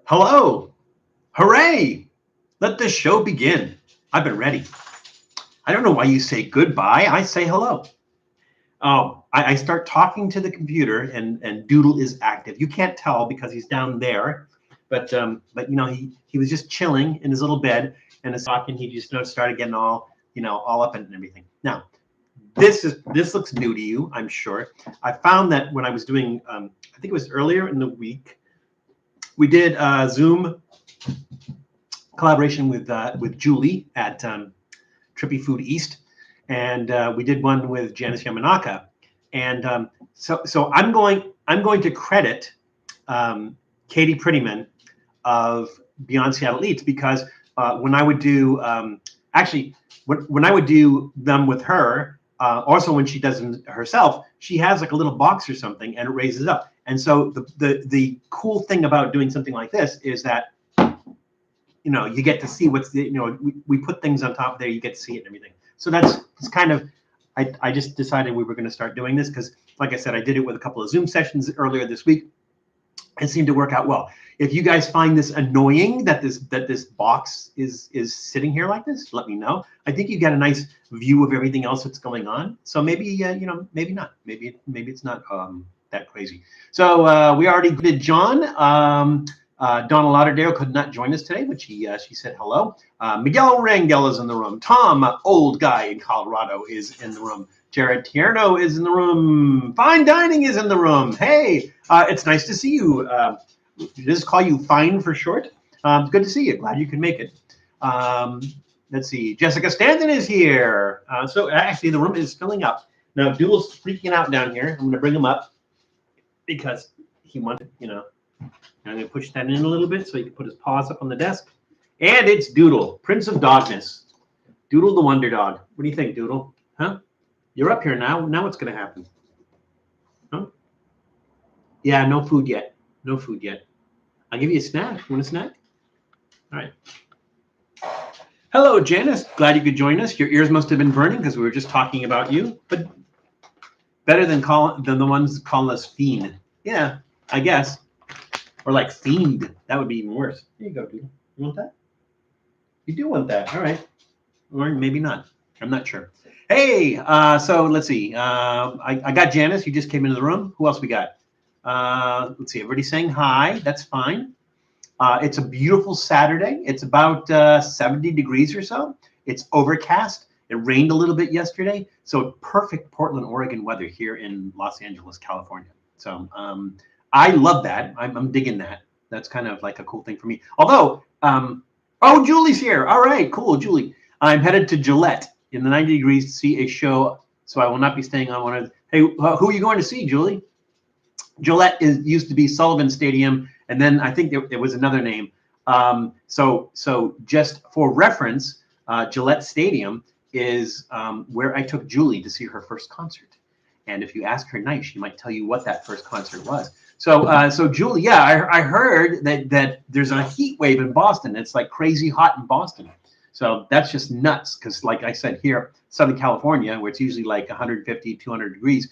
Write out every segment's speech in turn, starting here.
Hello! Hooray! Let the show begin. I've been ready. I don't know why you say goodbye. I say hello. Oh, I start talking to the computer and Doodle is active. You can't tell because he's down there, but you know he was just chilling in his little bed and is talking. He just started getting all up and everything. Now this looks new to you, I'm sure. I found that when I was doing I think it was earlier in the week, we did a Zoom collaboration with Julie at Trippy Food East, and we did one with Janice Yamanaka, and so I'm going to credit Katie Prettyman of Beyond Seattle Eats, because when I would do when I would do them with her, also when she does them herself, she has like a little box or something and it raises up. And so the cool thing about doing something like this is that you get to see what's we put things on top there, you get to see it and everything. So it's kind of I just decided we were going to start doing this because, like I said, I did it with a couple of Zoom sessions earlier this week. It seemed to work out well. If you guys find this annoying that this box is sitting here like this, let me know. I think you get a nice view of everything else that's going on. So maybe maybe not. Maybe it's not that crazy. So we already did John. Donna Lauderdale could not join us today, but she said hello. Miguel Rangel is in the room. Tom, old guy in Colorado, is in the room. Jared Tierno is in the room. Fine Dining is in the room. Hey, it's nice to see you. Just call you Fine for short. Good to see you. Glad you can make it. Let's see. Jessica Stanton is here. So actually, the room is filling up. Now, Doodle's freaking out down here. I'm going to bring him up because he wanted, I'm going to push that in a little bit so he can put his paws up on the desk. And it's Doodle, Prince of Dogness. Doodle the Wonder Dog. What do you think, Doodle? Huh? You're up here now. Now what's going to happen? Huh? Yeah, no food yet. No food yet. I'll give you a snack. Want a snack? All right. Hello, Janice. Glad you could join us. Your ears must have been burning because we were just talking about you. But better than the ones calling us fiend. Yeah, I guess. Or like fiend. That would be even worse. Here you go, Doodle. You want that? You do want that. All right. Or maybe not. I'm not sure. Hey, so let's see. I got Janice. You just came into the room. Who else we got? Let's see. Everybody's saying hi. That's fine. It's a beautiful Saturday. It's about 70 degrees or so. It's overcast. It rained a little bit yesterday. So perfect Portland, Oregon weather here in Los Angeles, California. So I love that. I'm digging that. That's kind of like a cool thing for me. Although, oh, Julie's here. All right, cool, Julie. I'm headed to Gillette in the 90 degrees to see a show, so I will not be staying on one of. Hey, who are you going to see, Julie? Gillette used to be Sullivan Stadium, and then I think there was another name. So just for reference, Gillette Stadium is where I took Julie to see her first concert. And if you ask her nice, she might tell you what that first concert was. So Julie, yeah, I heard that there's a heat wave in Boston. It's like crazy hot in Boston. So that's just nuts because, like I said, here, Southern California, where it's usually like 150, 200 degrees,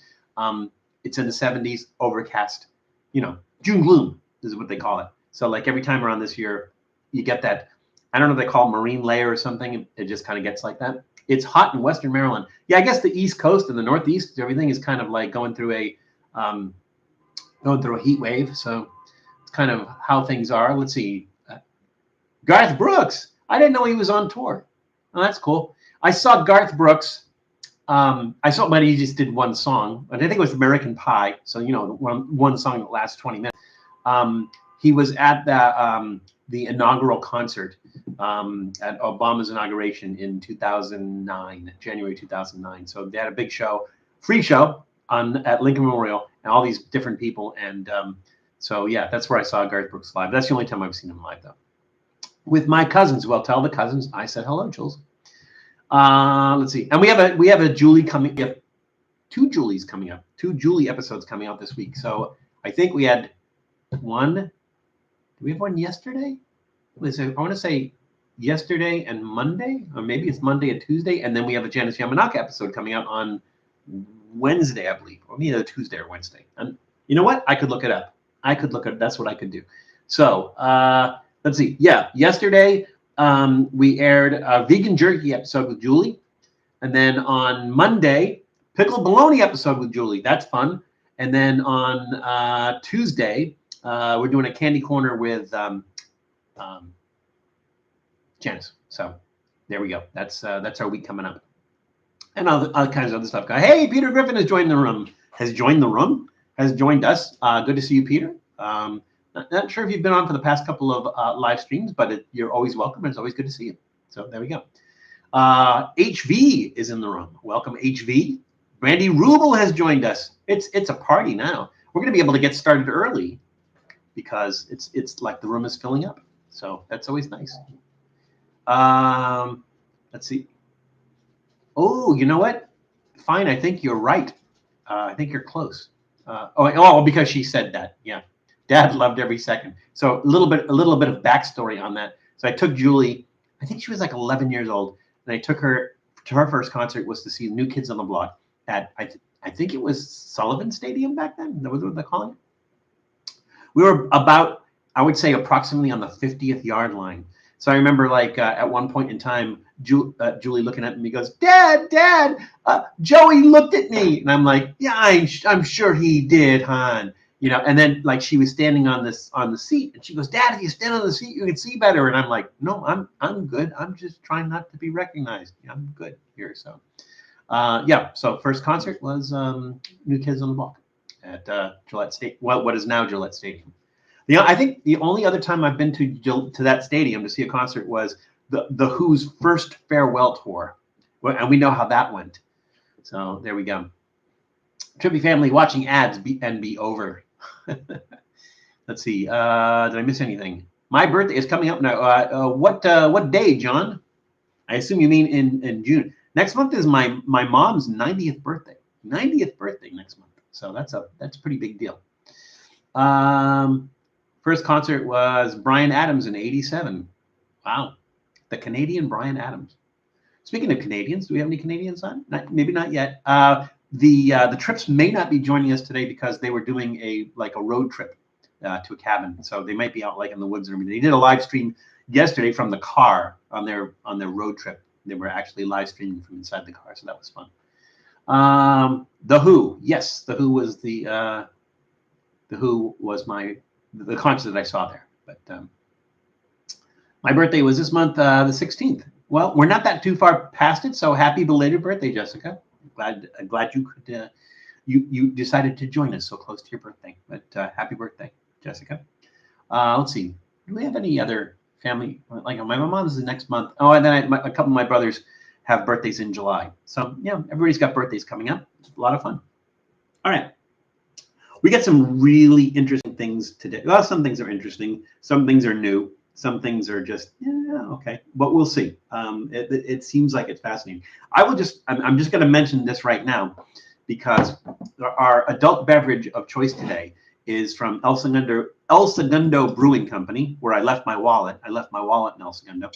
it's in the 70s, overcast, June gloom is what they call it. So like every time around this year, you get that, I don't know if they call it marine layer or something. It just kind of gets like that. It's hot in Western Maryland. Yeah, I guess the East Coast and the Northeast, everything is kind of like going through a heat wave. So it's kind of how things are. Let's see. Garth Brooks. I didn't know he was on tour. Oh, that's cool. I saw Garth Brooks. I saw, but he just did one song. I think it was American Pie. So, one song that lasts 20 minutes. He was at the inaugural concert at Obama's inauguration in 2009, January 2009. So they had a big show, free show at Lincoln Memorial, and all these different people. And so, yeah, that's where I saw Garth Brooks live. That's the only time I've seen him live, though. With my cousins. Well, tell the cousins I said hello, Jules. Let's see. And we have a Julie coming. We have two Julies coming up. Two Julie episodes coming out this week. So I think we had one. Did we have one yesterday? I want to say yesterday and Monday, or maybe it's Monday and Tuesday, and then we have a Janice Yamanaka episode coming out on Wednesday, I believe, or either Tuesday or Wednesday. And you know what? I could look it up. That's what I could do. So let's see. Yeah, yesterday we aired a vegan jerky episode with Julie, and then on Monday, pickled bologna episode with Julie. That's fun. And then on Tuesday, we're doing a candy corner with Janice. So there we go. That's our week coming up, and other kinds of other stuff. Hey, Peter Griffin has joined the room. Has joined us. Good to see you, Peter. Not sure if you've been on for the past couple of live streams, but you're always welcome. It's always good to see you. So there we go. HV is in the room. Welcome, HV. Brandy Rubel has joined us. It's a party now. We're going to be able to get started early because it's like the room is filling up. So that's always nice. Let's see. Oh, you know what? Fine. I think you're right. I think you're close. Because she said that. Yeah. Dad loved every second. So a little bit of backstory on that. So I took Julie, I think she was like 11 years old, and I took her to her first concert was to see New Kids on the Block at I think it was Sullivan Stadium back then. That was what they're calling it. We were about, I would say, approximately on the 50th yard line. So I remember like at one point in time, Julie looking at me goes, Dad, Joey looked at me. And I'm like, yeah, I'm sure he did, hon. You know, and then like she was standing on the seat and she goes, Dad, if you stand on the seat, you can see better. And I'm like, no, I'm good. I'm just trying not to be recognized. I'm good here. So so first concert was New Kids on the Block at Gillette Stadium. Well, what is now Gillette Stadium. I think the only other time I've been to that stadium to see a concert was the Who's first farewell tour, and we know how that went. So there we go. Trippy family watching ads be over. Let's see. Did I miss anything? My birthday is coming up now. What day, John? I assume you mean in June. Next month is my mom's 90th birthday. 90th birthday next month. So that's a pretty big deal. First concert was Bryan Adams in '87. Wow. The Canadian Bryan Adams. Speaking of Canadians, do we have any Canadians on? Maybe not yet. The Trips may not be joining us today because they were doing a road trip to a cabin. So they might be out like in the woods or something. They did a live stream yesterday from the car on their road trip. They were actually live streaming from inside the car, so that was fun. The Who, yes, the Who was the Who was the concert that I saw there. But my birthday was this month, the 16th. Well, we're not that too far past it, so happy belated birthday, Jessica. Glad you could you decided to join us so close to your birthday. But happy birthday, Jessica. Let's see. Do we have any other family? Like my mom's is next month. Oh, and then a couple of my brothers have birthdays in July. So yeah, everybody's got birthdays coming up. It's a lot of fun. All right. We got some really interesting things today. Well, some things are interesting. Some things are new. Some things are just, okay. But we'll see. It seems like it's fascinating. I'm just going to mention this right now because our adult beverage of choice today is from El Segundo Brewing Company, where I left my wallet. I left my wallet in El Segundo.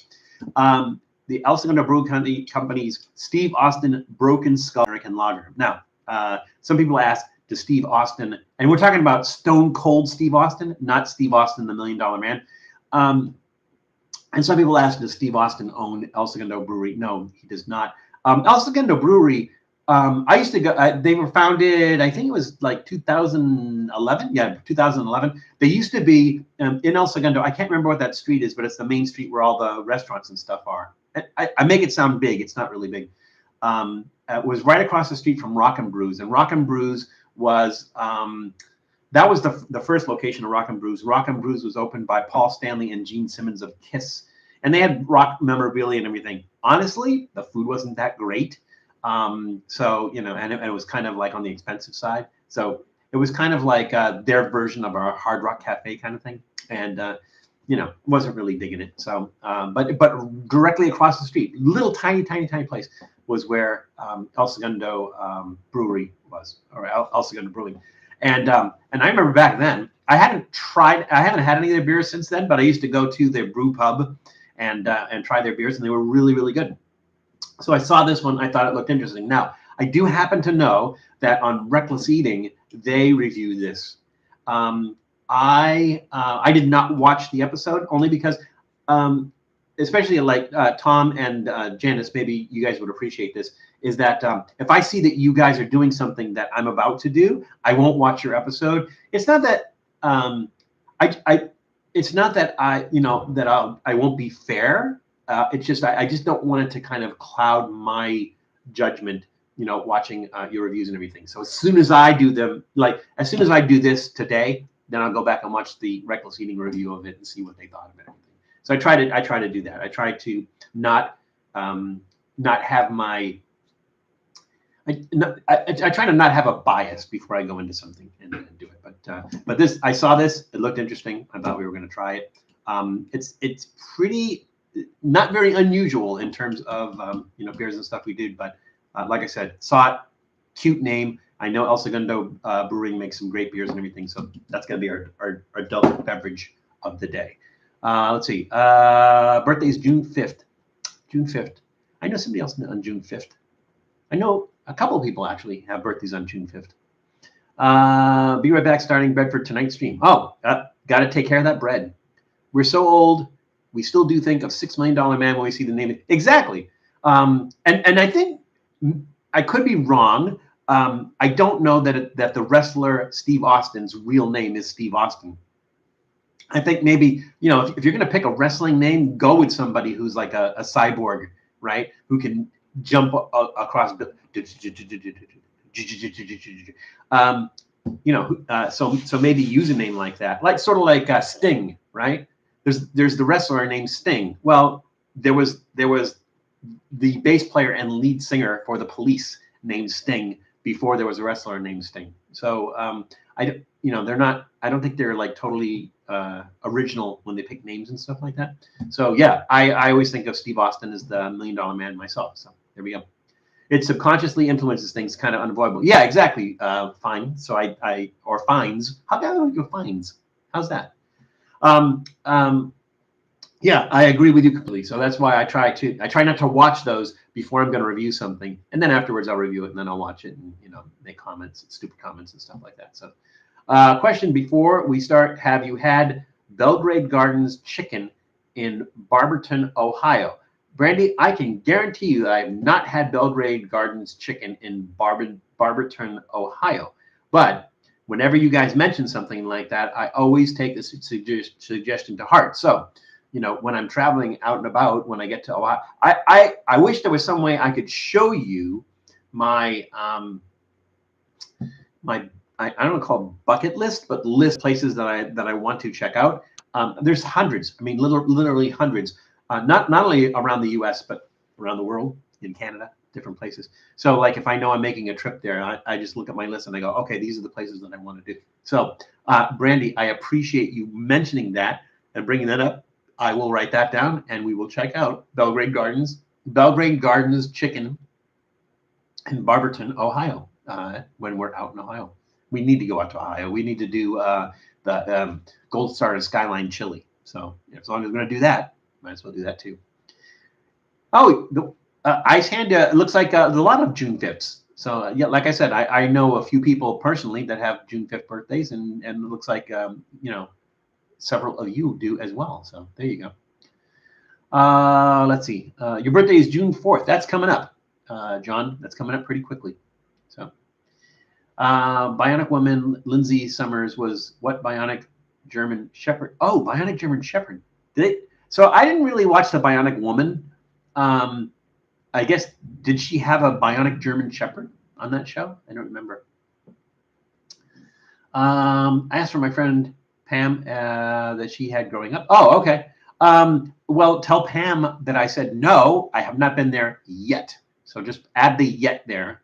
The El Segundo Brewing Company's Steve Austin Broken Skull American Lager. Now, some people ask, does Steve Austin, and we're talking about Stone Cold Steve Austin, not Steve Austin, the $1 Million Man. And some people ask, does Steve Austin own El Segundo Brewery? No, he does not. El Segundo Brewery, I used to go, they were founded, I think it was like 2011. Yeah, 2011. They used to be in El Segundo. I can't remember what that street is, but it's the main street where all the restaurants and stuff are. I make it sound big. It's not really big. It was right across the street from Rockin' Brews. And Rockin' Brews was, that was the first location of Rockin' Brews. Rockin' Brews was opened by Paul Stanley and Gene Simmons of Kiss. And they had rock memorabilia and everything. Honestly, the food wasn't that great. So, and it was kind of like on the expensive side. So it was kind of like their version of our Hard Rock Cafe kind of thing. And, wasn't really digging it. So, but directly across the street, little tiny place was where El Segundo Brewery was, or El Segundo Brewing. And I remember back then, I haven't had any of their beers since then, but I used to go to their brew pub and try their beers, and they were really, really good. So I saw this one, I thought it looked interesting. Now, I do happen to know that on Reckless Eating, they review this. I did not watch the episode only because, especially like Tom and Janice, maybe you guys would appreciate this. Is that if I see that you guys are doing something that I'm about to do, I won't watch your episode. It's not that it's not that I won't be fair. It's just I just don't want it to kind of cloud my judgment, watching your reviews and everything. So as soon as I do them, like as soon as I do this today, then I'll go back and watch the Reckless Eating review of it and see what they thought of it. So I try to do that. I try to not have my I try to not have a bias before I go into something and do it. But this, I saw this. It looked interesting. I thought we were going to try it. It's pretty not very unusual in terms of beers and stuff we did. But like I said, saw it, cute name. I know El Segundo Brewing makes some great beers and everything. So that's going to be our adult beverage of the day. Let's see. Birthday is June 5th. June 5th. I know somebody else on June 5th. I know a couple of people actually have birthdays on June 5th. Be right back, starting bread for tonight's stream. Oh, got to take care of that bread. We're so old, we still do think of $6 Million Man when we see the name. Exactly. And I think I could be wrong. I don't know that the wrestler Steve Austin's real name is Steve Austin. I think maybe, if you're going to pick a wrestling name, go with somebody who's like a cyborg, right? Who can jump across. So maybe use a name like that, like sort of like Sting, right? There's the wrestler named Sting. Well, there was the bass player and lead singer for the Police named Sting before there was a wrestler named Sting. So they're not. I don't think they're like totally original when they pick names and stuff like that. So yeah, I always think of Steve Austin as the $1 Million Man myself. So there we go. It subconsciously influences things, kind of unavoidable. Yeah, exactly. Fine. So I or fines. How can I go fines? How's that? Yeah, I agree with you completely. So that's why I try not to watch those before I'm going to review something, and then afterwards I'll review it and then I'll watch it and make comments, stupid comments and stuff like that. So, question before we start: have you had Belgrade Gardens chicken in Barberton, Ohio? Brandy, I can guarantee you that I have not had Belgrade Gardens chicken in Barberton, Ohio. But whenever you guys mention something like that, I always take the suggestion to heart. So, when I'm traveling out and about, when I get to Ohio, I wish there was some way I could show you my I don't want to call it bucket list, but list places that I want to check out. There's hundreds. I mean, literally hundreds. Not only around the U.S. but around the world, in Canada, different places. So, like if I know I'm making a trip there, I just look at my list and I go, okay, these are the places that I want to do. So, Brandy, I appreciate you mentioning that and bringing that up. I will write that down and we will check out Belgrade Gardens chicken in Barberton, Ohio, when we're out in Ohio. We need to go out to Ohio. We need to do the Gold Star and Skyline chili. So as long as we're going to do that, might as well do that too. Oh, the Ice Hand, it looks like a lot of June 5ths. So yeah, like I said, I know a few people personally that have June 5th birthdays, and it looks like several of you do as well. So there you go. Let's see. Your birthday is June 4th. That's coming up, John. That's coming up pretty quickly. So Bionic Woman, Lindsay Summers was what Bionic German Shepherd? Oh, Bionic German Shepherd. So I didn't really watch the Bionic Woman. I guess, did she have a Bionic German Shepherd on that show? I don't remember. I asked for my friend Pam that she had growing up. Oh, okay. Well, tell Pam that I said no, I have not been there yet. So just add the yet there.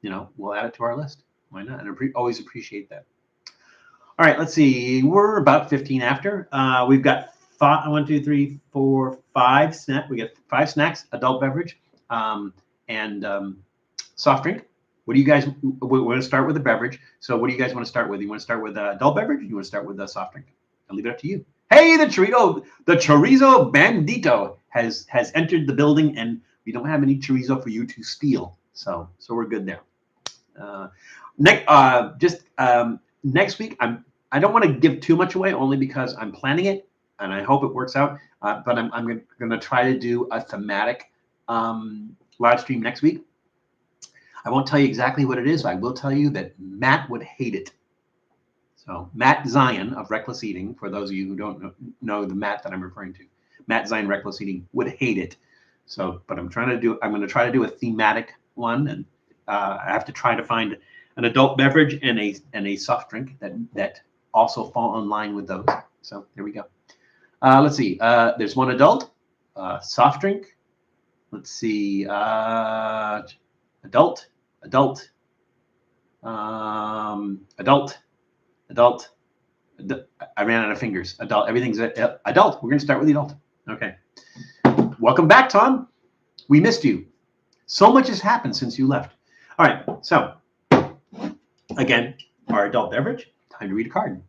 We'll add it to our list. Why not? And always appreciate that. All right, let's see. We're about 15 after. We've got 1, 2, 3, 4, 5 snacks. We got 5 snacks, adult beverage, and soft drink. What do you guys? We're going to start with the beverage. So, what do you guys want to start with? You want to start with adult beverage, or you want to start with a soft drink? I'll leave it up to you. Hey, the chorizo bandito has entered the building, and we don't have any chorizo for you to steal. So we're good there. Next week, I don't want to give too much away, only because I'm planning it and I hope it works out. But I'm going to try to do a thematic live stream next week. I won't tell you exactly what it is. I will tell you that Matt would hate it. So Matt Zion of Reckless Eating, for those of you who don't know the Matt that I'm referring to, Matt Zion Reckless Eating would hate it. So, but I'm going to try to do a thematic one, and I have to try to find an adult beverage and a soft drink that also fall in line with those. So there we go. Let's see. There's one adult, soft drink. Let's see. Adult. Adult. I ran out of fingers. Adult. Everything's adult. We're going to start with the adult. Okay. Welcome back, Tom. We missed you. So much has happened since you left. All right. So, again, our adult beverage. Time to read a card.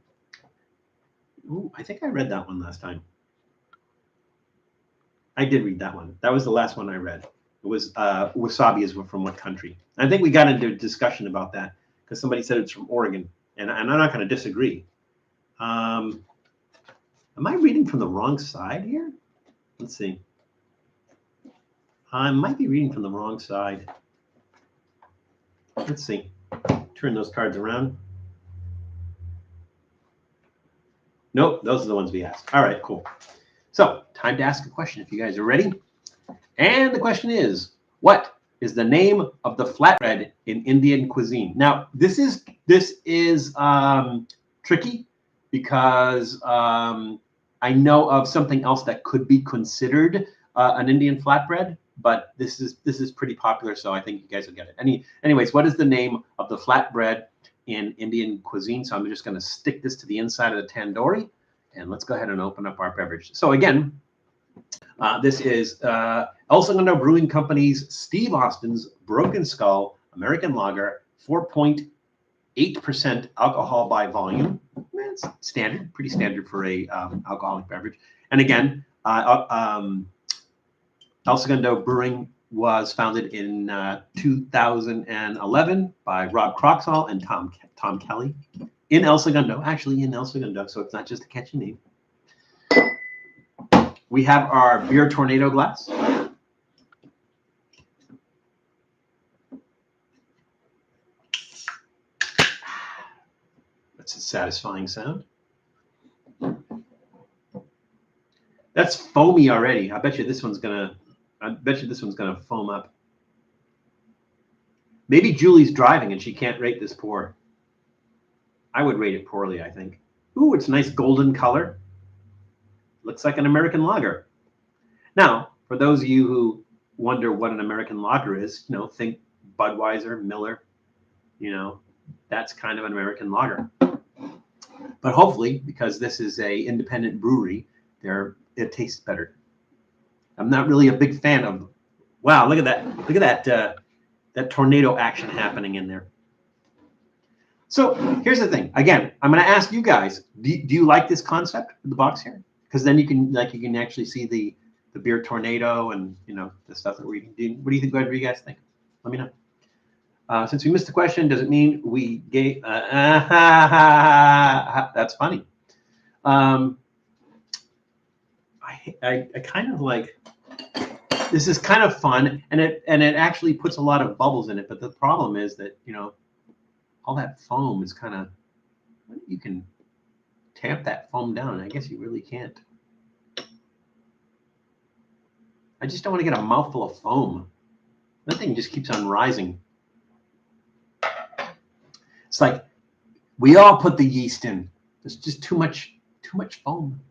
Ooh, I think I read that one last time. I did read that one. That was the last one I read. It was wasabi is from what country? I think we got into a discussion about that because somebody said it's from Oregon, and I'm not going to disagree. Am I reading from the wrong side here? Let's see. I might be reading from the wrong side. Let's see. Turn those cards around. Nope, those are the ones we asked. All right, cool. So, time to ask a question if you guys are ready. And the question is, what is the name of the flatbread in Indian cuisine? Now, this is tricky because I know of something else that could be considered an Indian flatbread, but this is pretty popular, so I think you guys will get it. Anyways, what is the name of the flatbread in Indian cuisine? So I'm just going to stick this to the inside of the tandoori, and let's go ahead and open up our beverage. So again, this is El Segundo Brewing Company's Steve Austin's Broken Skull American Lager, 4.8% alcohol by volume. It's standard, pretty standard for a alcoholic beverage. And again, El Segundo Brewing was founded in 2011 by Rob Croxall and Tom Kelly in El Segundo, actually in El Segundo, so it's not just a catchy name. We have our beer tornado glass. That's a satisfying sound. That's foamy already. I bet you this one's gonna foam up. Maybe Julie's driving and she can't rate this pour. I would rate it poorly, I think. Ooh, it's a nice golden color. Looks like an American lager. Now, for those of you who wonder what an American lager is, think Budweiser, Miller, that's kind of an American lager. But hopefully, because this is a independent brewery, it tastes better. I'm not really a big fan of. Wow, look at that! Look at that tornado action happening in there. So here's the thing. Again, I'm going to ask you guys: do you like this concept of the box here? Because then you can actually see the beer tornado and the stuff that we're eating. What do you think? What do you guys think? Let me know. Since we missed the question, does it mean we gave? That's funny. I kind of like. This is kind of fun, and it actually puts a lot of bubbles in it. But the problem is that all that foam is kind of. You can tamp that foam down, and I guess you really can't. I just don't want to get a mouthful of foam. That thing just keeps on rising. It's like we all put the yeast in. There's just too much foam.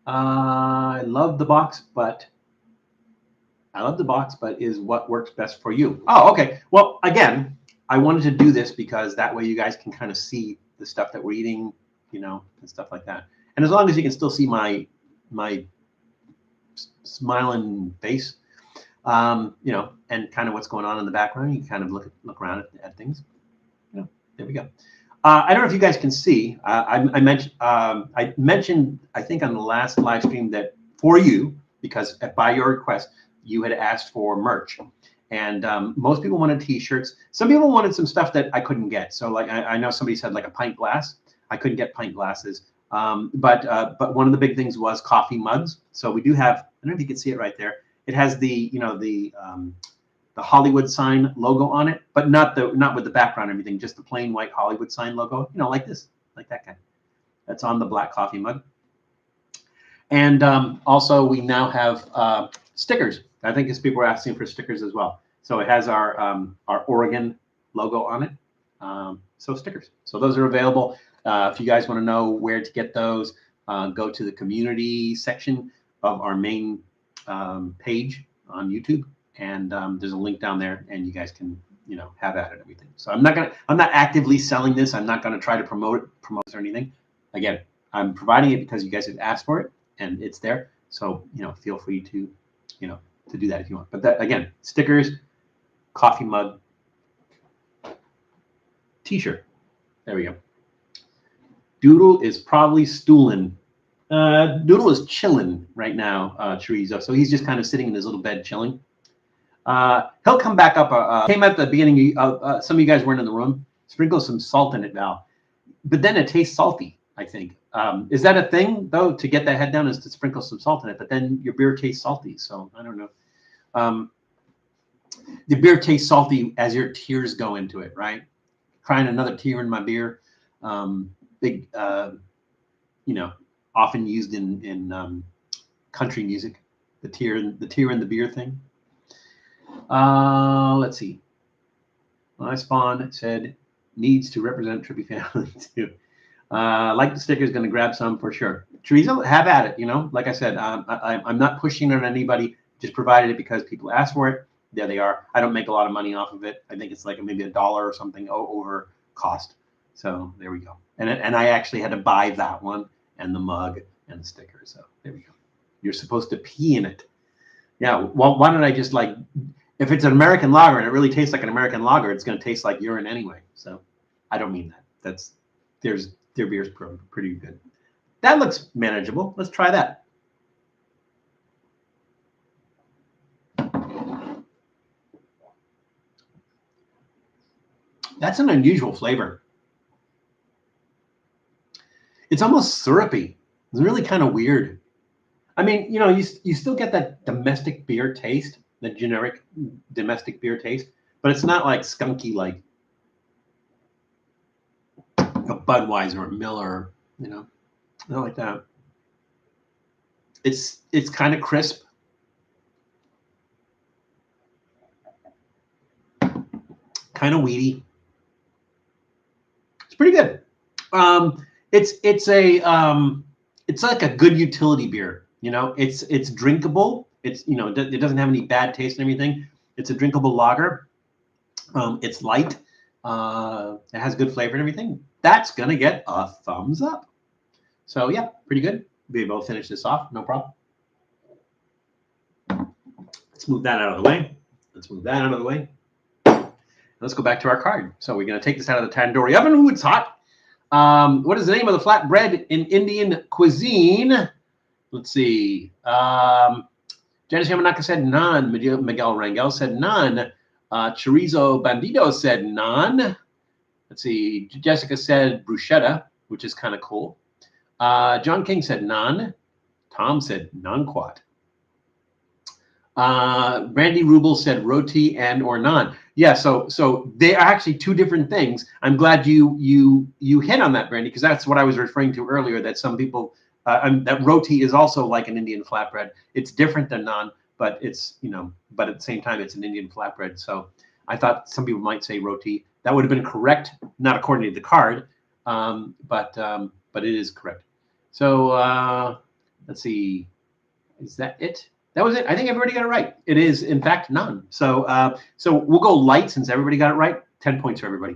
I love the box, but is what works best for you. Oh, okay. Well, again, I wanted to do this because that way you guys can kind of see the stuff that we're eating, and stuff like that. And as long as you can still see my smiling face, and kind of what's going on in the background, you can kind of look around at things. There we go. I don't know if you guys can see. I mentioned I think on the last live stream that for you, because by your request, you had asked for merch, and most people wanted T-shirts. Some people wanted some stuff that I couldn't get. So like I know somebody said like a pint glass. I couldn't get pint glasses. But one of the big things was coffee mugs. So we do have, I don't know if you can see it right there. It has the, the Hollywood sign logo on it, but not with the background or anything, just the plain white Hollywood sign logo, like this, like that guy. That's on the black coffee mug. And also we now have stickers. I think as people are asking for stickers as well. So it has our Oregon logo on it. So stickers. So those are available. If you guys want to know where to get those, go to the community section of our main page on YouTube, and there's a link down there, and you guys can have at it and everything. So I'm not actively selling this. I'm not gonna try to promote it or anything. Again, I'm providing it because you guys have asked for it, and it's there. So feel free to to do that if you want. But that, again, stickers, coffee mug, T-shirt. There we go. Doodle is probably stooling. Doodle is chilling right now, chorizo. So he's just kind of sitting in his little bed chilling. He'll come back up. Came at the beginning. Some of you guys weren't in the room. Sprinkle some salt in it, Val. But then it tastes salty, I think. Is that a thing, though, to get that head down, is to sprinkle some salt in it? But then your beer tastes salty. So I don't know. The beer tastes salty as your tears go into it, right? Crying another tear in my beer. Big, often used in country music, the tear in the beer thing. Let's see. When I spawned, said needs to represent Trippy family too. Like the stickers, going to grab some for sure. Chorizo, have at it. Like I said, I'm not pushing on anybody. Just provided it because people asked for it. There they are. I don't make a lot of money off of it. I think it's like maybe $1 or something over cost. So there we go. And I actually had to buy that one and the mug and the sticker. So there we go. You're supposed to pee in it. Yeah. Well, why don't I just if it's an American lager and it really tastes like an American lager, it's going to taste like urine anyway. So I don't mean that. Their beer's pretty good. That looks manageable. Let's try that. That's an unusual flavor. It's almost syrupy. It's really kind of weird. I mean, you still get that domestic beer taste, the generic domestic beer taste, but it's not like skunky like a Budweiser or Miller, not like that. It's kind of crisp. Kind of weedy. It's pretty good. It's like a good utility beer. It's drinkable. It doesn't have any bad taste and everything. It's a drinkable lager. It's light. It has good flavor and everything. That's gonna get a thumbs up. So yeah, pretty good. Be able to finish this off, no problem. Let's move that out of the way. Let's go back to our card. So we're gonna take this out of the tandoori oven. Ooh, it's hot. What is the name of the flatbread in Indian cuisine? Let's see. Janice Yamanaka said naan. Miguel Rangel said naan. Chorizo Bandido said naan. Let's see. Jessica said bruschetta, which is kind of cool. John King said naan. Tom said naan-quat. Brandy Rubel said roti and or naan. Yeah, so they are actually two different things. I'm glad you hit on that, Brandy, because that's what I was referring to earlier. That some people that roti is also like an Indian flatbread. It's different than naan, but it's but at the same time it's an Indian flatbread. So I thought some people might say roti. That would have been correct, not according to the card, but it is correct. So let's see, is that it? That was it. I think everybody got it right. It is, in fact, none. So so we'll go light since everybody got it right. 10 points for everybody.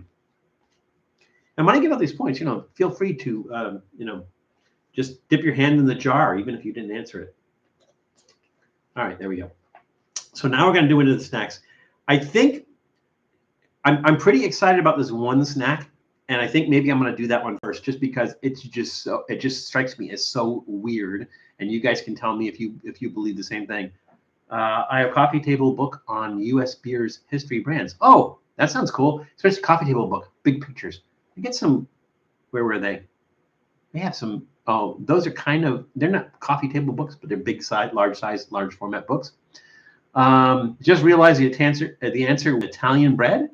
And when I give out these points, feel free to, just dip your hand in the jar, even if you didn't answer it. All right, there we go. So now we're going to do into the snacks. I think I'm pretty excited about this one snack, and I think maybe I'm going to do that one first, just because it just strikes me as so weird. And you guys can tell me if you believe the same thing. I have a coffee table book on U.S. beers history brands. Oh, that sounds cool. Especially coffee table book, big pictures. I get some. Where were they? They have some. Oh, those are kind of. They're not coffee table books, but they're big size, large format books. Just realized the answer. The answer was Italian bread.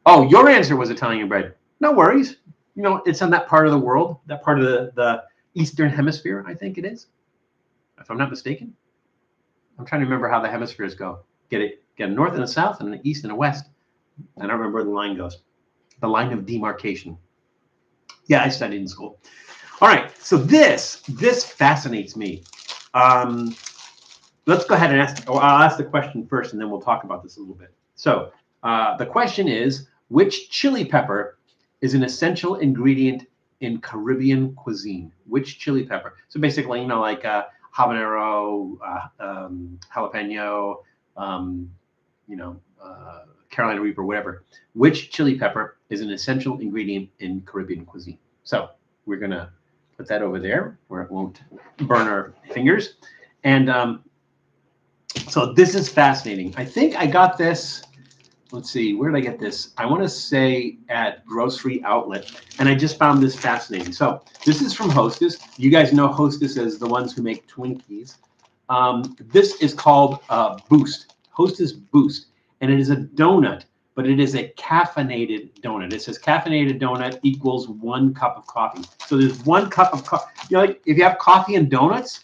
Oh, your answer was Italian bread. No worries. You know, it's on that part of the world, that part of the Eastern Hemisphere, I think it is, if I'm not mistaken. I'm trying to remember how the hemispheres go. Get a north and a south and an east and a west. I don't remember where the line goes. The line of demarcation. Yeah, I studied in school. All right, so this fascinates me. Let's go ahead and ask. I'll ask the question first, and then we'll talk about this a little bit. So the question is, which chili pepper is an essential ingredient in Caribbean cuisine? Which chili pepper? So basically, you know, like habanero, jalapeno, Carolina Reaper, whatever. Which chili pepper is an essential ingredient in Caribbean cuisine? So we're gonna put that over there where it won't burn our fingers. And so this is fascinating. I think I got this. Let's see, where did I get this? I want to say at Grocery Outlet, and I just found this fascinating. So this is from Hostess. You guys know Hostess as the ones who make Twinkies. This is called Boost, Hostess Boost, and it is a donut, but it is a caffeinated donut. It says caffeinated donut equals 1 cup of coffee. So there's 1 cup of coffee. You know, like if you have coffee and donuts,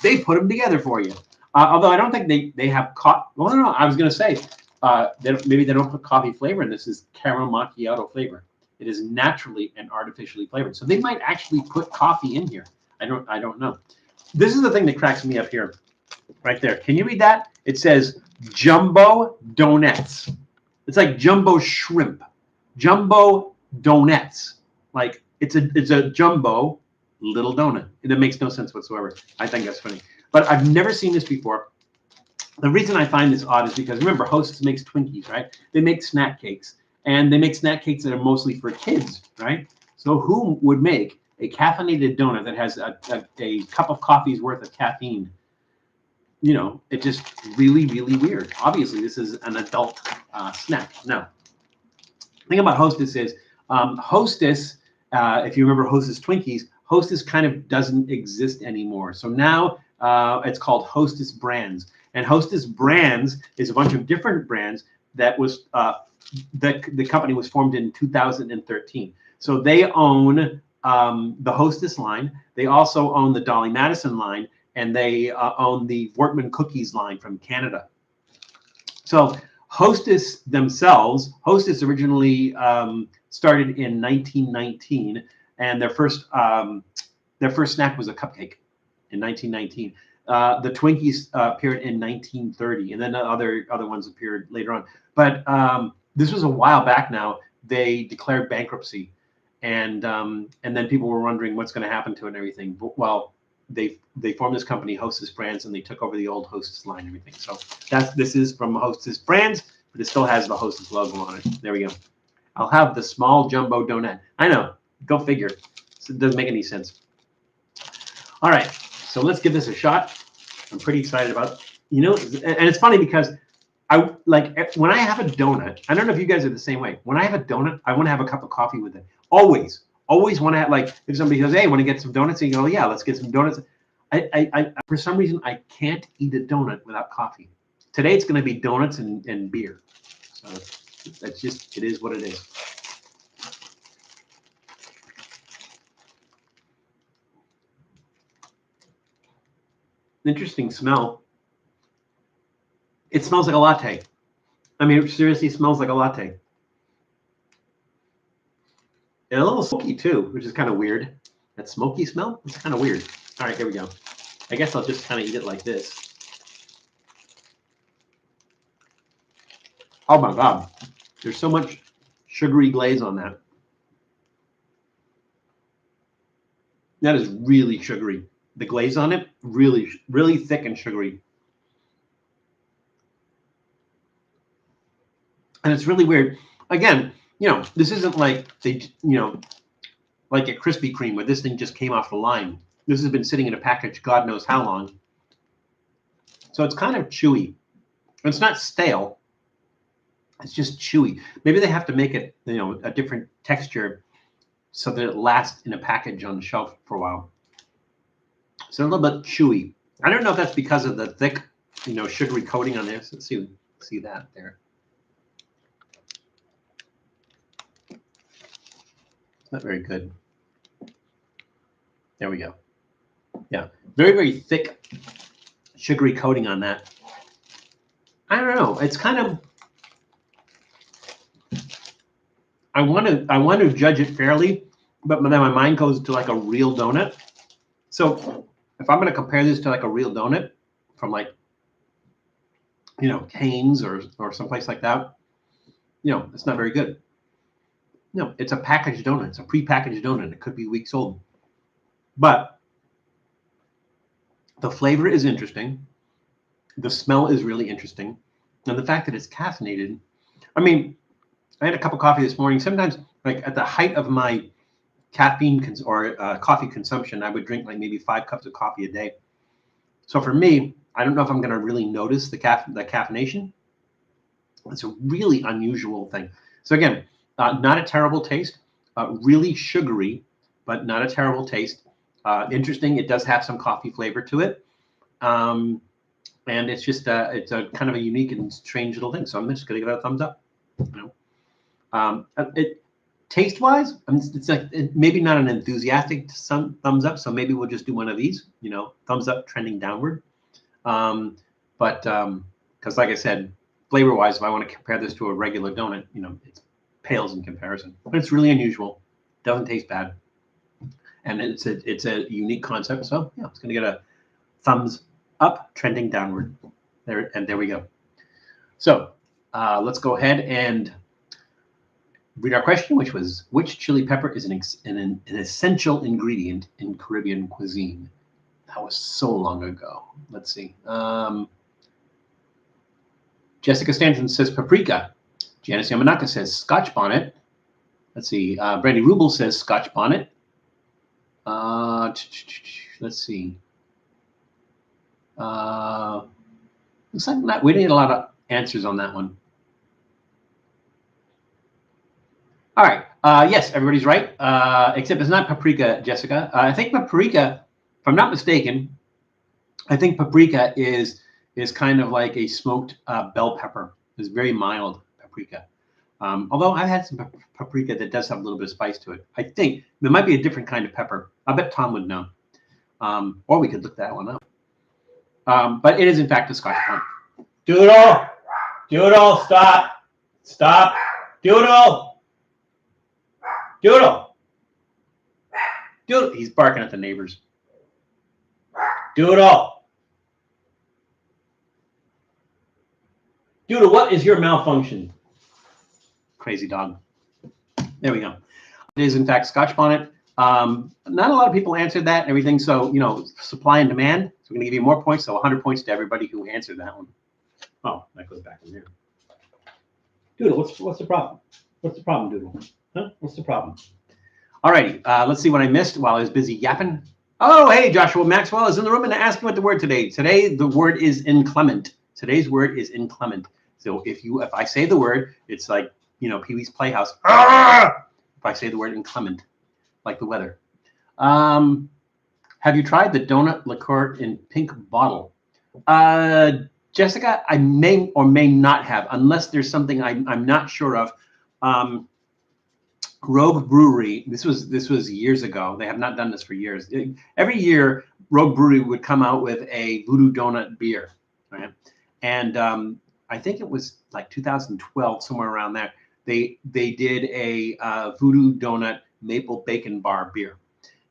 they put them together for you. Although I don't think they have coffee. Well, no, I was going to say, maybe they don't put coffee flavor in this. Is caramel macchiato flavor. It is naturally and artificially flavored. So they might actually put coffee in here. I don't know. This is the thing that cracks me up here, right there. Can you read that? It says jumbo donuts. It's like jumbo shrimp, jumbo donuts. Like it's a jumbo little donut. And it makes no sense whatsoever. I think that's funny. But I've never seen this before. The reason I find this odd is because, remember, Hostess makes Twinkies, right? They make snack cakes. And they make snack cakes that are mostly for kids, right? So who would make a caffeinated donut that has a cup of coffee's worth of caffeine? You know, it's just really, really weird. Obviously, this is an adult snack. Now, the thing about Hostess is Hostess, if you remember Hostess Twinkies, Hostess kind of doesn't exist anymore. So now it's called Hostess Brands. And Hostess Brands is a bunch of different brands that was the company was formed in 2013. So they own the Hostess line. They also own the Dolly Madison line, and they own the Buitman cookies line from Canada. So Hostess themselves, Hostess originally started in 1919, and their first snack was a cupcake in 1919. The Twinkies appeared in 1930, and then other ones appeared later on. But this was a while back now. They declared bankruptcy, and then people were wondering what's going to happen to it and everything. But, well, they formed this company, Hostess Brands, and they took over the old Hostess line and everything. So this is from Hostess Brands, but it still has the Hostess logo on it. There we go. I'll have the small jumbo donut. I know. Go figure. So it doesn't make any sense. All right. So let's give this a shot. I'm pretty excited about it. You know, and it's funny because I like when I have a donut. I don't know if you guys are the same way. When I have a donut, I want to have a cup of coffee with it. Always want to have, like, if somebody goes, "Hey, want to get some donuts?" And you go, "Yeah, let's get some donuts." I for some reason I can't eat a donut without coffee. Today it's going to be donuts and beer. So that's just, it is what it is. Interesting smell. It smells like a latte. I mean, it seriously smells like a latte. And a little smoky too, which is kind of weird. That smoky smell? It's kind of weird. All right, here we go. I guess I'll just kind of eat it like this. Oh my God. There's so much sugary glaze on that. That is really sugary. The glaze on it, really, really thick and sugary. And it's really weird. Again, you know, this isn't like like a Krispy Kreme where this thing just came off the line. This has been sitting in a package God knows how long. So it's kind of chewy. It's not stale. It's just chewy. Maybe they have to make it, a different texture so that it lasts in a package on the shelf for a while. So a little bit chewy. I don't know if that's because of the thick, sugary coating on this. Let's see that there. It's not very good. There we go. Yeah, very, very thick, sugary coating on that. I don't know. It's kind of. I want to judge it fairly, but then my mind goes to like a real donut. So if I'm going to compare this to like a real donut from like, Cane's or someplace like that, it's not very good. No, it's a packaged donut. It's a prepackaged donut. It could be weeks old, but the flavor is interesting. The smell is really interesting, and the fact that it's caffeinated. I mean, I had a cup of coffee this morning. Sometimes, like at the height of my caffeine coffee consumption, I would drink like maybe 5 cups of coffee a day. So for me, I don't know if I'm going to really notice the caffeination. It's a really unusual thing. So again, not a terrible taste, really sugary, but not a terrible taste. Interesting. It does have some coffee flavor to it. And it's just it's a kind of a unique and strange little thing. So I'm just going to give it a thumbs up. It taste-wise, it's like maybe not an enthusiastic thumbs up. So maybe we'll just do one of these. Thumbs up, trending downward. But because like I said, flavor-wise, if I want to compare this to a regular donut, it pales in comparison. But it's really unusual. Doesn't taste bad, and it's a unique concept. So yeah, it's going to get a thumbs up, trending downward. There we go. So let's go ahead and read our question, which was, which chili pepper is an essential ingredient in Caribbean cuisine? That was so long ago. Let's see. Jessica Stanton says paprika. Janice Yamanaka says Scotch bonnet. Let's see. Brandy Rubel says Scotch bonnet. Let's see. Looks like we didn't get a lot of answers on that one. All right. Yes, everybody's right. Except it's not paprika, Jessica. I think paprika, if I'm not mistaken, I think paprika is kind of like a smoked bell pepper. It's very mild paprika. Although I've had some paprika that does have a little bit of spice to it. I think there might be a different kind of pepper. I bet Tom would know. Or we could look that one up. But it is, in fact, a Scotch bonnet. Doodle! Doodle, stop! Stop! Doodle! Doodle! Doodle! He's barking at the neighbors. Doodle! Doodle, what is your malfunction? Crazy dog. There we go. It is, in fact, Scotch bonnet. Not a lot of people answered that and everything. So, supply and demand. So we're going to give you more points. So 100 points to everybody who answered that one. Oh, that goes back in there. Doodle, what's the problem? What's the problem, Doodle? Huh? What's the problem? All righty. Let's see what I missed while I was busy yapping. Oh, hey, Joshua Maxwell is in the room and asking what the word today. Today, the word is inclement. Today's word is inclement. So if I say the word, it's like, Pee-wee's Playhouse. Ah! If I say the word inclement, like the weather. Have you tried the donut liqueur in pink bottle? Jessica, I may or may not have, unless there's something I'm not sure of. Rogue Brewery, this was years ago. They have not done this for years. Every year, Rogue Brewery would come out with a Voodoo Donut beer, right? And I think it was like 2012, somewhere around there. They did a Voodoo Donut maple bacon bar beer,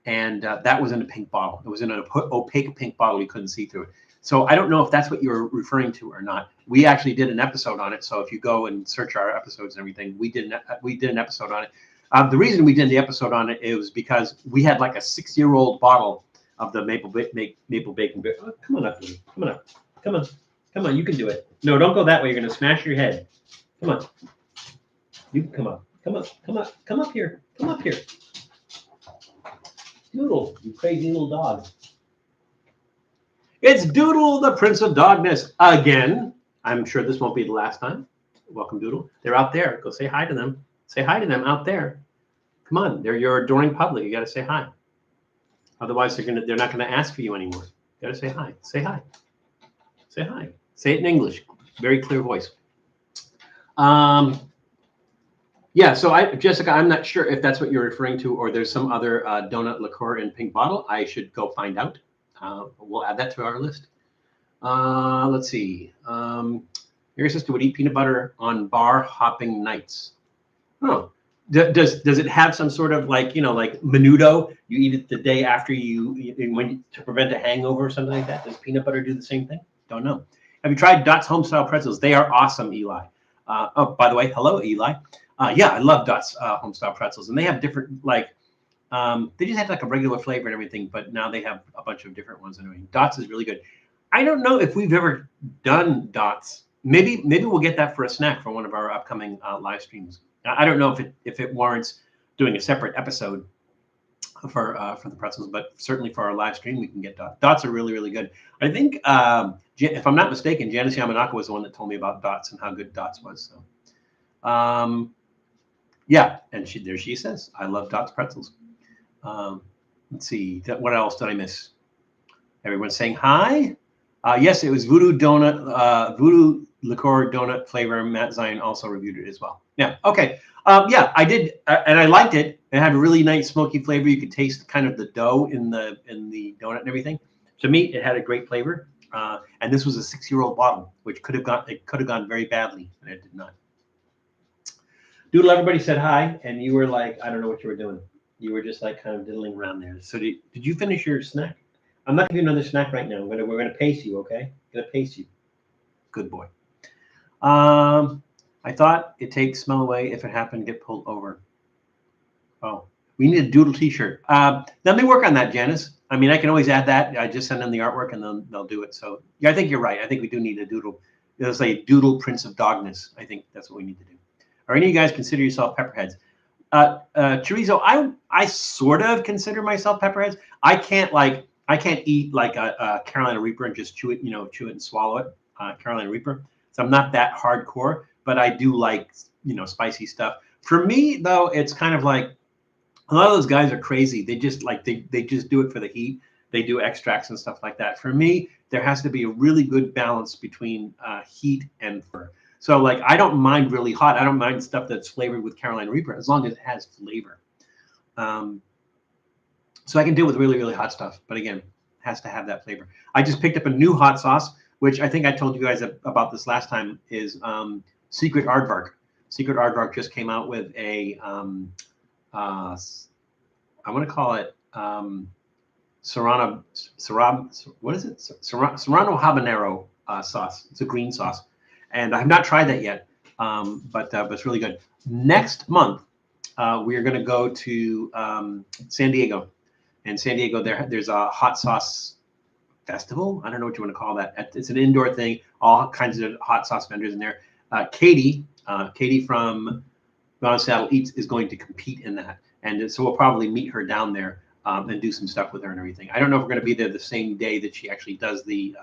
and that was in a pink bottle. It was in an opaque pink bottle. You couldn't see through it. So I don't know if that's what you're referring to or not. We actually did an episode on it. So if you go and search our episodes and everything, we did an episode on it. The reason we did the episode on it was because we had like a 6-year-old bottle of the maple bacon beer. Oh, come on up, Lee. Come on up. Come on. You can do it. No, don't go that way. You're going to smash your head. Come on. You can come up. Come up here. Doodle, you crazy little dog. It's Doodle, the Prince of Dogness, again. I'm sure this won't be the last time. Welcome, Doodle. They're out there. Go say hi to them. Say hi to them out there. Come on, they're your adoring public. You got to say hi. Otherwise, they're not gonna ask for you anymore. You got to say hi. Say hi. Say hi. Say it in English. Very clear voice. Yeah, so Jessica, I'm not sure if that's what you're referring to, or there's some other donut liqueur in pink bottle. I should go find out. We'll add that to our list. Let's see. Your sister would eat peanut butter on bar hopping nights. Oh, does it have some sort of like like menudo? You eat it the day after to prevent a hangover or something like that. Does peanut butter do the same thing? Don't know. Have you tried Dot's Homestyle pretzels? They are awesome, Eli. Oh, by the way, hello, Eli. Yeah, I love Dot's Homestyle pretzels, and they have different they just had like a regular flavor and everything, but now they have a bunch of different ones and everything. Dot's is really good. I don't know if we've ever done Dot's. Maybe we'll get that for a snack for one of our upcoming live streams. I don't know if it warrants doing a separate episode for the pretzels, but certainly for our live stream we can get Dot's. Dot's are really, really good. I think if I'm not mistaken, Janice Yamanaka was the one that told me about Dot's and how good Dot's was. So yeah, and there she says, I love Dot's pretzels. Let's see, what else did I miss? Everyone's saying hi. Yes, it was Voodoo Donut, Voodoo Liqueur Donut flavor. Matt Zion also reviewed it as well. Yeah, okay. Yeah, I did, and I liked it. It had a really nice smoky flavor. You could taste kind of the dough in the donut and everything. To me, it had a great flavor. And this was a 6-year-old bottle, which could have gone very badly, and it did not. Doodle, everybody said hi, and you were like, I don't know what you were doing. You were just like kind of diddling around there. So did you finish your snack? I'm not giving you another snack right now. We're gonna pace you, okay? Gonna pace you. Good boy. I thought it takes smell away if it happened to get pulled over. Oh, we need a doodle T-shirt. Let me work on that, Janice. I mean, I can always add that. I just send them the artwork and then they'll do it. So yeah, I think you're right. I think we do need a doodle. There's a doodle Prince of Dogness. I think that's what we need to do. Are any of you guys consider yourself pepperheads? Chorizo, I sort of consider myself pepperheads. I can't eat like a Carolina Reaper and just chew it and swallow it. Carolina Reaper. So I'm not that hardcore, but I do like spicy stuff. For me though, it's kind of like a lot of those guys are crazy. They just they just do it for the heat. They do extracts and stuff like that. For me, there has to be a really good balance between heat and flavor. So like I don't mind really hot. I don't mind stuff that's flavored with Carolina Reaper as long as it has flavor. So I can deal with really, really hot stuff, but again, it has to have that flavor. I just picked up a new hot sauce, which I think I told you guys about this last time, is Secret Aardvark. Secret Aardvark just came out with a I want to call it Serrano Habanero sauce. It's a green sauce, and I have not tried that yet, but it's really good. Next month, we are going to go to San Diego, and San Diego there's a hot sauce festival. I don't know what you want to call that. It's an indoor thing. All kinds of hot sauce vendors in there. Katie from Gone Saddle Eats is going to compete in that, and so we'll probably meet her down there and do some stuff with her and everything. I don't know if we're going to be there the same day that she actually does the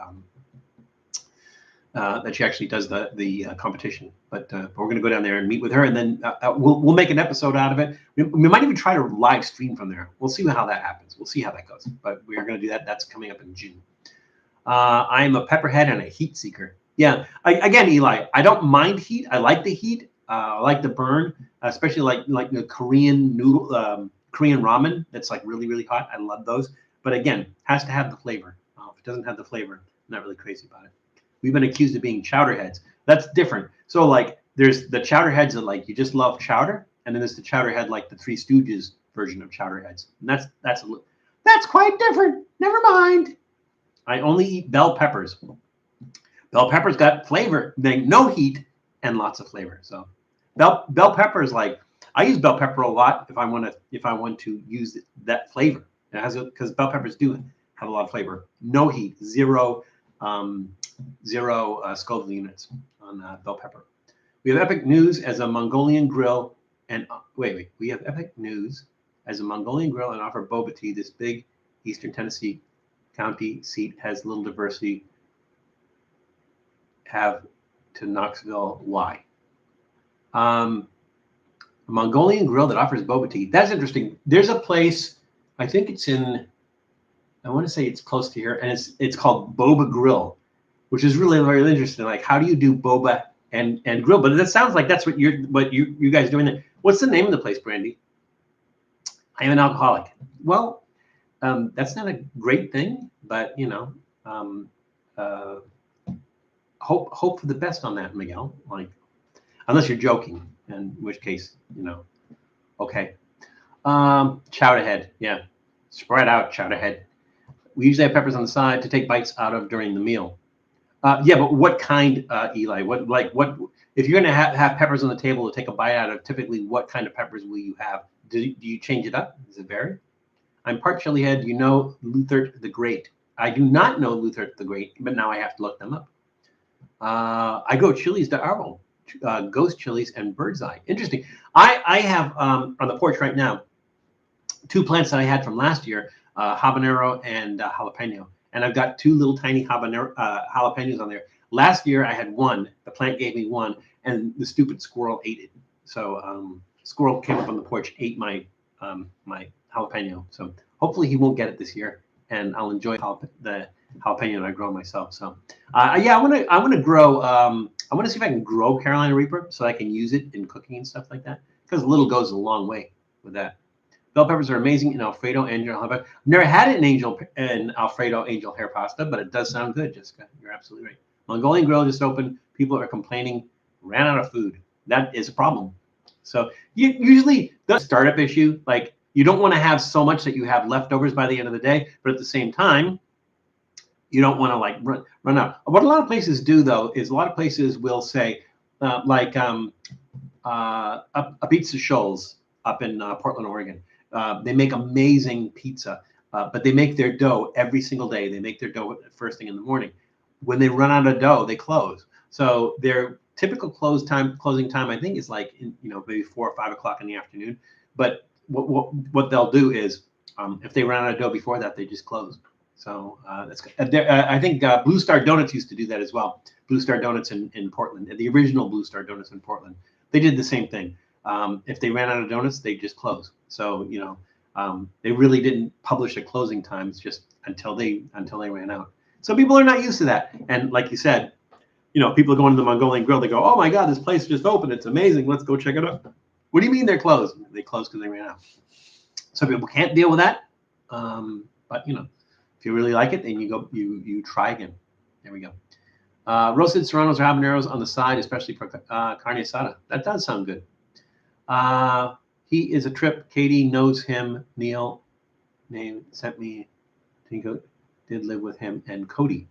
competition, but we're going to go down there and meet with her, and then we'll make an episode out of it. We might even try to live stream from there. We'll see how that happens. We'll see how that goes, but we are going to do that. That's coming up in June. I'm a pepperhead and a heat seeker. Yeah, again, Eli, I don't mind heat. I like the heat. I like the burn, especially like the Korean noodle, Korean ramen that's like really, really hot. I love those. But again, has to have the flavor. If it doesn't have the flavor, I'm not really crazy about it. We've been accused of being chowderheads. That's different. So like there's the chowderheads that like you just love chowder, and then there's the chowderhead like the Three Stooges version of chowderheads. And that's quite different. Never mind. I only eat bell peppers. Bell peppers got flavor, no heat and lots of flavor. So bell pepper is like, I use bell pepper a lot if I want to use that flavor. It has because bell peppers do have a lot of flavor. No heat, zero Scoville units on bell pepper. We have epic news as a Mongolian grill and we have epic news as a Mongolian grill and offer boba tea. This big Eastern Tennessee county seat has little diversity. Have to Knoxville. Why? A Mongolian grill that offers boba tea. That's interesting. There's a place, I think it's in, I want to say it's close to here, and it's called Boba Grill, which is really very interesting. Like, how do you do boba and grill? But that sounds like that's what you guys are doing there. What's the name of the place, Brandy? I am an alcoholic. Well, that's not a great thing, but you know, hope for the best on that, Miguel. Like, unless you're joking, in which case, you know, okay. Chowder head, yeah, spread out chowder head. We usually have peppers on the side to take bites out of during the meal. Yeah, but what kind, Eli? What? If you're gonna have peppers on the table to take a bite out of, typically, what kind of peppers will you have? Do you change it up? Does it vary? I'm part chili head. You know Luther the Great. I do not know Luther the Great, but now I have to look them up. I grow chilies de árbol, ghost chilies and bird's eye. Interesting. I have on the porch right now 2 plants that I had from last year, habanero and jalapeno. And I've got 2 little tiny jalapenos on there. Last year I had 1. The plant gave me 1, and the stupid squirrel ate it. So squirrel came up on the porch, ate my my jalapeno. So hopefully he won't get it this year, and I'll enjoy the jalapeno that I grow myself. So yeah, I want to grow. I want to see if I can grow Carolina Reaper so I can use it in cooking and stuff like that. Because little goes a long way with that. Bell peppers are amazing in Alfredo angel hair pasta. Never had it in Alfredo angel hair pasta, but it does sound good, Jessica. You're absolutely right. Mongolian grill just opened. People are complaining, ran out of food. That is a problem. So usually the startup issue, like you don't want to have so much that you have leftovers by the end of the day, but at the same time, you don't want to like run out. What a lot of places do though is a lot of places will say a Pizza Shoals up in Portland, Oregon. They make amazing pizza, but they make their dough every single day. They make their dough first thing in the morning. When they run out of dough, they close. So their typical closing time, I think, is like maybe 4 or 5 o'clock in the afternoon. But what they'll do is, if they run out of dough before that, they just close. So that's I think Blue Star Donuts used to do that as well. Blue Star Donuts in Portland, the original Blue Star Donuts in Portland, they did the same thing. If they ran out of donuts, they just close. So they really didn't publish a closing times just until they ran out. So people are not used to that. And like you said, people are going to the Mongolian grill. They go, "Oh my God, this place just opened. It's amazing. Let's go check it out." What do you mean they're closed? They closed because they ran out. Some people can't deal with that. But if you really like it, then you try again. There we go. Roasted serranos or habaneros on the side, especially for carne asada. That does sound good. He is a trip. Katie knows him. Neil name sent me. Did live with him and Cody.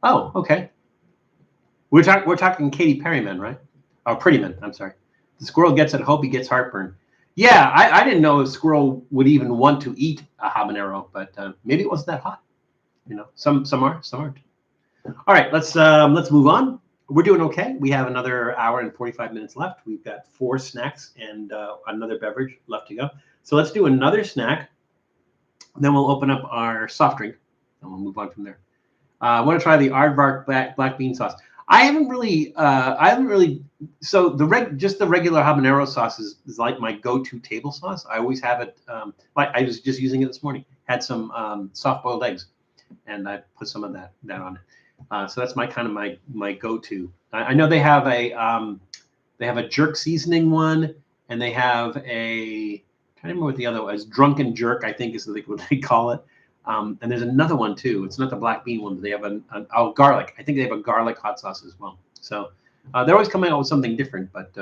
Oh, okay. We're talking Katy Perryman, right? Oh, Prettyman. I'm sorry. The squirrel gets it. Hope he gets heartburn. Yeah, I didn't know a squirrel would even want to eat a habanero, but maybe it wasn't that hot. Some are, some aren't. All right, let's move on. We're doing okay. We have another hour and 45 minutes left. We've got 4 snacks and another beverage left to go. So let's do another snack. Then we'll open up our soft drink, and we'll move on from there. I want to try the aardvark black bean sauce. I haven't really. So just the regular habanero sauce is like my go-to table sauce. I always have it. Like I was just using it this morning. Had some soft-boiled eggs, and I put some of that on it. So that's my go-to. I know they have a jerk seasoning one, and they have a. I can't remember what the other was. Drunken Jerk, I think, is what they call it. And there's another one too. It's not the black bean one, but they have garlic. I think they have a garlic hot sauce as well. So they're always coming out with something different. But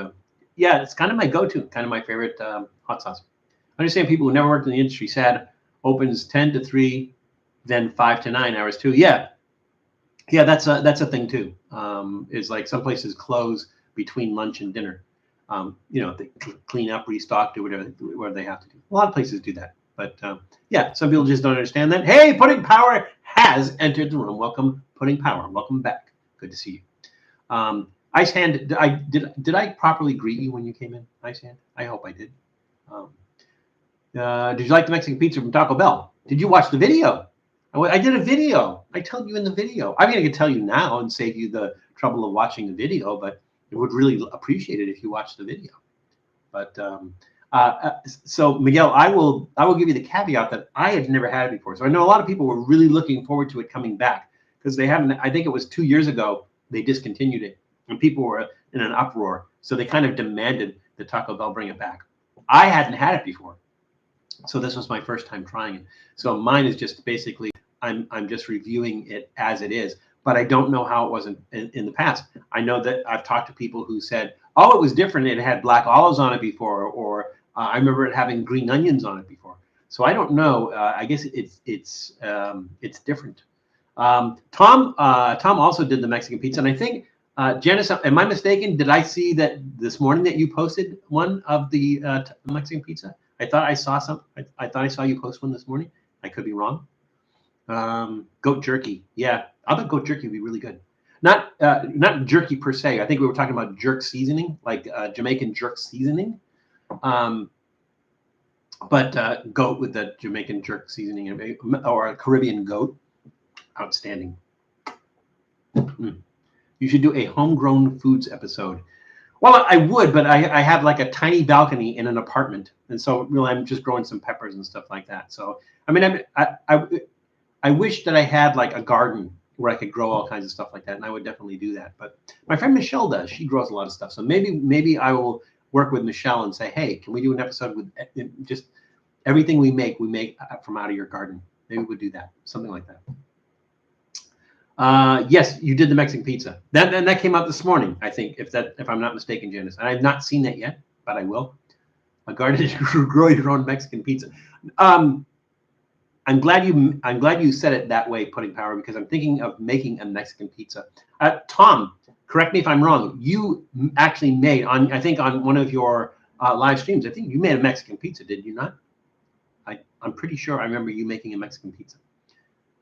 yeah, it's kind of my go-to, kind of my favorite hot sauce. I understand people who never worked in the industry said opens 10 to 3, then 5 to 9 hours too. Yeah, that's a thing too. Is like some places close between lunch and dinner. They clean up, restock, do whatever they have to do. A lot of places do that. But yeah, some people just don't understand that. Hey, Pudding Power has entered the room. Welcome, Pudding Power. Welcome back. Good to see you. Ice Hand, did I properly greet you when you came in, Ice Hand? I hope I did. Did you like the Mexican pizza from Taco Bell? Did you watch the video? I did a video. I told you in the video. I mean, I can tell you now and save you the trouble of watching the video, but I would really appreciate it if you watched the video. But so Miguel, I will give you the caveat that I had never had it before. So I know a lot of people were really looking forward to it coming back because they haven't. I think it was 2 years ago they discontinued it, and people were in an uproar. So they kind of demanded that Taco Bell bring it back. I hadn't had it before, so this was my first time trying it. So mine is just basically I'm just reviewing it as it is, but I don't know how it was in the past. I know that I've talked to people who said, oh, it was different. It had black olives on it before, or I remember it having green onions on it before. So I don't know. I guess it's different. Tom also did the Mexican pizza, and I think Janice, am I mistaken? Did I see that this morning that you posted one of the Mexican pizza? I thought I saw some. I thought I saw you post one this morning. I could be wrong. Goat jerky. Yeah, I bet goat jerky would be really good. Not jerky per se. I think we were talking about jerk seasoning, like Jamaican jerk seasoning. But goat with the Jamaican jerk seasoning or a Caribbean goat, outstanding. You should do a homegrown foods episode. Well, I would, but I have like a tiny balcony in an apartment, and so really I'm just growing some peppers and stuff like that. So I mean, I wish that I had like a garden where I could grow all kinds of stuff like that, and I would definitely do that. But my friend Michelle does; she grows a lot of stuff. So maybe I will work with Michelle and say, hey, can we do an episode with just everything we make from out of your garden? Maybe we'll do that, something like that. Yes, you did the Mexican pizza. That came out this morning, I think, if I'm not mistaken, Janice. And I've not seen that yet, but I will. A garden grow your own Mexican pizza. I'm glad you said it that way, Pudding Power, because I'm thinking of making a Mexican pizza. Tom, correct me if I'm wrong. You actually made I think on one of your live streams, I think you made a Mexican pizza, did you not? I'm pretty sure I remember you making a Mexican pizza.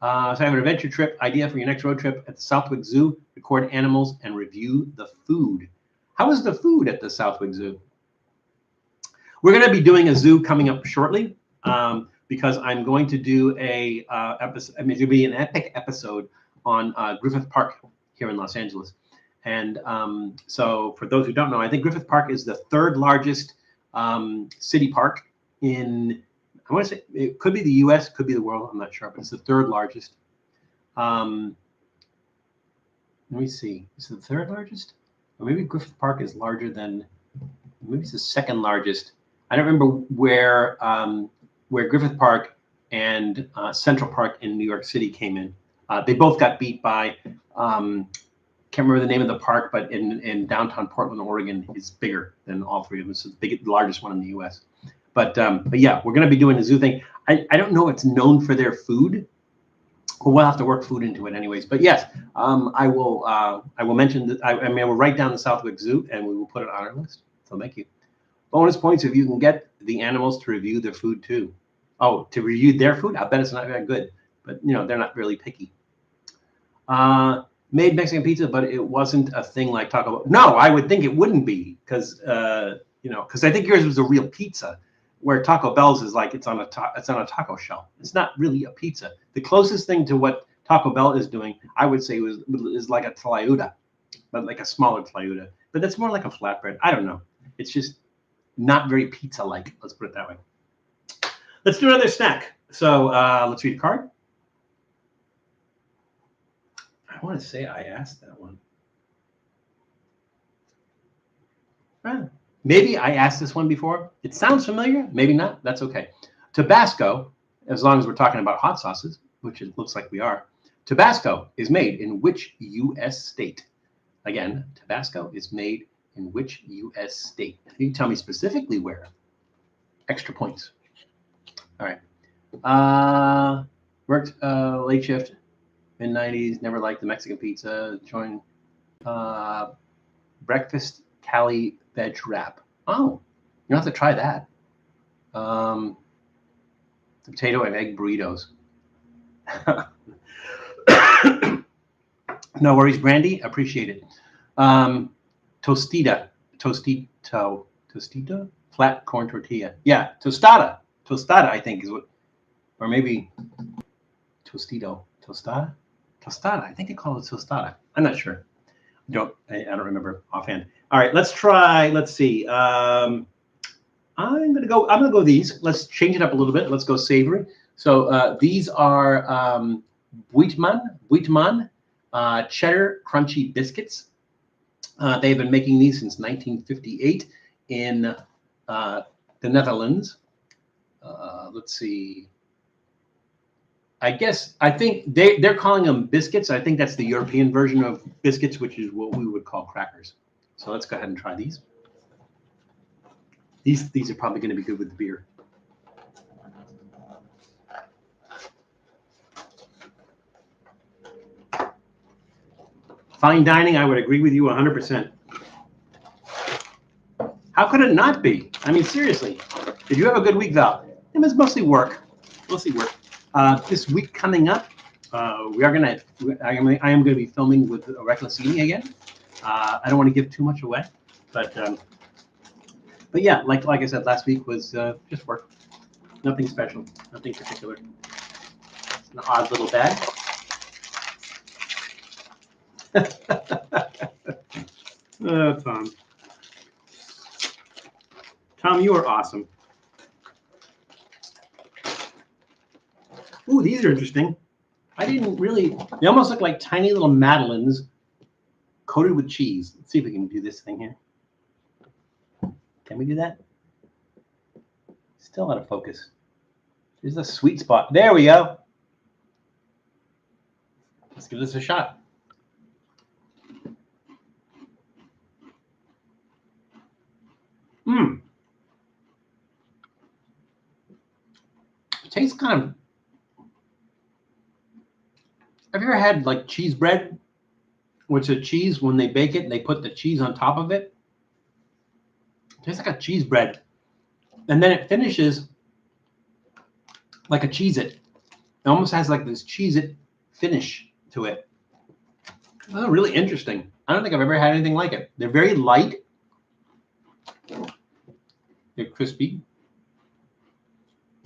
So I have an adventure trip idea for your next road trip at the Southwick Zoo. Record animals and review the food. How is the food at the Southwick Zoo? We're going to be doing a zoo coming up shortly because I'm going to do episode. I mean, it'll be an epic episode on Griffith Park here in Los Angeles. And so for those who don't know, I think Griffith Park is the third largest city park in, I want to say, it could be the U.S., could be the world. I'm not sure, but it's the third largest. Let me see. Is it the third largest? Or maybe Griffith Park is larger than, maybe it's the second largest. I don't remember where Griffith Park and Central Park in New York City came in. They both got beat by, can't remember the name of the park, but in downtown Portland, Oregon is bigger than all three of them. It's the largest one in the U.S. But yeah, we're going to be doing the zoo thing. I don't know it's known for their food. Well, we'll have to work food into it anyways. But yes, I will mention that. I mean, we'll write down the Southwick Zoo and we will put it on our list. So thank you. Bonus points if you can get the animals to review their food too. Oh, to review their food? I bet it's not very good. But they're not really picky. Made Mexican pizza, but it wasn't a thing like Taco Bell. No, I would think it wouldn't be because because I think yours was a real pizza. Where Taco Bell's is like it's on a taco shell. It's not really a pizza. The closest thing to what Taco Bell is doing, I would say, is like a tlayuda, but like a smaller tlayuda. But that's more like a flatbread. I don't know. It's just not very pizza-like. Let's put it that way. Let's do another snack. So let's read a card. I want to say I asked that one. Maybe I asked this one before. It sounds familiar. Maybe not. That's okay. Tabasco, as long as we're talking about hot sauces, which it looks like we are, Tabasco is made in which U.S. state? Again, Tabasco is made in which U.S. state? You can tell me specifically where. Extra points. All right. Worked late shift, mid-90s, never liked the Mexican pizza. Joined breakfast Cali veg wrap. Oh, you have to try that. The potato and egg burritos. No worries, Brandy. Appreciate it. Tostito, flat corn tortilla. Yeah, tostada. I think is what, or maybe tostada. I think they call it tostada. I'm not sure. I don't remember offhand. All right, let's try. Let's see. I'm gonna go these. Let's change it up a little bit. Let's go savory. So these are Buitman cheddar crunchy biscuits. They've been making these since 1958 in the Netherlands. Let's see. I think they're calling them biscuits. I think that's the European version of biscuits, which is what we would call crackers. So let's go ahead and try these. These are probably going to be good with the beer. Fine dining, I would agree with you 100%. How could it not be? I mean, seriously. Did you have a good week, Val? It was mostly work. Mostly work. This week coming up, I am going to be filming with Reckless Eating again. I don't want to give too much away, but yeah, like I said, last week was just work. Nothing special, nothing particular. It's an odd little bag. Tom. Tom, you are awesome. Ooh, these are interesting. I didn't really, they almost look like tiny little madeleines coated with cheese. Let's see if we can do this thing here. Can we do that? Still out of focus. There's a sweet spot. There we go. Let's give this a shot. It tastes kind of. Have you ever had like cheese bread, which is cheese when they bake it and they put the cheese on top of it? It tastes like a cheese bread, and then it finishes like a Cheez-It. It almost has like this Cheez-It finish to it. Oh, really interesting. I don't think I've ever had anything like it. They're very light. They're crispy.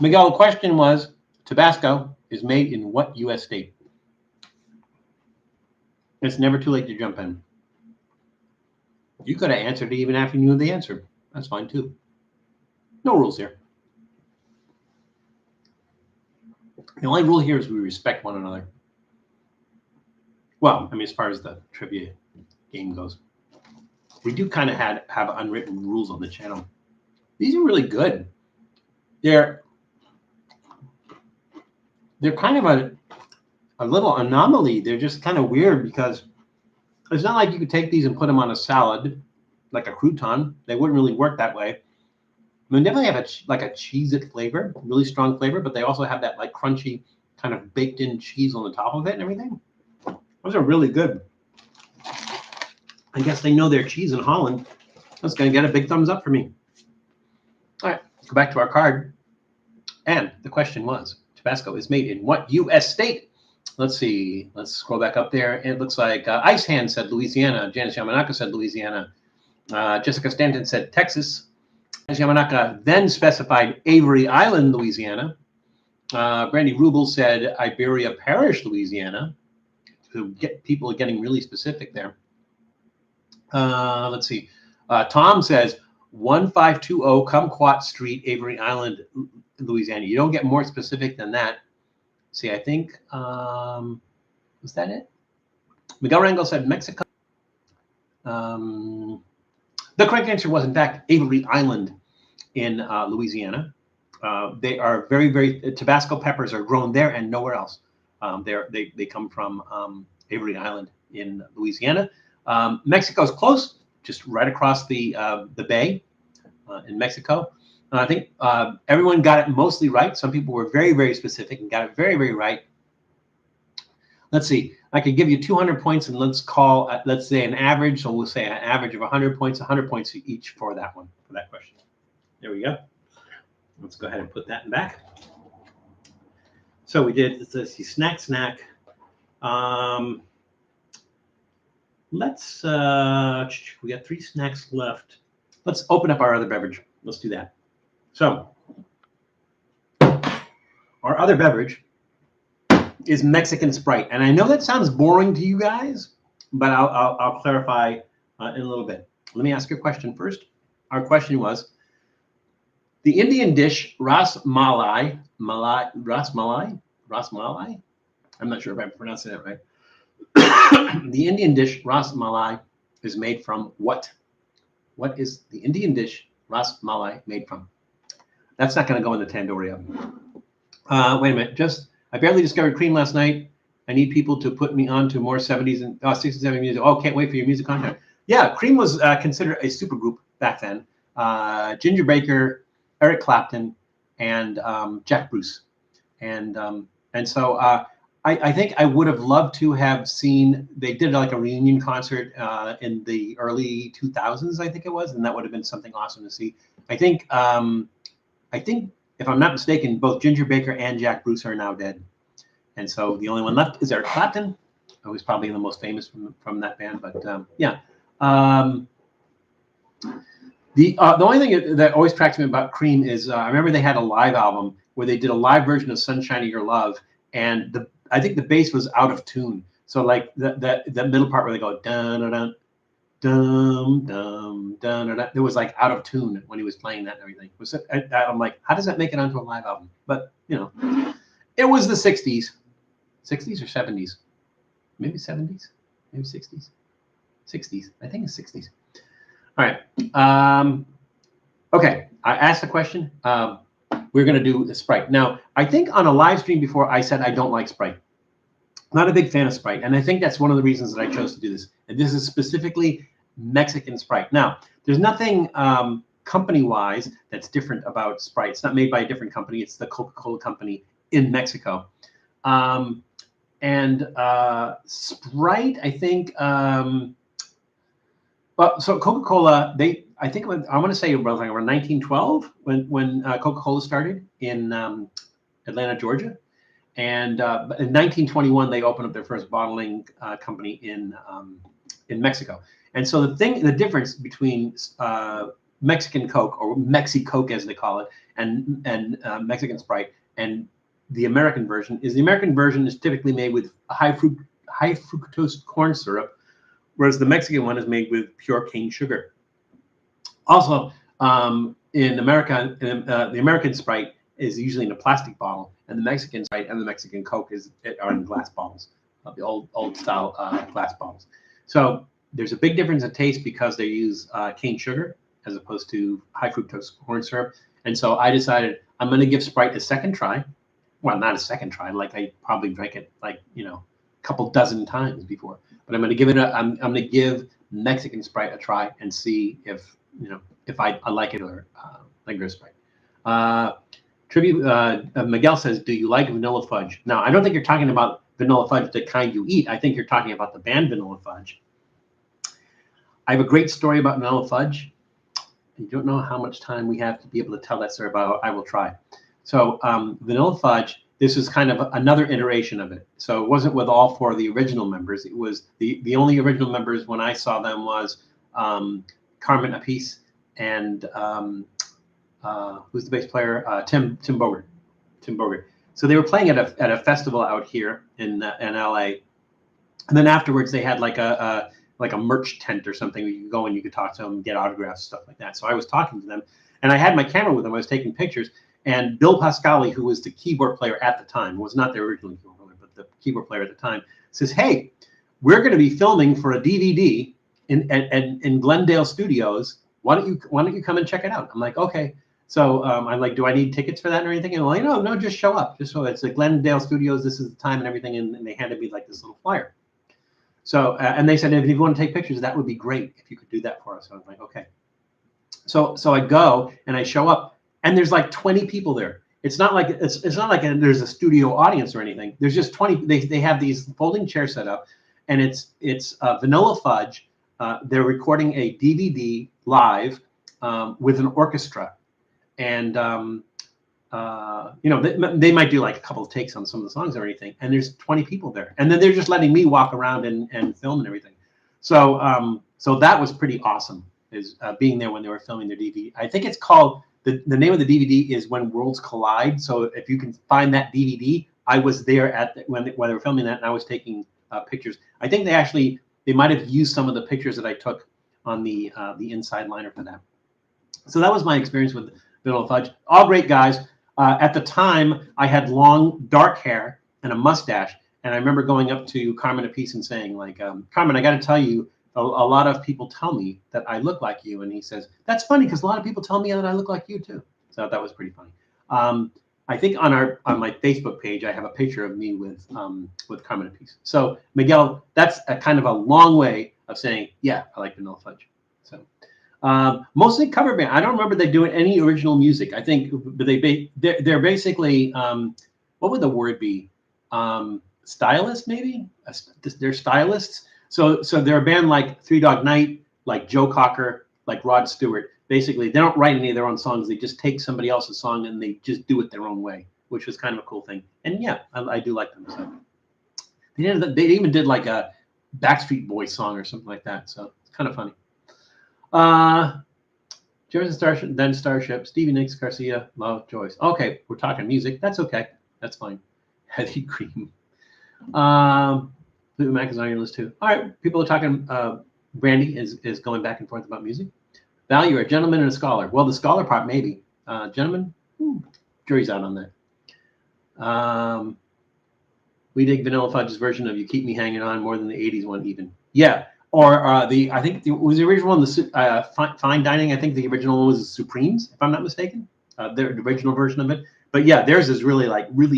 Miguel, the question was, Tabasco is made in what U.S. state? It's never too late to jump in. You could have answered it even after you knew the answer. That's fine too. No rules here. The only rule here is we respect one another. Well, I mean, as far as the trivia game goes, we do kind of have unwritten rules on the channel. These are really good. They're kind of a little anomaly. They're just kind of weird because it's not like you could take these and put them on a salad like a crouton. They wouldn't really work that way. I mean, they definitely have like a Cheez-It flavor, really strong flavor, but they also have that like crunchy kind of baked in cheese on the top of it and everything. Those are really good. I guess they know their cheese in Holland. That's going to get a big thumbs up for me. All right, let's go back to our card. And the question was, Tabasco is made in what U.S. state? Let's see. Let's scroll back up there. It looks like Ice Hand said Louisiana. Janice Yamanaka said Louisiana. Jessica Stanton said Texas. Janice Yamanaka then specified Avery Island, Louisiana. Brandy Rubel said Iberia Parish, Louisiana. So people are getting really specific there. Let's see. Tom says 1520 Kumquat Street, Avery Island, Louisiana. You don't get more specific than that. See, I think, was that it? Miguel Rangel said Mexico. The correct answer was, in fact, Avery Island in Louisiana. They are very, very, Tabasco peppers are grown there and nowhere else. They come from Avery Island in Louisiana. Mexico's close, just right across the bay in Mexico. I think everyone got it mostly right. Some people were very, very specific and got it very, very right. Let's see. I could give you 200 points, and let's call, let's say, an average. So we'll say an average of 100 points each for that one, for that question. There we go. Let's go ahead and put that in back. So we did, let's see, snack. Let's, we got 3 snacks left. Let's open up our other beverage. Let's do that. So our other beverage is Mexican Sprite. And I know that sounds boring to you guys, but I'll clarify in a little bit. Let me ask you a question first. Our question was, The Indian dish Ras Malai. Ras Malai. I'm not sure if I'm pronouncing that right. The Indian dish Ras Malai is made from what? What is the Indian dish Ras Malai made from? That's not going to go in the tandoori oven. Wait a minute. I barely discovered cream last night. I need people to put me on to more 70s and 60s, 70s music. Oh, can't wait for your music content. Yeah, Cream was considered a supergroup back then. Ginger Baker, Eric Clapton, and Jack Bruce. And so I think I would have loved to have seen, they did like a reunion concert in the early 2000s, I think it was, and that would have been something awesome to see. I think if I'm not mistaken, both Ginger Baker and Jack Bruce are now dead. And so the only one left is Eric Clapton, who's probably the most famous from that band. But yeah. The only thing that always cracks me about Cream is I remember they had a live album where they did a live version of Sunshine of Your Love. And I think the bass was out of tune. So like the middle part where they go dun dun dun dum dum dun dun, it was like out of tune when he was playing that and everything. I'm like, how does that make it onto a live album? But you know, it was the 60s or 70s, maybe 70s, maybe 60s, I think it's 60s. All right. Okay, I asked the question. We're going to do the Sprite. Now, I think on a live stream before I said I don't like Sprite. Not a big fan of Sprite. And I think that's one of the reasons that I chose to do this. And this is specifically Mexican Sprite. Now, there's nothing company-wise that's different about Sprite. It's not made by a different company. It's the Coca-Cola company in Mexico. And Sprite, I think, well, so Coca-Cola, I think I want to say around 1912 when Coca-Cola started in Atlanta, Georgia. And in 1921, they opened up their first bottling company in Mexico. And so the difference between Mexican Coke, or Mexi-Coke as they call it, and Mexican Sprite and the American version is typically made with high fructose corn syrup, whereas the Mexican one is made with pure cane sugar. Also, in America, the American Sprite is usually in a plastic bottle, and the Mexican Sprite and the Mexican Coke are in glass bottles, the old style glass bottles. So there's a big difference in taste because they use cane sugar as opposed to high fructose corn syrup. And so I decided I'm going to give Sprite a second try. Well, not a second try. Like I probably drank it a couple dozen times before. But I'm going to give it I'm going to give Mexican Sprite a try and see if I like it or like their Sprite. Miguel says, do you like vanilla fudge? Now, I don't think you're talking about vanilla fudge, the kind you eat. I think you're talking about the band Vanilla Fudge. I have a great story about vanilla fudge. You don't know how much time we have to be able to tell that story, but I will try. So vanilla fudge, this is kind of another iteration of it. So it wasn't with all four of the original members. It was the only original members when I saw them was Carmen Apis and who's the bass player? Tim Bogert. So they were playing at a festival out here in LA, and then afterwards they had like a merch tent or something where you could go and you could talk to them, get autographs, stuff like that. So I was talking to them, and I had my camera with them. I was taking pictures, and Bill Pascali, who was the keyboard player at the time, was not the original keyboard player, but the keyboard player at the time, says, "Hey, we're going to be filming for a DVD in Glendale Studios. Why don't you come and check it out?" I'm like, okay. So I'm like, do I need tickets for that or anything? And I'm like, no, just show up. Just so it's the Glendale Studios. This is the time and everything. And they handed me like this little flyer. So and they said, if you want to take pictures, that would be great if you could do that for us. So I was like, okay. So I go and I show up, and there's like 20 people there. It's not like there's a studio audience or anything. There's just 20. They have these folding chairs set up, and it's Vanilla Fudge. They're recording a DVD live with an orchestra. And they might do like a couple of takes on some of the songs or anything, and there's 20 people there, and then they're just letting me walk around and film and everything. So that was pretty awesome, is being there when they were filming their DVD. I think it's called the name of the DVD is When Worlds Collide. So if you can find that DVD, I was there when they were filming that, and I was taking pictures. I think they might have used some of the pictures that I took on the inside liner for that. So that was my experience with Vanilla Fudge. All great guys. At the time, I had long, dark hair and a mustache. And I remember going up to Carmen Apiece and saying, like, Carmen, I got to tell you, a lot of people tell me that I look like you. And he says, that's funny because a lot of people tell me that I look like you too. So that was pretty funny. I think on my Facebook page, I have a picture of me with Carmen Apiece. So Miguel, that's a kind of a long way of saying, yeah, I like Vanilla Fudge. So mostly cover band. I don't remember they doing any original music. I think they're basically what would the word be? Stylists, maybe. They're stylists. So they're a band like Three Dog Night, like Joe Cocker, like Rod Stewart. Basically, they don't write any of their own songs. They just take somebody else's song and they just do it their own way, which was kind of a cool thing. And yeah, I do like them. So they even did like a Backstreet Boys song or something like that. So it's kind of funny. Jefferson Starship, then Starship, Stevie Nicks, Garcia, Love, Joyce. Okay, we're talking music. That's okay. That's fine. Heavy Cream. Fleetwood Mac is on your list too. All right, people are talking. Brandy is going back and forth about music. Val, you're a gentleman and a scholar. Well, the scholar part maybe. Gentleman, jury's out on that. We dig Vanilla Fudge's version of "You Keep Me Hanging On" more than the '80s one even. Yeah, or I think it was the original one, the Fine Dining. I think the original one was the Supremes, if I'm not mistaken. The original version of it. But yeah, theirs is really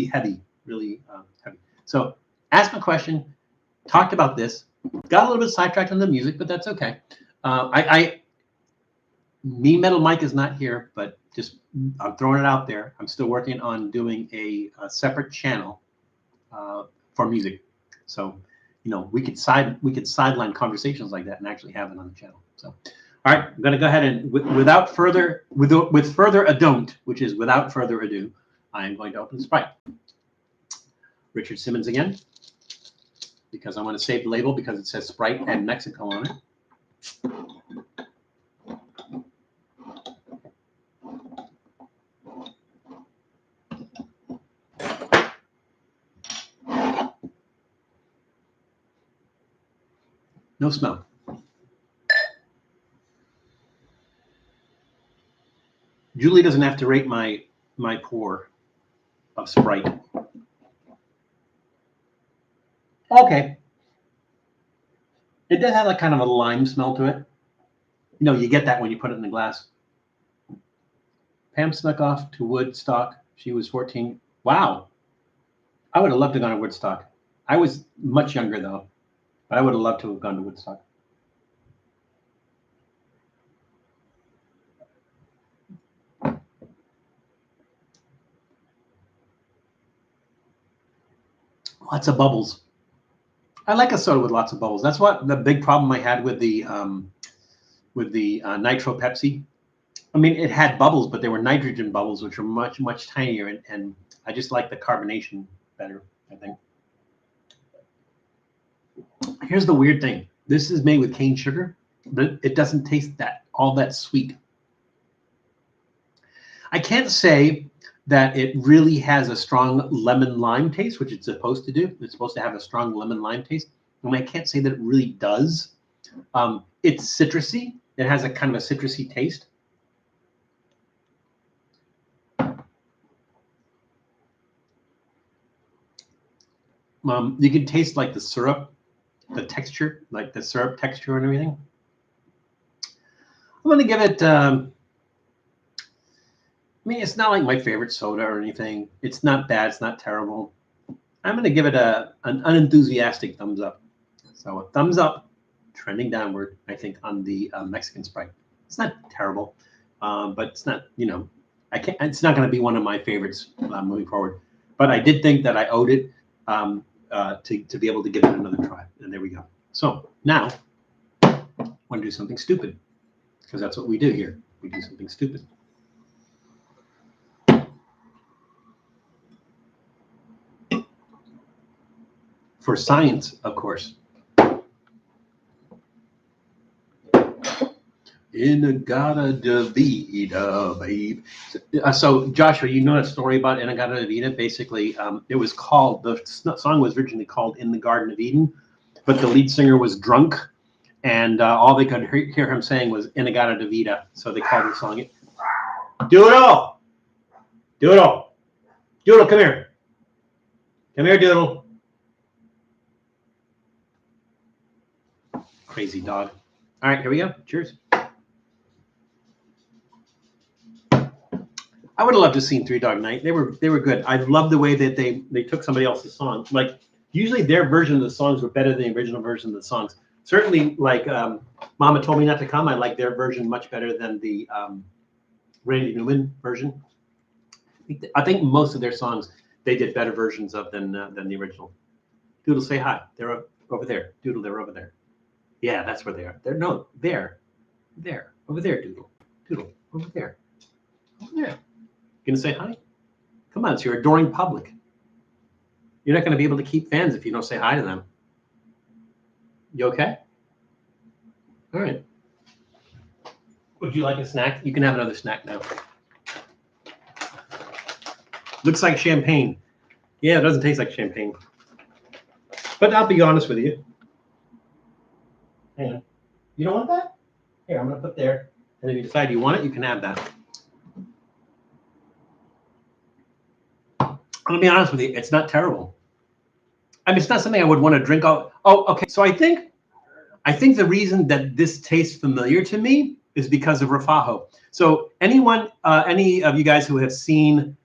heavy, really heavy. So ask my question. Talked about this. Got a little bit sidetracked on the music, but that's okay. Me Metal Mike is not here, but just I'm throwing it out there. I'm still working on doing a separate channel for music. So, we could sideline conversations like that and actually have it on the channel. So, all right, I'm going to go ahead and with further ado, which is without further ado, I am going to open the Sprite. Richard Simmons again, because I want to save the label because it says Sprite and Mexico on it. No smell. Julie doesn't have to rate my pour of Sprite. Okay. It does have kind of a lime smell to it. You get that when you put it in the glass. Pam snuck off to Woodstock. She was 14. Wow. I would have loved to have gone to Woodstock. I was much younger though, but I would have loved to have gone to Woodstock. Lots of bubbles. I like a soda with lots of bubbles. That's what the big problem I had with the Nitro Pepsi. I mean, it had bubbles, but they were nitrogen bubbles, which are much, much tinier, and I just like the carbonation better, I think. Here's the weird thing. This is made with cane sugar, but it doesn't taste all that sweet. I can't say that it really has a strong lemon lime taste, which it's supposed to do. It's supposed to have a strong lemon lime taste. And I can't say that it really does. It's citrusy. It has a kind of a citrusy taste. You can taste like the syrup, the texture, like the syrup texture and everything. I'm going to give it, I mean, it's not like my favorite soda or anything. It's not bad. It's not terrible. I'm going to give it an unenthusiastic thumbs up. So a thumbs up, trending downward, I think, on the Mexican Sprite. It's not terrible, but it's not, it's not going to be one of my favorites moving forward. But I did think that I owed it to be able to give it another try. And there we go. So now I want to do something stupid, because that's what we do here. We do something stupid. For science, of course. Inagata de Vida, babe. So Joshua, you know that story about Inagata de Vida? Basically, it was called, the song was originally called In the Garden of Eden, but the lead singer was drunk, and all they could hear him saying was Inagata de Vida, so they called the song it. Doodle. Doodle. Doodle, come here. Come here, Doodle. Crazy dog. All right, here we go. Cheers. I would have loved to have seen Three Dog Night. They were good. I love the way that they took somebody else's song. Like usually their version of the songs were better than the original version of the songs. Certainly, like Mama Told Me Not to Come, I like their version much better than the Randy Newman version. I think most of their songs they did better versions of than the original. Doodle, say hi. They're over there. Doodle, they're over there. Yeah, that's where they are. There, over there, Doodle, Doodle, over there, over there. You gonna say hi? Come on, it's your adoring public. You're not gonna be able to keep fans if you don't say hi to them. You okay? All right. Would you like a snack? You can have another snack now. Looks like champagne. Yeah, it doesn't taste like champagne. But I'll be honest with you. Hang on. You don't want that? Here, I'm gonna put there. And if you decide you want it, you can have that. I'm gonna be honest with you, it's not terrible. I mean, it's not something I would want to drink. Oh, okay. So I think the reason that this tastes familiar to me is because of Rafajo. So any of you guys who have seen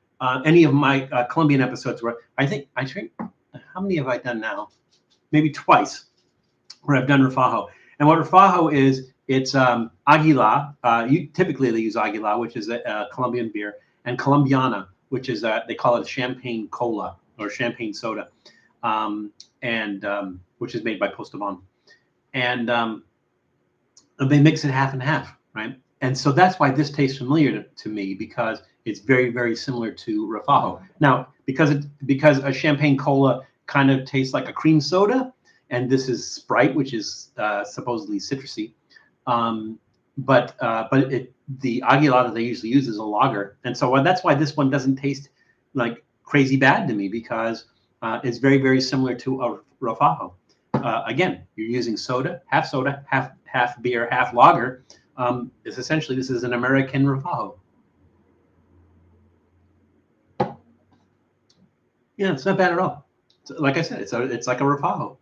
any of my Colombian episodes, where I think how many have I done now? Maybe twice, where I've done Rafajo. And what Rafajo is, it's Aguila. Typically they use Aguila, which is a Colombian beer, and Colombiana, which is they call it a champagne cola or champagne soda, which is made by Postobon. And they mix it half and half, right? And so that's why this tastes familiar to me, because it's very, very similar to Rafajo. Now, because a champagne cola kind of tastes like a cream soda, and this is Sprite, which is supposedly citrusy, but the Aguila that they usually use is a lager, and so that's why this one doesn't taste like crazy bad to me, because it's very, very similar to a Rafajo. Again, you're using soda, half beer, half lager. This is an American Rafajo. Yeah, it's not bad at all. Like I said, it's like a Rafajo.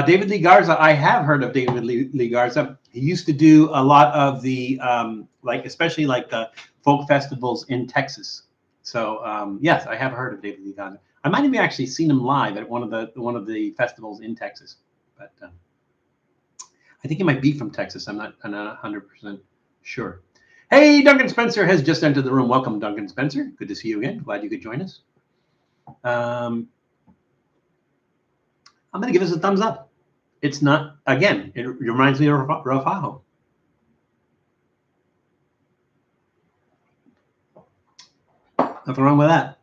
David Lee Garza, I have heard of David Lee Garza. He used to do a lot of the especially the folk festivals in Texas. So yes, I have heard of David Lee Garza. I might have actually seen him live at one of the festivals in Texas, but I think he might be from Texas. I'm not 100% sure. Hey, Duncan Spencer has just entered the room. Welcome, Duncan Spencer. Good to see you again. Glad you could join us. I'm going to give us a thumbs up. It's not, again, it reminds me of Rafajo. Nothing wrong with that.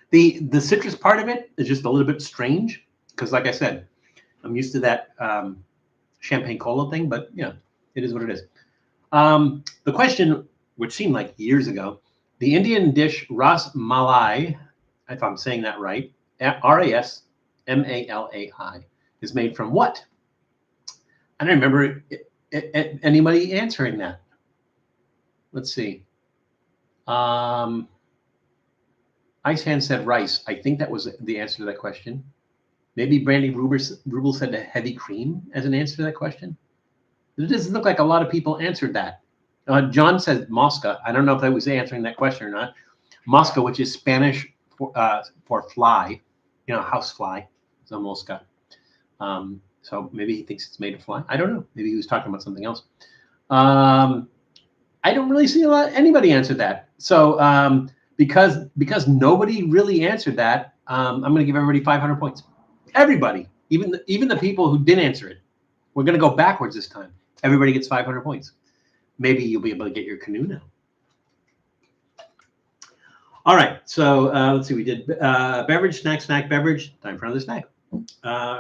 The citrus part of it is just a little bit strange, because like I said, I'm used to that champagne cola thing, but yeah, it is what it is. The question, which seemed like years ago, the Indian dish Ras Malai, if I'm saying that right, RASMALAI, is made from what? I don't remember anybody answering that. Let's see. Ice Hand said rice. I think that was the answer to that question. Maybe Brandy Rubel said a heavy cream as an answer to that question. It doesn't look like a lot of people answered that. John said mosca. I don't know if that was answering that question or not. Mosca, which is Spanish for fly, house fly, is a mosca. So maybe he thinks it's made of fly. I don't know. Maybe he was talking about something else. I don't really see anybody answer that. So because nobody really answered that, I'm going to give everybody 500 points. Everybody, even the people who didn't answer it. We're going to go backwards this time. Everybody gets 500 points. Maybe you'll be able to get your canoe now. All right, so let's see. We did beverage, snack, beverage. Time for another snack.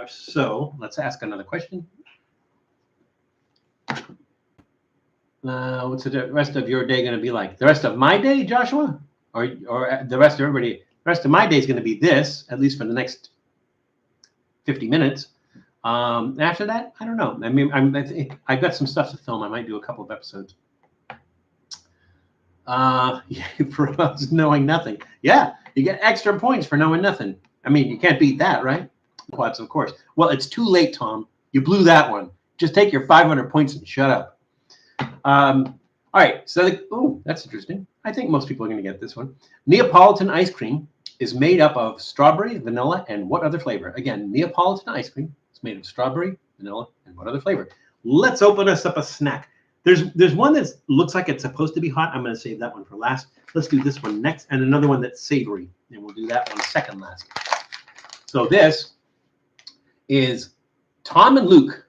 So let's ask another question. What's the rest of your day going to be like? The rest of my day, Joshua? Or the rest of everybody? The rest of my day is going to be this, at least for the next 50 minutes. After that, I don't know. I mean, I've got some stuff to film. I might do a couple of episodes. For us knowing nothing. Yeah, you get extra points for knowing nothing. I mean, you can't beat that, right? Quads, of course. Well, it's too late, Tom. You blew that one. Just take your 500 points and shut up. All right. So, oh, that's interesting. I think most people are going to get this one. Neapolitan ice cream is made up of strawberry, vanilla, and what other flavor? Again, Neapolitan ice cream is made of strawberry, vanilla, and what other flavor? Let's open us up a snack. There's one that looks like it's supposed to be hot. I'm going to save that one for last. Let's do this one next, and another one that's savory, and we'll do that one second last. So this is Tom and Luke.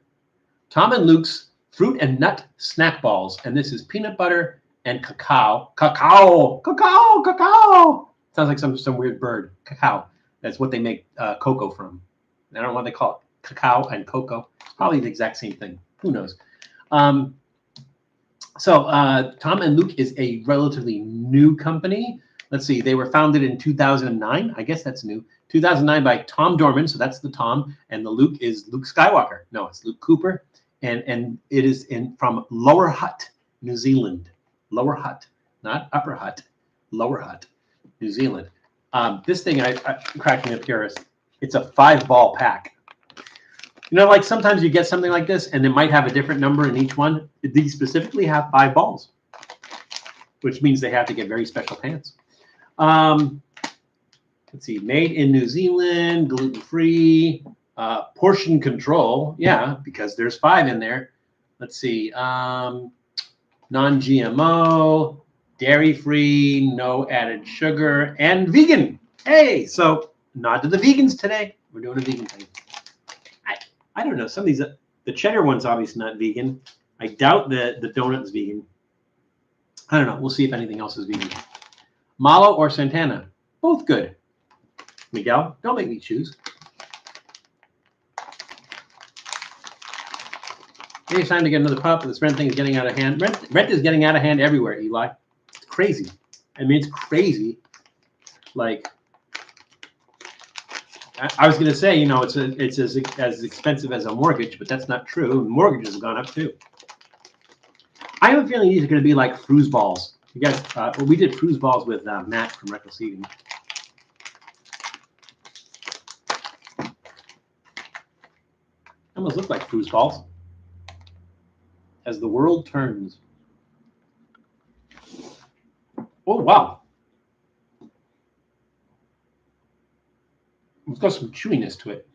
Tom and Luke's fruit and nut snack balls, and this is peanut butter and cacao. Cacao. Sounds like some weird bird. Cacao. That's what they make cocoa from. I don't know what they call it. Cacao and cocoa. It's probably the exact same thing. Who knows? So Tom and Luke is a relatively new company. Let's see. They were founded in 2009. I guess that's new. 2009 by Tom Dorman. So that's the Tom. And the Luke is Luke Skywalker. No, it's Luke Cooper. And it is from Lower Hutt, New Zealand. Lower Hutt. Not Upper Hutt. Lower Hutt, New Zealand. This thing I cracked me up here. It's a 5-ball pack. You know, like sometimes you get something like this and it might have a different number in each one. These specifically have 5 balls, which means they have to get very special pants. Let's see, made in New Zealand, gluten-free, portion control. Yeah, because there's 5 in there. Let's see, non-GMO, dairy-free, no added sugar, and vegan. Hey, so nod to the vegans today. We're doing a vegan thing. I don't know. Some of these, the cheddar one's obviously not vegan. I doubt the donut's vegan. I don't know. We'll see if anything else is vegan. Malo or Santana, both good. Miguel, don't make me choose. Maybe it's time to get another pup. This rent thing is getting out of hand. Rent is getting out of hand everywhere, Eli. It's crazy. I mean, it's crazy. Like, I was going to say, you know, it's as expensive as a mortgage, but that's not true. Mortgages have gone up too. I have a feeling these are going to be like fruise balls. You guys, well, we did fruise balls with Matt from Reckless Eating. Almost look like fruise balls. As the world turns. Oh, wow. It's got some chewiness to it.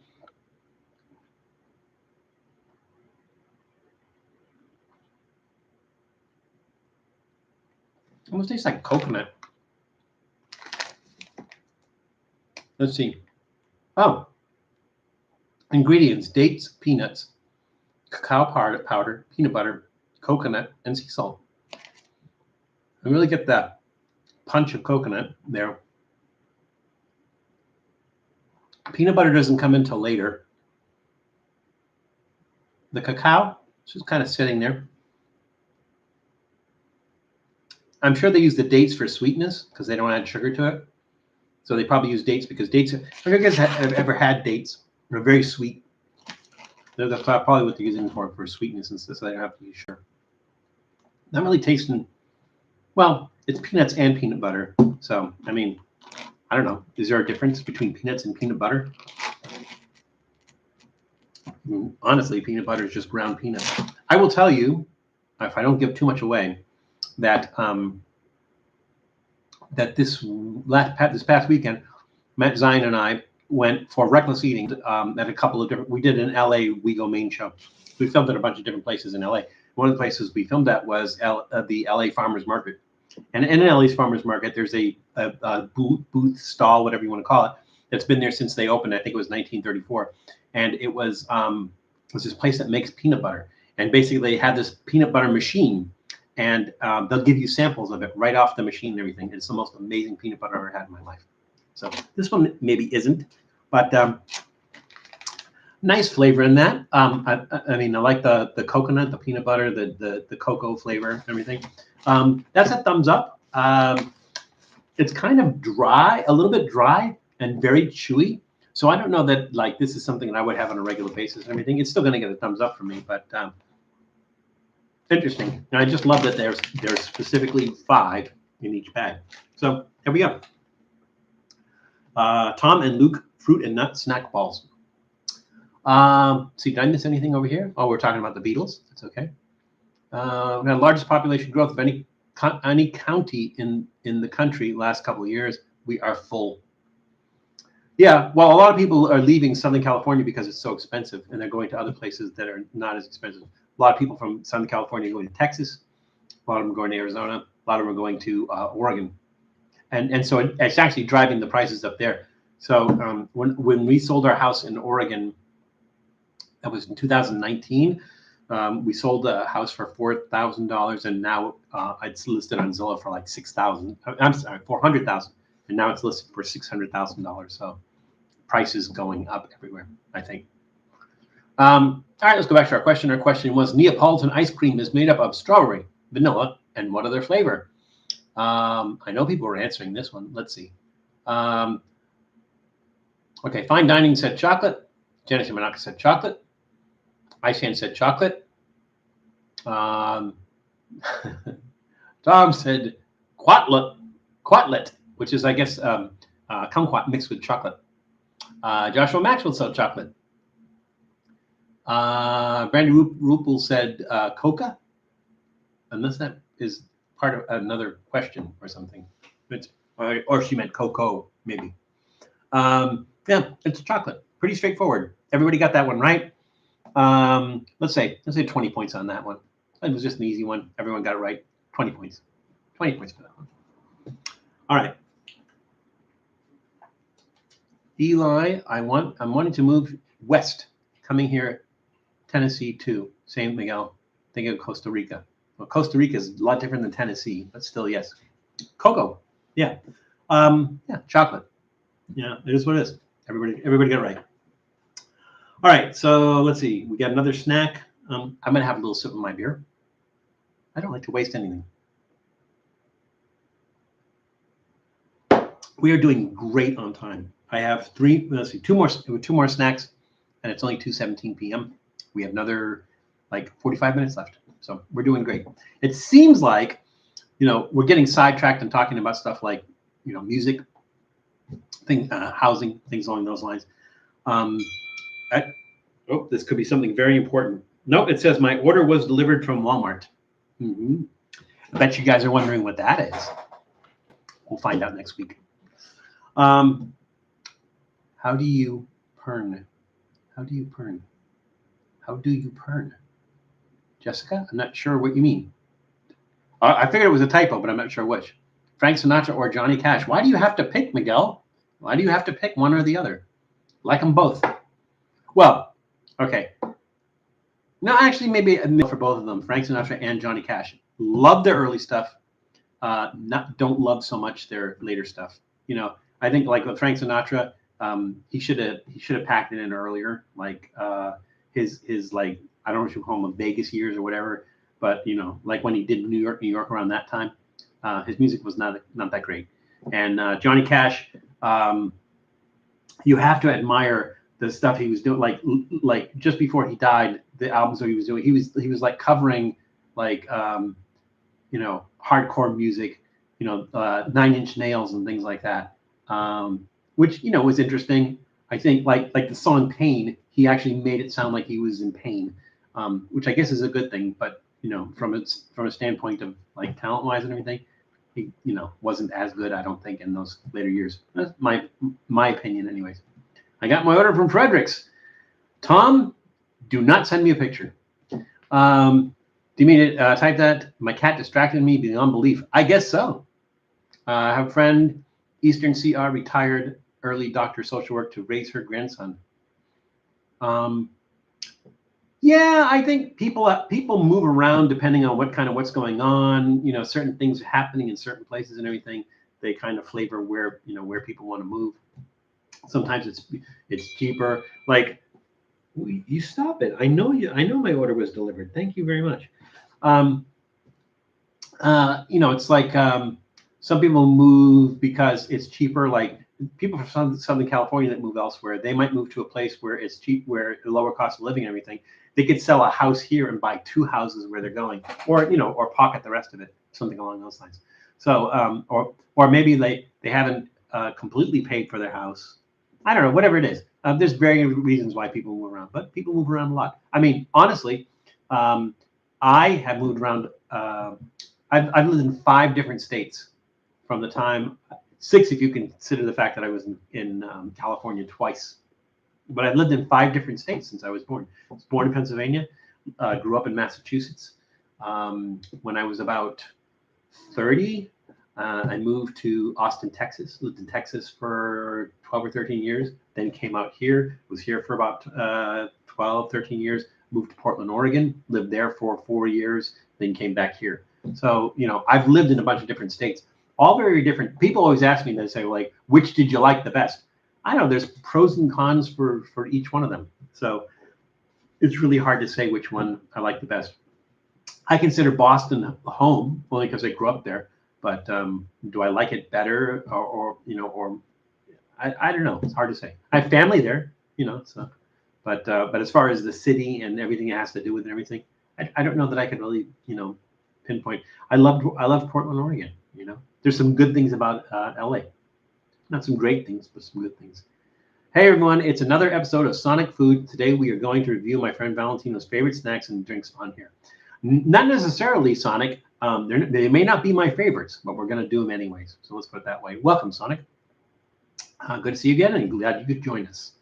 Almost tastes like coconut. Let's see. Oh. Ingredients: dates, peanuts, cacao powder, peanut butter, coconut, and sea salt. I really get that punch of coconut there. Peanut butter doesn't come until later. The cacao is just kind of sitting there. I'm sure they use the dates for sweetness because they don't add sugar to it. So they probably use dates because dates. Have you guys ever had dates? They're very sweet. That's probably what they're using for sweetness and stuff, so they don't have to use sugar. Not really tasting. Well, it's peanuts and peanut butter. So, I mean, I don't know. Is there a difference between peanuts and peanut butter? Honestly, peanut butter is just ground peanuts. I will tell you, if I don't give too much away, that that this past weekend, Matt Zion and I went for Reckless Eating at a couple of different. We did an LA We Go Main show. We filmed at a bunch of different places in LA. One of the places we filmed at was the LA Farmers Market. And in LA's Farmers Market, there's a booth, stall, whatever you want to call it, that's been there since they opened. I think it was 1934. And it was this place that makes peanut butter. And basically, they had this peanut butter machine. And they'll give you samples of it right off the machine and everything. It's the most amazing peanut butter I've ever had in my life. So this one maybe isn't, but nice flavor in that. I mean, I like the coconut, the peanut butter, the cocoa flavor, everything. That's a thumbs up. It's kind of dry, a little bit dry and very chewy. So I don't know that like this is something that I would have on a regular basis and everything. It's still going to get a thumbs up from me, but interesting. And I just love that there's specifically 5 in each bag. So there we go. Tom and Luke, fruit and nut snack balls. See, did I miss anything over here? Oh, we're talking about the Beatles. That's okay. We had the largest population growth of any county in the country last couple of years. We are full. Yeah, well, a lot of people are leaving Southern California because it's so expensive, and they're going to other places that are not as expensive. A lot of people from Southern California are going to Texas. A lot of them are going to Arizona. A lot of them are going to Oregon. And so it's actually driving the prices up there. So when we sold our house in Oregon, that was in 2019. We sold a house for $4,000, and now it's listed on Zillow for like $6,000. I'm sorry, $400,000, and now it's listed for $600,000. So prices going up everywhere, I think. All right, let's go back to our question. Our question was: Neapolitan ice cream is made up of strawberry, vanilla, and what other flavor? I know people are answering this one. Let's see. Okay, Fine Dining said chocolate. Janice Yamanaka said chocolate. Aishan said chocolate. Tom said quatlet, which is, I guess, kumquat mixed with chocolate. Joshua Maxwell said chocolate. Brandy Rupel said coca, unless that is part of another question or something. Or she meant cocoa, maybe. Yeah, it's chocolate. Pretty straightforward. Everybody got that one right. Let's say 20 points on that one. It was just an easy one. Everyone got it right. 20 points. 20 points for that one. All right. Eli, I'm wanting to move west, coming here, Tennessee too. Same Miguel. Think of Costa Rica. Well, Costa Rica is a lot different than Tennessee, but still, yes. Cocoa. Yeah. Yeah, chocolate. Yeah, it is what it is. Everybody got it right. All right, so let's see. We got another snack. I'm gonna have a little sip of my beer. I don't like to waste anything. We are doing great on time. I have two more snacks, and it's only 2:17 p.m. We have another like 45 minutes left, so we're doing great. It seems like, we're getting sidetracked and talking about stuff like, music, housing, things along those lines. This could be something very important. Nope, it says my order was delivered from Walmart. I bet you guys are wondering what that is. We'll find out next week. How do you pern? How do you pern? How do you pern? Jessica, I'm not sure what you mean. I figured it was a typo, but I'm not sure which. Frank Sinatra or Johnny Cash. Why do you have to pick, Miguel? Why do you have to pick one or the other? Like them both. Well, okay. No, actually, maybe for both of them, Frank Sinatra and Johnny Cash. Love their early stuff. Don't love so much their later stuff. I think like with Frank Sinatra, he should have packed it in earlier, like his like, I don't know if you call them Vegas years or whatever, but like when he did New York around that time, his music was not that great. And Johnny Cash, you have to admire the stuff he was doing, like just before he died, the albums that he was doing, he was like covering like hardcore music, 9 Inch Nails and things like that, which was interesting. I think like the song Pain, he actually made it sound like he was in pain, which I guess is a good thing, but from a standpoint of like talent wise and everything, he wasn't as good, I don't think, in those later years. That's my opinion anyways. I got my order from Fredericks. Tom, do not send me a picture. Do you mean to type that? My cat distracted me beyond belief. I guess so. I have a friend, Eastern CR, retired early doctor social work to raise her grandson. Yeah, I think people move around depending on what's going on. Certain things are happening in certain places and everything. They kind of flavor where people want to move. Sometimes it's cheaper. Like, you stop it. I know my order was delivered. Thank you very much. It's like some people move because it's cheaper. Like people from Southern California that move elsewhere, they might move to a place where it's cheap, where the lower cost of living and everything. They could sell a house here and buy 2 houses where they're going, or pocket the rest of it, something along those lines. So or maybe they haven't completely paid for their house. I don't know, whatever it is. There's varying reasons why people move around, but people move around a lot. I mean, honestly, I have moved around. I've lived in 5 different states from the time 6 if you consider the fact that I was in California twice. But I've lived in 5 different states since I was born. I was born in Pennsylvania, grew up in Massachusetts. When I was about 30, I moved to Austin, Texas, lived in Texas for 12 or 13 years, then came out here, was here for about 12, 13 years, moved to Portland, Oregon, lived there for 4 years, then came back here. So, you know, I've lived in a bunch of different states, all very different. People always ask me, they say, like, which did you like the best? I know there's pros and cons for each one of them. So it's really hard to say which one I like the best. I consider Boston home only because I grew up there. But do I like it better, or you know, or I don't know. It's hard to say. I have family there, you know. So, but as far as the city and everything it has to do with everything, I don't know that I could really, you know, pinpoint. I love Portland, Oregon. You know, there's some good things about LA. Not some great things, but some good things. Hey everyone, it's another episode of Sonic Food. Today we are going to review my friend Valentino's favorite snacks and drinks on here. Not necessarily, Sonic. They may not be my favorites, but we're going to do them anyways. So let's put it that way. Welcome, Sonic. Good to see you again, and glad you could join us.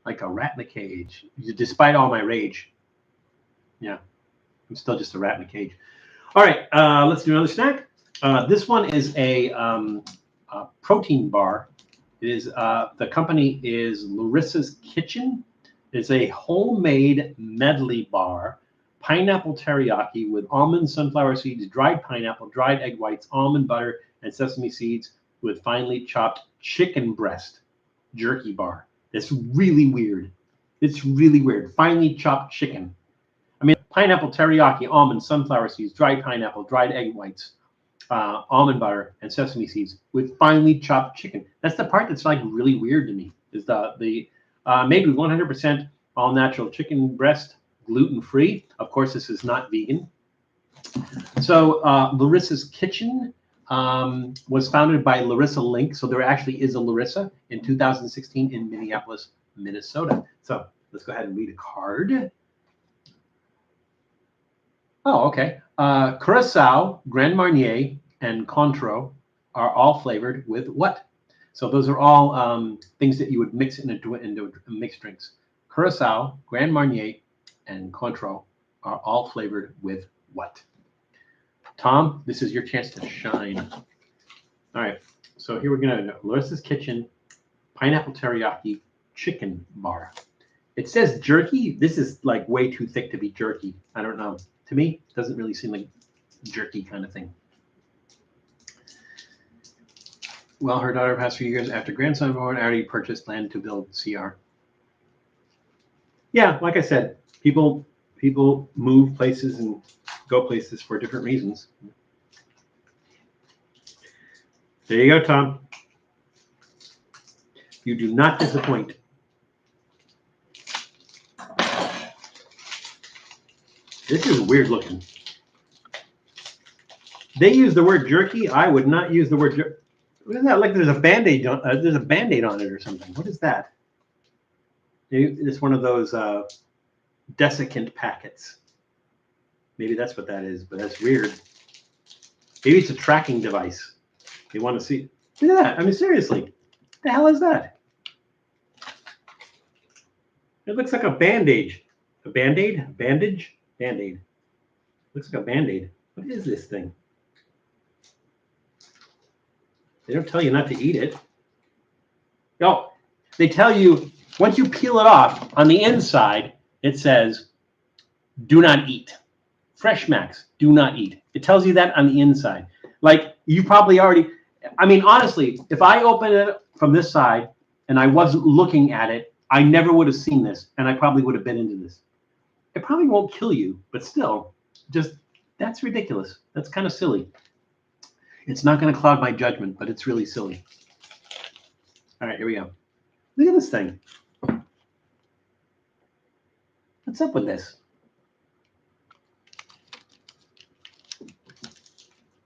Like a rat in a cage, despite all my rage. Yeah, I'm still just a rat in a cage. All right, let's do another snack. This one is a protein bar. It is the company is Lorissa's Kitchen. It's a homemade medley bar. Pineapple teriyaki with almond, sunflower seeds, dried pineapple, dried egg whites, almond butter, and sesame seeds with finely chopped chicken breast jerky bar. It's really weird. It's really weird. Finely chopped chicken. I mean, pineapple teriyaki, almond, sunflower seeds, dried pineapple, dried egg whites, almond butter, and sesame seeds with finely chopped chicken. That's the part that's like really weird to me. Is the made with 100% all natural chicken breast, gluten-free. Of course, this is not vegan. So Lorissa's Kitchen was founded by Lorissa Link. So there actually is a Lorissa in 2016 in Minneapolis, Minnesota. So let's go ahead and read a card. Oh, okay. Curacao, Grand Marnier, and Cointreau are all flavored with what? So those are all things that you would mix into mixed drinks. Curacao, Grand Marnier, and Cointreau are all flavored with what? Tom, this is your chance to shine. All right, so here we're gonna go. Lorissa's Kitchen, pineapple teriyaki, chicken bar. It says jerky. This is like way too thick to be jerky. I don't know. To me, it doesn't really seem like jerky kind of thing. Well, her daughter passed 3 years after grandson born. Already purchased land to build CR. Yeah, like I said, people move places and go places for different reasons. There you go, Tom. You do not disappoint. This is weird looking. They use the word jerky. I would not use the word jerky. What is that? Like there's a Band-Aid on, there's a Band-Aid on it or something. What is that? It's one of those desiccant packets. Maybe that's what that is, but that's weird. Maybe it's a tracking device. They want to see. Look at that. I mean, seriously. What the hell is that? It looks like a Band-Aid. A Band-Aid? A bandage? Band-Aid. Looks like a Band-Aid. What is this thing? They don't tell you not to eat it. No, they tell you once you peel it off, on the inside, it says, do not eat. Fresh Max, do not eat. It tells you that on the inside. Like, you probably already, I mean, honestly, if I open it from this side and I wasn't looking at it, I never would have seen this, and I probably would have been into this. It probably won't kill you, but still, just, that's ridiculous. That's kind of silly. It's not going to cloud my judgment, but it's really silly. All right, here we go. Look at this thing. What's up with this?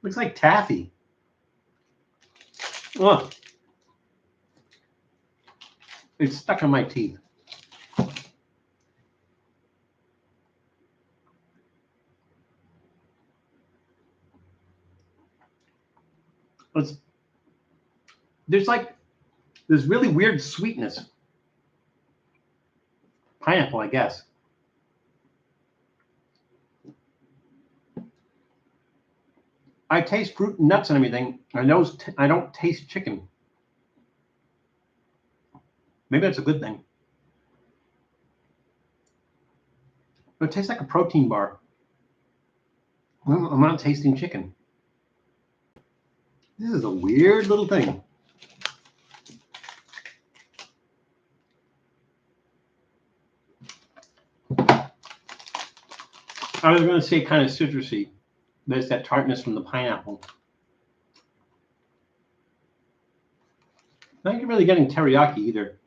Looks like taffy. Oh, it's stuck in my teeth. There's really weird sweetness. Pineapple, I guess. I taste fruit and nuts and everything. I don't taste chicken. Maybe that's a good thing. But it tastes like a protein bar. I'm not tasting chicken. This is a weird little thing. I was going to say kind of citrusy. There's that tartness from the pineapple. Not really getting teriyaki either.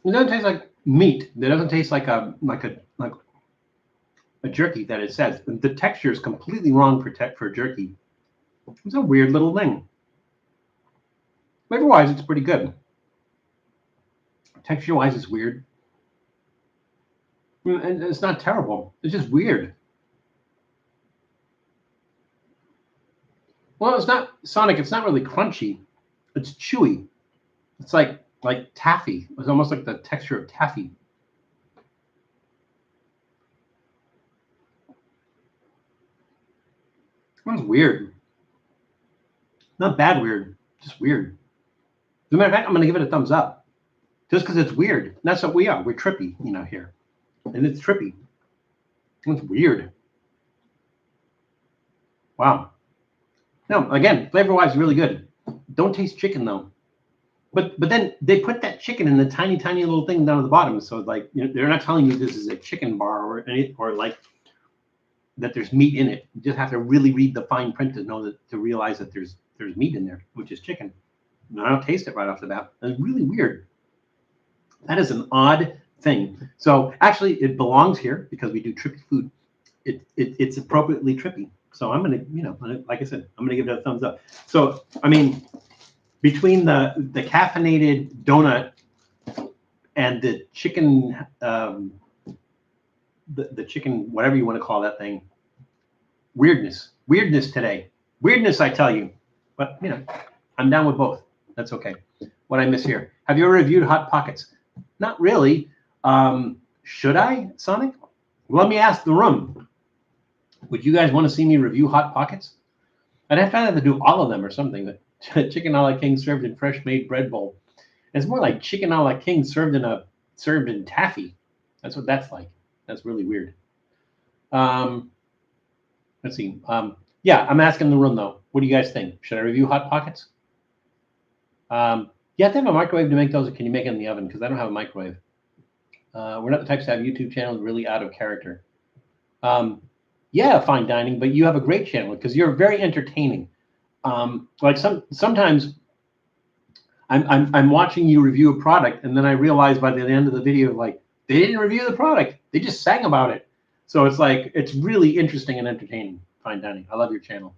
It doesn't taste like meat. It doesn't taste like a jerky that it says. The texture is completely wrong for jerky. It's a weird little thing. Flavor-wise, it's pretty good. Texture-wise, it's weird. And it's not terrible. It's just weird. Well, it's not, Sonic, it's not really crunchy. It's chewy. It's like taffy. It's almost like the texture of taffy. That's weird. Not bad weird, just weird. As a matter of fact, I'm going to give it a thumbs up. Just because it's weird. And that's what we are. We're trippy, here. And it's trippy. It's weird. Wow. No, again, flavor-wise, really good. Don't taste chicken, though. But then they put that chicken in the tiny, tiny little thing down at the bottom. So, like, they're not telling you this is a chicken bar or like that there's meat in it. You just have to really read the fine print to realize that there's meat in there, which is chicken. And I don't taste it right off the bat. It's really weird. That is an odd thing. So actually, it belongs here because we do trippy food. It's appropriately trippy. So I'm gonna, like I said, I'm gonna give it a thumbs up. So I mean, between the caffeinated donut and the chicken, the chicken, whatever you want to call that thing, weirdness today. Weirdness, I tell you. But I'm down with both. That's okay. What I miss here? Have you ever reviewed Hot Pockets? Not really. Should I, Sonic? Let me ask the room. Would you guys want to see me review Hot Pockets? I'd have to do all of them or something. But chicken a la king served in fresh made bread bowl. It's more like chicken a la king served in taffy. That's what that's like. That's really weird. Let's see. Yeah, I'm asking the room though. What do you guys think? Should I review Hot Pockets? You have to have a microwave to make those, or can you make it in the oven? Because I don't have a microwave. We're not the types to have YouTube channels really out of character. Yeah, fine dining, but you have a great channel because you're very entertaining. Like sometimes I'm watching you review a product, and then I realize by the end of the video, like they didn't review the product, they just sang about it. So it's like it's really interesting and entertaining. Fine dining, I love your channel.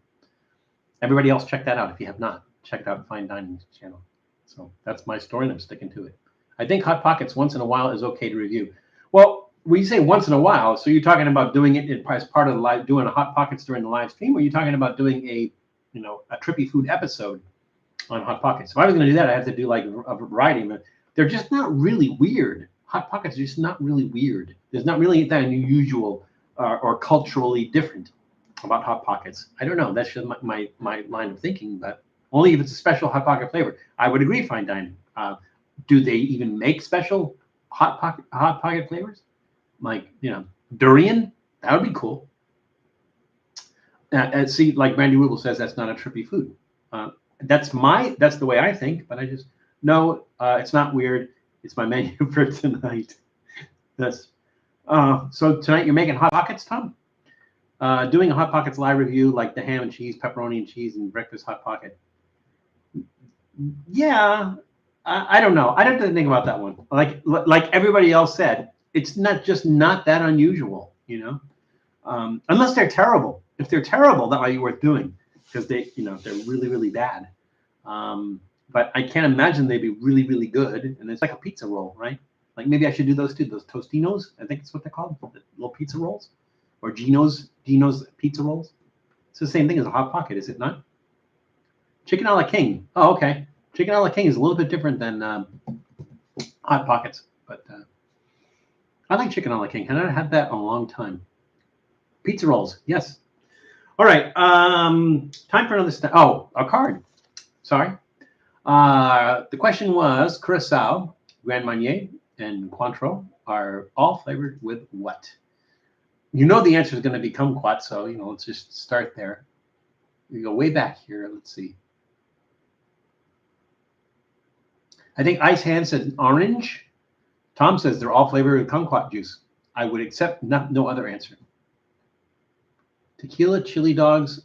Everybody else, check that out if you have not. Check out Fine Dining's channel. So that's my story, and I'm sticking to it. I think Hot Pockets once in a while is okay to review. Well, when you say once in a while, so you're talking about doing it as part of the live, doing a Hot Pockets during the live stream, or are you talking about doing a trippy food episode on Hot Pockets? If I was going to do that, I have to do like a variety, but they're just not really weird. Hot Pockets are just not really weird. There's not really that unusual or culturally different about Hot Pockets. I don't know. That's just my line of thinking, but only if it's a special Hot Pocket flavor. I would agree, Fine Dining. Do they even make special Hot Pocket flavors? Like, durian? That would be cool. See, like Randy Rubel says, that's not a trippy food. That's the way I think, but I just, no, it's not weird. It's my menu for tonight. So tonight you're making Hot Pockets, Tom? Doing a Hot Pockets live review, like the ham and cheese, pepperoni and cheese, and breakfast Hot Pocket. Yeah, I don't know. I don't have to think about that one. Like everybody else said, it's not that unusual, unless they're terrible. If they're terrible, that might be worth doing because they, they're really, really bad. But I can't imagine they'd be really, really good. And it's like a pizza roll, right? Like maybe I should do those too. Those Tostinos, I think it's what they're called, the little pizza rolls, or Geno's pizza rolls. It's the same thing as a Hot Pocket, is it not? Chicken a la King. Oh, okay. Chicken a la King is a little bit different than Hot Pockets, but I like chicken a la King. I haven't had that in a long time. Pizza rolls, yes. All right. Time for another. Oh, a card. Sorry. The question was Curacao, Grand Marnier, and Cointreau are all flavored with what? You know the answer is going to be kumquat, so let's just start there. We go way back here. Let's see. I think Ice Hand said orange. Tom says they're all flavored with kumquat juice. I would accept no other answer. Tequila chili dogs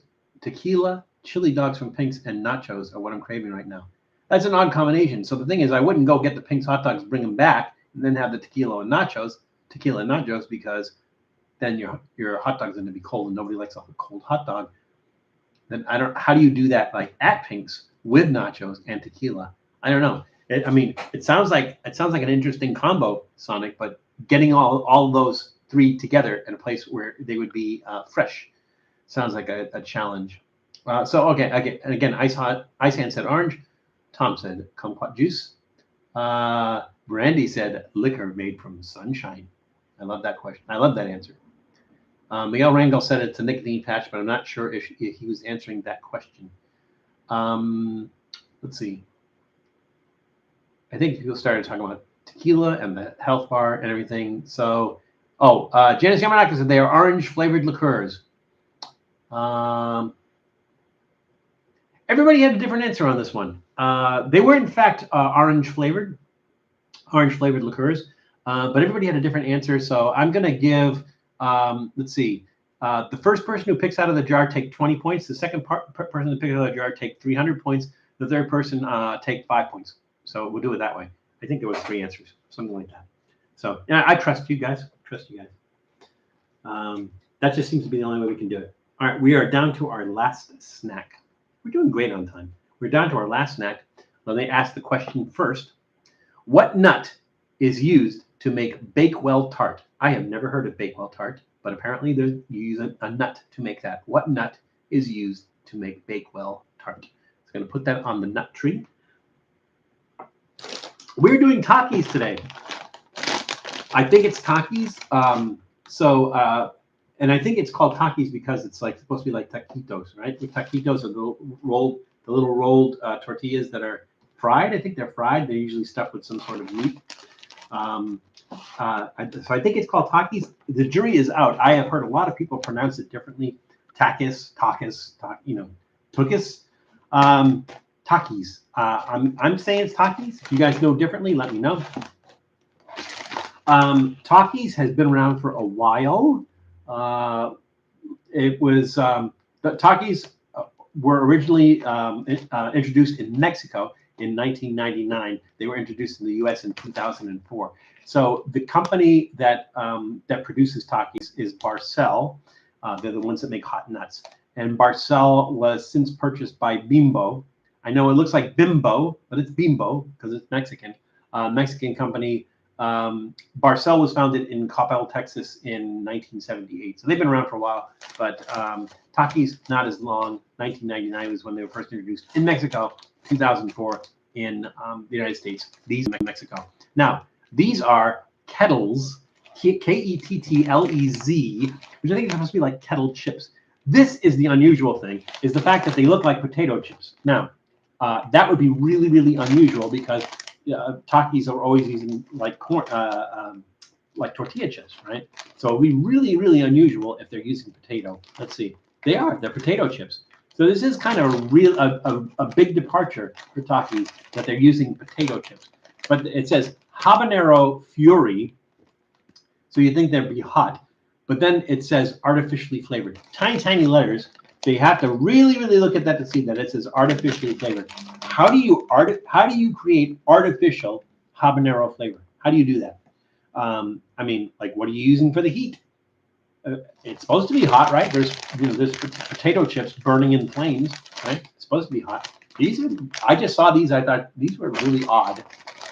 from Pink's and nachos are what I'm craving right now. That's an odd combination. So the thing is, I wouldn't go get the Pink's hot dogs, bring them back, and then have the tequila and nachos, because then your hot dog's going to be cold, and nobody likes a cold hot dog. Then how do you do that like at Pink's with nachos and tequila? I don't know. It sounds like an interesting combo, Sonic, but getting all those three together in a place where they would be fresh sounds like a challenge. So okay, again, Ice Hand said orange. Tom said kumquat juice. Brandy said liquor made from sunshine. I love that question. I love that answer. Miguel Rangel said it's a nicotine patch, but I'm not sure if he was answering that question. Let's see. I think people started talking about tequila and the health bar and everything. So, Janice Yamanaka said they are orange flavored liqueurs. Everybody had a different answer on this one. They were in fact orange flavored liqueurs, but everybody had a different answer. So I'm going to give, let's see, the first person who picks out of the jar take 20 points. The second person who picks out of the jar take 300 points. The third person take 5 points. So we'll do it that way. I think there was 3 answers, something like that. So yeah, I trust you guys. That just seems to be the only way we can do it. All right, we are down to our last snack. We're doing great on time. We're down to our last snack. Let me ask the question first. What nut is used to make Bakewell tart? I have never heard of Bakewell tart, but apparently you use a nut to make that. What nut is used to make Bakewell tart? I'm going to put that on the nut tree. We're doing Takis today. I think it's Takis. And I think it's called Takis because it's like supposed to be like taquitos, right? With taquitos are the little rolled tortillas that are fried. I think they're fried. They're usually stuffed with some sort of meat. So I think it's called Takis. The jury is out. I have heard a lot of people pronounce it differently. Takis, Tukis. Takis. I'm saying it's Takis. If you guys know differently, let me know. Takis has been around for a while. It was the Takis were originally introduced in Mexico in 1999. They were introduced in the U.S. in 2004. So the company that produces Takis is Barcel. They're the ones that make hot nuts. And Barcel was since purchased by Bimbo. I know it looks like Bimbo, but it's Bimbo because it's Mexican. Mexican company. Barcel was founded in Coppell, Texas in 1978. So they've been around for a while, but Takis not as long. 1999 was when they were first introduced in Mexico, 2004 in the United States. These in Mexico. Now, these are Kettlez, Kettlez, which I think is supposed to be like kettle chips. This is the unusual thing, is the fact that they look like potato chips. Now, that would be really, really unusual because Takis are always using like corn, like tortilla chips, right? So it'd be really, really unusual if they're using potato. Let's see, they're potato chips. So this is kind of a big departure for Takis that they're using potato chips. But it says Habanero Fury, so you think they'd be hot, but then it says artificially flavored. Tiny, tiny letters. So you have to really, really look at that to see that it says artificially flavored. How do you create artificial habanero flavor? How do you do that? I mean, like, what are you using for the heat? It's supposed to be hot, right? There's there's potato chips burning in flames, right? It's supposed to be hot. I just saw these. I thought these were really odd.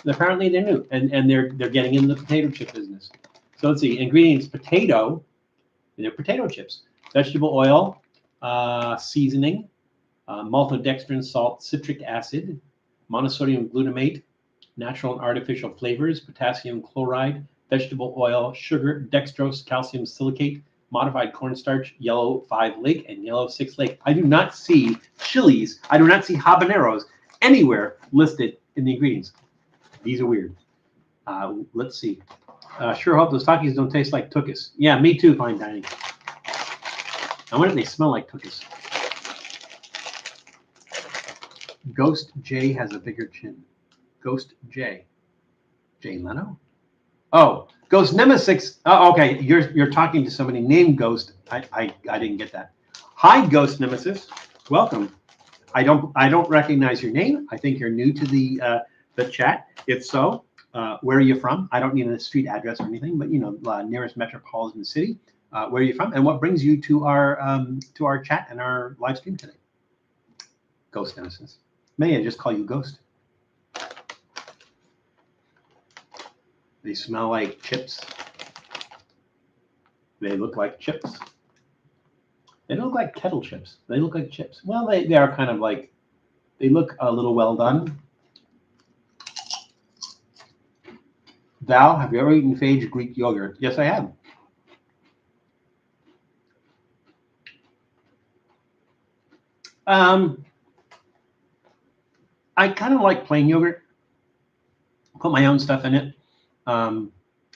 And apparently they're new, and they're getting in the potato chip business. So let's see. Ingredients: potato. They're potato chips, vegetable oil, seasoning, maltodextrin, salt, citric acid, monosodium glutamate, natural and artificial flavors, potassium chloride, vegetable oil, sugar, dextrose, calcium silicate, modified cornstarch, yellow 5 lake, and yellow 6 lake. I do not see chilies. I do not see habaneros anywhere listed in the ingredients. These are weird. Let's see. Sure hope those Takis don't taste like Takis. Yeah, me too, fine dining. I wonder if they smell like Takis. Ghost J has a bigger chin. Ghost J. Jay Leno? Oh, Ghost Nemesis. Oh, okay. You're talking to somebody named Ghost. I didn't get that. Hi, Ghost Nemesis. Welcome. I don't recognize your name. I think you're new to the chat. If so, where are you from? I don't need a street address or anything, but nearest metropolitan city. Where are you from, and what brings you to our chat and our live stream today? Ghost Nemesis. May I just call you Ghost? They smell like chips. They look like chips. They don't look like kettle chips. They look like chips. Well, they are kind of like, they look a little well done. Val, have you ever eaten phage Greek yogurt? Yes, I have. I kind of like plain yogurt. Put my own stuff in it. I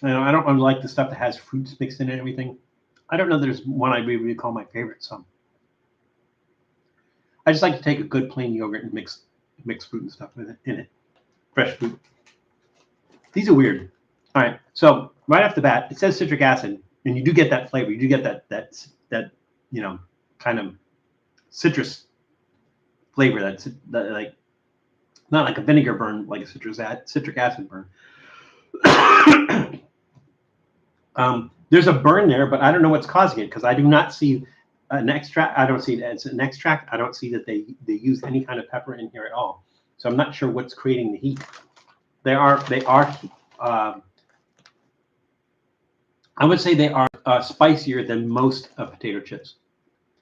don't really like the stuff that has fruits mixed in and everything. I don't know there's one I really call my favorite. So I just like to take a good plain yogurt and mix fruit and stuff with it in it. Fresh fruit. These are weird. All right. So right off the bat, it says citric acid, and you do get that flavor. You do get that kind of citrus flavor. That's like not like a vinegar burn, like a citric acid burn. There's a burn there, but I don't know what's causing it because I do not see an extract. I don't see it as an extract. I don't see that they use any kind of pepper in here at all. So I'm not sure what's creating the heat. They are. I would say they are spicier than most potato chips.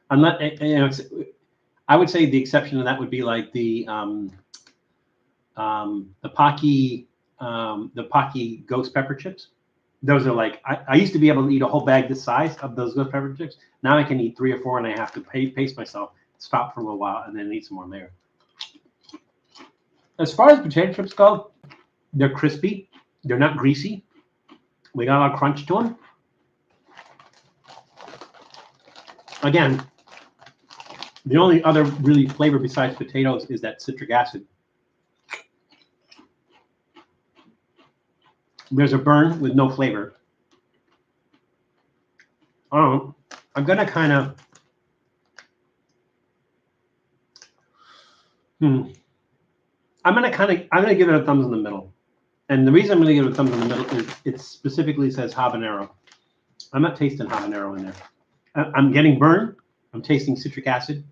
I'm not. I would say the exception to that would be like the Pocky ghost pepper chips. Those are like, I used to be able to eat a whole bag this size of those ghost pepper chips. Now I can eat 3 or 4 and I have to pace myself, stop for a little while, and then eat some more later. As far as potato chips go, they're crispy. They're not greasy. We got a lot of crunch to them. Again, the only other really flavor besides potatoes is that citric acid. There's a burn with no flavor. I'm gonna kind of I'm gonna give it a thumbs in the middle. And the reason I'm gonna give it a thumbs in the middle is it specifically says habanero. I'm not tasting habanero in there. I'm getting burn. I'm tasting citric acid.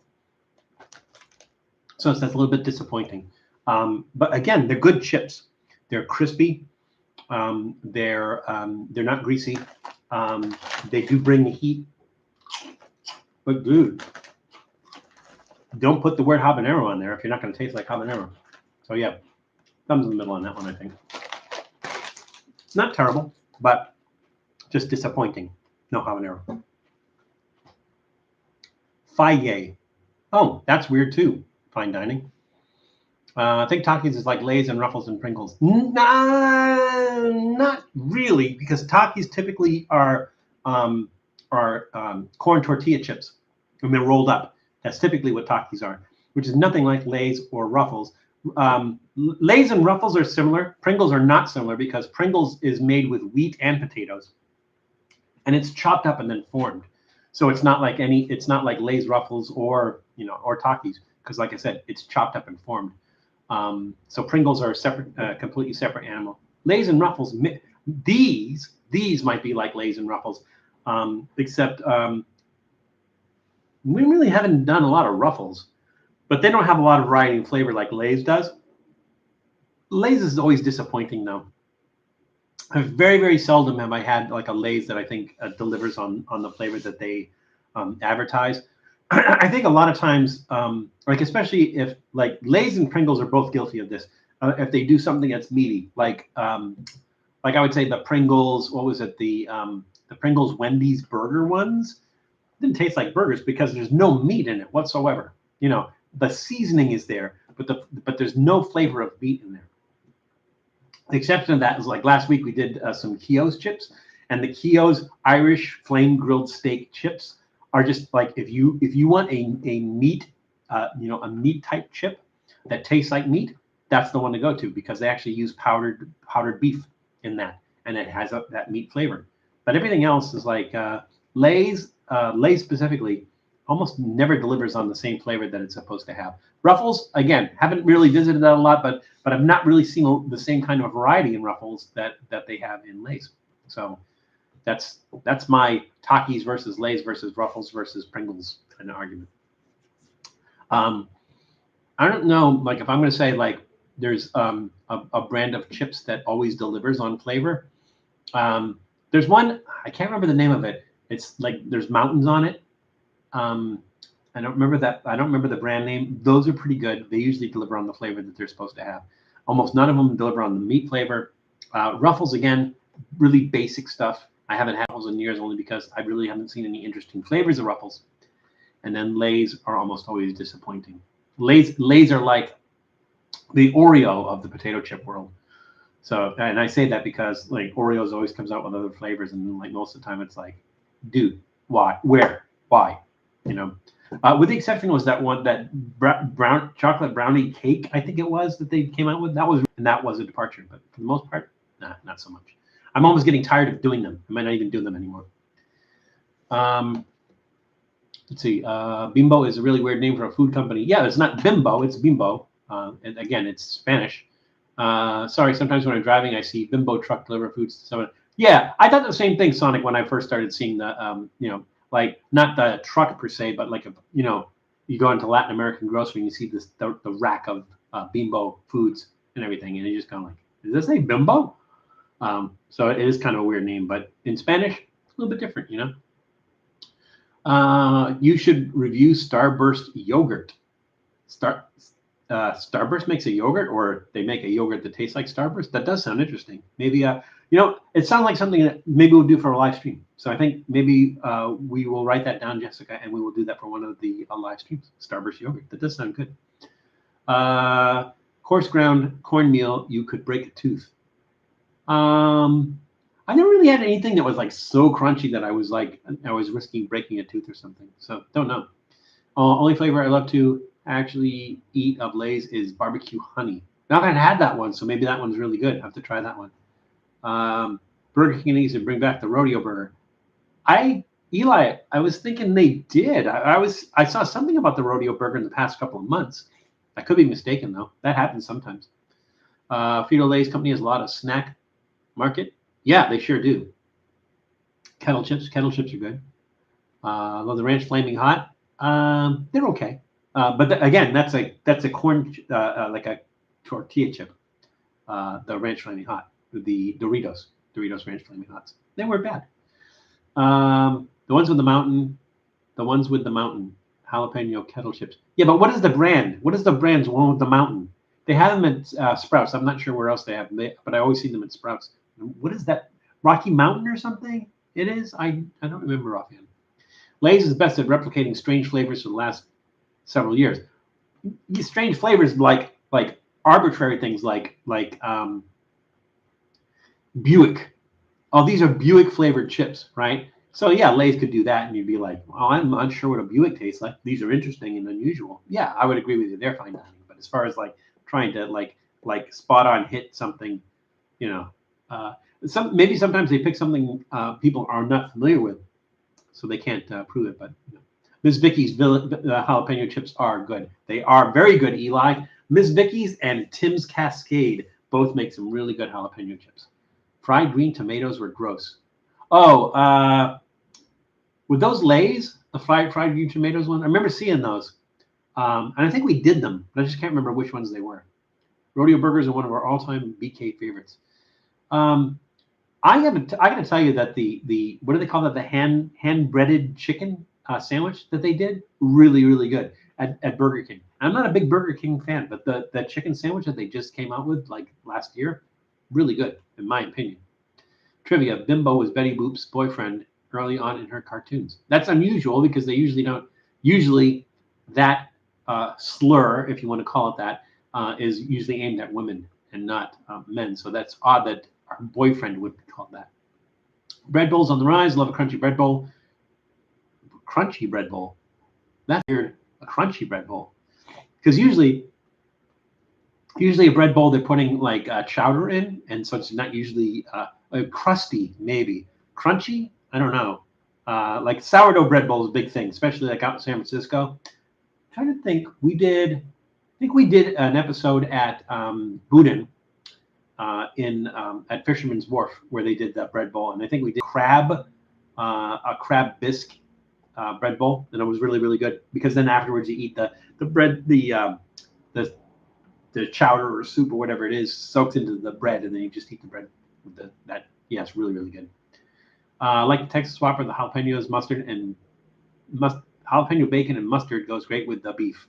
So that's a little bit disappointing. But again, they're good chips. They're crispy. They're not greasy. They do bring the heat. But dude, don't put the word habanero on there if you're not going to taste like habanero. So yeah, thumbs in the middle on that one, I think. It's not terrible, but just disappointing. No habanero. Faye. Oh, that's weird too. Fine dining. I think Takis is like Lay's and Ruffles and Pringles. Not really, because Takis typically are corn tortilla chips, and they're rolled up. That's typically what Takis are, which is nothing like Lay's or Ruffles. Lay's and Ruffles are similar. Pringles are not similar because Pringles is made with wheat and potatoes, and it's chopped up and then formed. So it's not like Lay's, Ruffles, or Takis, because like I said, it's chopped up and formed. So Pringles are a separate, completely separate animal. Lay's and Ruffles, these might be like Lay's and Ruffles. except we really haven't done a lot of Ruffles, but they don't have a lot of variety and flavor like Lay's does. Lay's is always disappointing though. Very, very seldom have I had like a Lay's that I think delivers on the flavor that they advertise. I think a lot of times, like especially if like Lay's and Pringles are both guilty of this. If they do something that's meaty, like I would say the Pringles, what was it, the Pringles Wendy's burger ones didn't taste like burgers because there's no meat in it whatsoever. You know, the seasoning is there, but there's no flavor of meat in there. The exception of that is like last week we did some Keogh's chips, and the Keogh's Irish flame grilled steak chips are just like if you want a meat a meat type chip that tastes like meat, that's the one to go to because they actually use powdered beef in that, and it has that meat flavor. But everything else is like Lay's specifically almost never delivers on the same flavor that it's supposed to have. Ruffles, again, haven't really visited that a lot, but I've not really seen the same kind of variety in Ruffles that they have in Lay's. So that's my Takis versus Lay's versus Ruffles versus Pringles kind of argument. I don't know, like if I'm going to say like there's a brand of chips that always delivers on flavor. There's one, I can't remember the name of it. It's like there's mountains on it. I don't remember that. I don't remember the brand name. Those are pretty good. They usually deliver on the flavor that they're supposed to have. Almost none of them deliver on the meat flavor. Ruffles, again, really basic stuff. I haven't had Ruffles in years only because I really haven't seen any interesting flavors of Ruffles. And then Lay's are almost always disappointing. Lay's are like the Oreo of the potato chip world. So, and I say that because like Oreos always comes out with other flavors, and like most of the time it's like, dude, why, where, why, you know? With the exception was that one, that brown chocolate brownie cake, I think it was, that they came out with. That was a departure, but for the most part, nah, not so much. I'm almost getting tired of doing them. I might not even do them anymore. Let's see. Bimbo is a really weird name for a food company. Yeah, it's not Bimbo, it's Bimbo. And again, it's Spanish. Sorry, sometimes when I'm driving, I see Bimbo truck deliver foods to someone. Yeah, I thought the same thing, Sonic, when I first started seeing the, like not the truck per se, but like, you go into Latin American grocery and you see the rack of Bimbo foods and everything. And you just kind of like, does this say Bimbo? So it is kind of a weird name, but in Spanish, it's a little bit different, you know? You should review Starburst Yogurt. Starburst makes a yogurt, or they make a yogurt that tastes like Starburst. That does sound interesting. Maybe, it sounds like something that maybe we'll do for a live stream. So I think maybe we will write that down, Jessica, and we will do that for one of the live streams. Starburst yogurt. That does sound good. Coarse ground cornmeal, you could break a tooth. I never really had anything that was like so crunchy that I was risking breaking a tooth or something. So don't know. Only flavor I love to actually eat of Lay's is barbecue honey. Now I haven't had that one, so maybe that one's really good. I have to try that one. Burger King needs to bring back the rodeo burger. Eli, I was thinking they did. I saw something about the rodeo burger in the past couple of months. I could be mistaken though. That happens sometimes. Frito-Lay's company has a lot of snack market. Yeah, they sure do. Kettle chips are good. Love the ranch flaming hot. They're okay. But again, that's a corn like a tortilla chip. The ranch flaming hot, the Doritos ranch flaming hots. They weren't bad. The ones with the mountain jalapeno kettle chips. Yeah, but what is the brand? What is the brand's one with the mountain? They have them at Sprouts. I'm not sure where else they have them, but I always see them at Sprouts. What is that? Rocky Mountain or something? It is. I don't remember offhand. Lay's is best at replicating strange flavors for the last several years. These strange flavors like arbitrary things like Buick. Oh, these are Buick flavored chips, right? So yeah, Lay's could do that, and you'd be like, "Oh, I'm unsure what a Buick tastes like. These are interesting and unusual." Yeah, I would agree with you. They're fine dining, but as far as like trying to like spot on hit something, maybe sometimes they pick something people are not familiar with, so they can't prove it. But Miss Vicky's jalapeno chips are good. They are very good, Eli. Miss Vicky's and Tim's Cascade both make some really good jalapeno chips. Fried green tomatoes were gross. Oh, With those Lay's, the fried green tomatoes one, I remember seeing those. And I think we did them, but I just can't remember which ones they were. Rodeo burgers are one of our all-time BK favorites. I got to tell you that the what do they call that? The hand breaded chicken sandwich that they did, really, really good at Burger King. I'm not a big Burger King fan, but the chicken sandwich that they just came out with like last year, really good in my opinion. Trivia: Bimbo was Betty Boop's boyfriend early on in her cartoons. That's unusual because they usually don't. Usually, that slur, if you want to call it that, is usually aimed at women and not men. So that's odd that our boyfriend would be called that. Bread bowls on the rise. Love a crunchy bread bowl. Crunchy bread bowl. That's weird. A crunchy bread bowl. Because usually a bread bowl they're putting like chowder in, and so it's not usually crusty. Maybe crunchy. I don't know. Like sourdough bread bowl is a big thing, especially like out in San Francisco. I'm trying to think. I think we did an episode at Boudin at Fisherman's Wharf where they did that bread bowl, and I think we did a crab bisque bread bowl, and it was really, really good because then afterwards you eat the bread, the chowder or soup or whatever it is soaks into the bread, and then you just eat the bread with that. Yeah, it's really, really good. Like the Texas Whopper, the jalapenos, mustard, and jalapeno bacon and mustard goes great with the beef.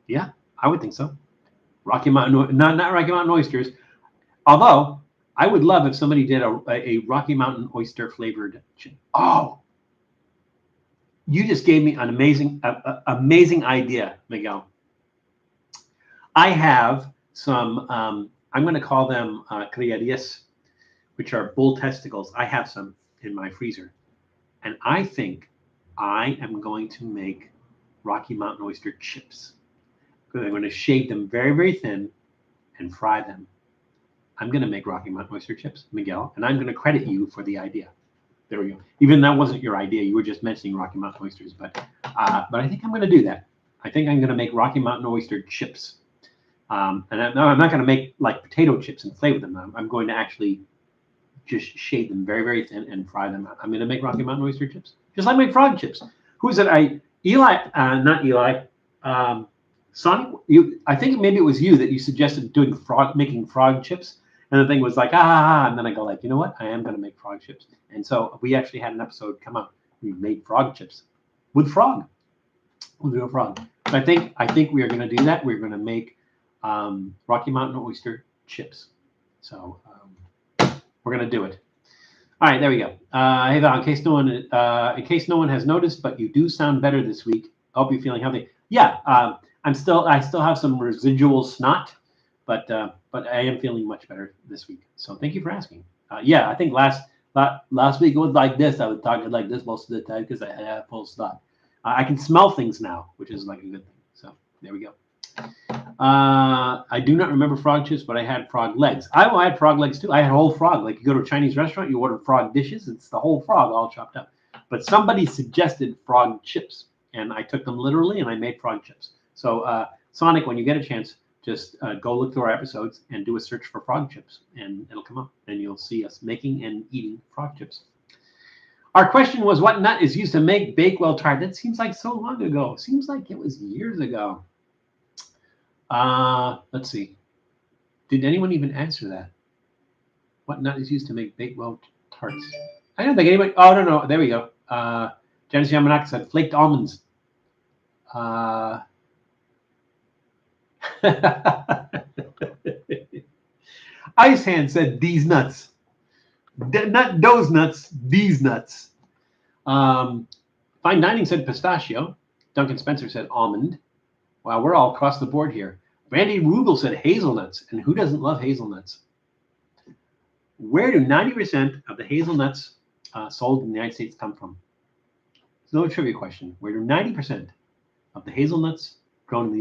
Yeah, I would think so. Rocky Mountain, not Rocky Mountain oysters. Although I would love if somebody did a Rocky Mountain oyster flavored. Oh, you just gave me an amazing idea, Miguel. I have some. I'm going to call them criadillas, which are bull testicles. I have some in my freezer, and I think I am going to make Rocky Mountain oyster chips. I'm going to shave them very, very thin and fry them. I'm going to make Rocky Mountain oyster chips, Miguel, and I'm going to credit you for the idea. There we go. Even that wasn't your idea. You were just mentioning Rocky Mountain oysters, but I think I'm going to do that. I think I'm going to make Rocky Mountain oyster chips. And I'm not going to make like potato chips and play with them. I'm going to actually just shave them very, very thin and fry them. I'm going to make Rocky Mountain oyster chips, just like my frog chips. Who is it? Not Eli. Sonic. I think maybe it was you that you suggested making frog chips, and the thing was like and then I go like, you know what? I am going to make frog chips, and so we actually had an episode come out. We made frog chips with frog. We'll do a frog. But I think we are going to do that. We're going to make Rocky Mountain oyster chips. So we're going to do it. All right, there we go. Hey Val, in case no one has noticed, but you do sound better this week. I hope you're feeling healthy. Yeah, I still have some residual snot, but I am feeling much better this week. So thank you for asking. Yeah, I think last week it was like this. I was talking like this most of the time because I had full snot. I can smell things now, which is like a good thing. So there we go. I do not remember frog chips, but I had frog legs. I had frog legs too. I had a whole frog. Like you go to a Chinese restaurant, you order frog dishes. It's the whole frog all chopped up. But somebody suggested frog chips, and I took them literally, and I made frog chips. So Sonic, when you get a chance, just go look through our episodes and do a search for frog chips, and it'll come up, and you'll see us making and eating frog chips. Our question was, what nut is used to make Bakewell Tart? That seems like so long ago. Seems like it was years ago. Let's see. Did anyone even answer that? What nut is used to make Bakewell Tarts? I don't think anybody. Oh, no. There we go. Janice Yamanaka said flaked almonds. Ice Hand said these nuts. Not those nuts, these nuts. Fine Dining said pistachio. Duncan Spencer said almond. Wow, we're all across the board here. Randy Rubel said hazelnuts. And who doesn't love hazelnuts? Where do 90% of the hazelnuts sold in the United States come from? It's no trivia question. Where do 90% of the hazelnuts grown in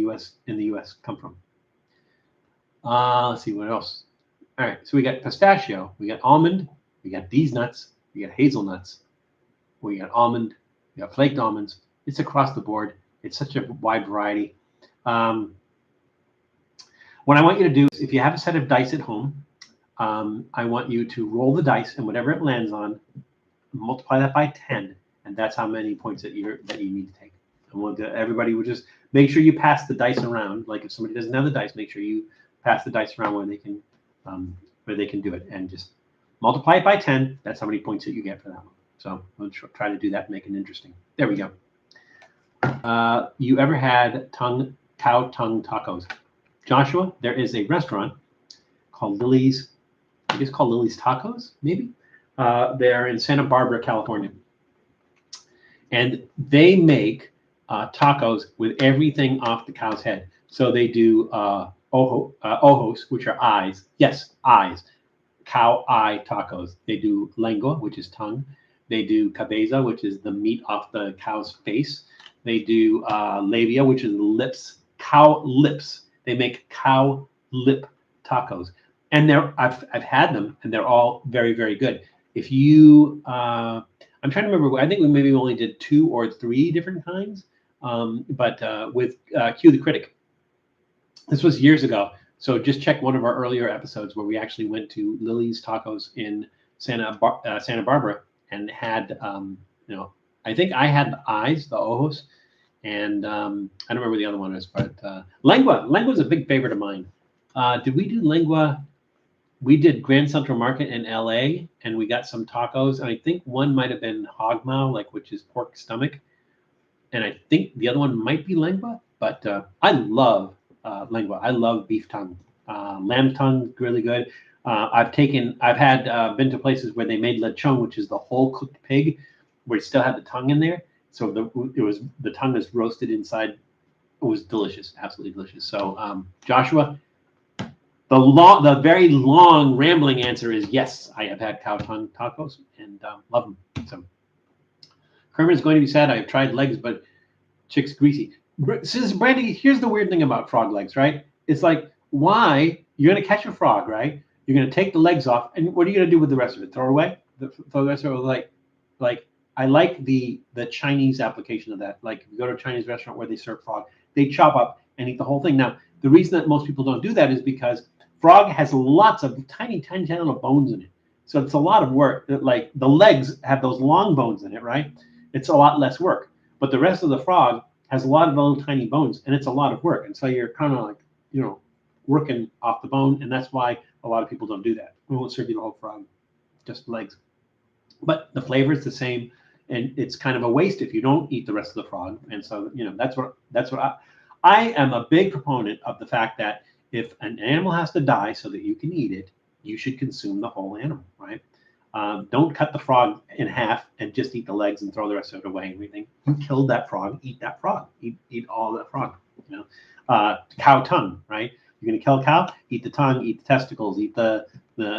the U.S. come from? Let's see what else. All right, so we got pistachio, we got almond, we got these nuts, we got hazelnuts, we got almond, we got flaked almonds. It's across the board. It's such a wide variety. What I want you to do is, if you have a set of dice at home, I want you to roll the dice, and whatever it lands on, multiply that by 10, and that's how many points that you need to take. And everybody will just make sure you pass the dice around. Like if somebody doesn't have the dice, make sure you pass the dice around where they can do it, and just multiply it by 10. That's how many points that you get for that one. So we'll try to do that and make it interesting. There we go. You ever had cow tongue tacos? Joshua, there is a restaurant called Lily's. I think it's called Lily's Tacos, maybe. They're in Santa Barbara, California. And they make tacos with everything off the cow's head. So they do ojos, which are eyes. Yes, eyes. Cow eye tacos. They do lengua, which is tongue. They do cabeza, which is the meat off the cow's face. They do labia, which is lips, cow lips. They make cow lip tacos, and I've had them, and they're all very, very good. If you, I'm trying to remember. I think we maybe only did 2 or 3 different kinds, but with Q the Critic. This was years ago, so just check one of our earlier episodes where we actually went to Lily's Tacos in Santa Barbara and had, I think I had the eyes, the ojos. And I don't remember what the other one is, but lengua. Lengua is a big favorite of mine. Did we do lengua? We did Grand Central Market in LA, and we got some tacos. And I think one might have been hogmao, which is pork stomach. And I think the other one might be lengua. But I love lengua. I love beef tongue. Lamb tongue, really good. I've been to places where they made lechon, which is the whole cooked pig, where you still have the tongue in there. So the tongue is roasted inside. It was delicious, absolutely delicious. So Joshua, the very long rambling answer is yes. I have had cow tongue tacos and love them. So Kermit is going to be sad. I have tried legs, but chick's greasy. Since Brandy, here's the weird thing about frog legs, right? It's like, why you're gonna catch a frog, right? You're gonna take the legs off, and what are you gonna do with the rest of it? Throw it away? Throw the rest of it like. I like the Chinese application of that. Like if you go to a Chinese restaurant where they serve frog, they chop up and eat the whole thing. Now, the reason that most people don't do that is because frog has lots of tiny, tiny, tiny little bones in it. So it's a lot of work. Like the legs have those long bones in it, right? It's a lot less work. But the rest of the frog has a lot of little tiny bones, and it's a lot of work. And so you're kind of like, working off the bone, and that's why a lot of people don't do that. We won't serve you the whole frog, just legs. But the flavor is the same. And it's kind of a waste if you don't eat the rest of the frog. And so, that's what I am a big proponent of the fact that if an animal has to die so that you can eat it, you should consume the whole animal, right? Don't cut the frog in half and just eat the legs and throw the rest of it away and everything. You killed that frog, eat that frog, eat all of that frog, cow tongue, right? You're going to kill a cow, eat the tongue, eat the testicles, eat the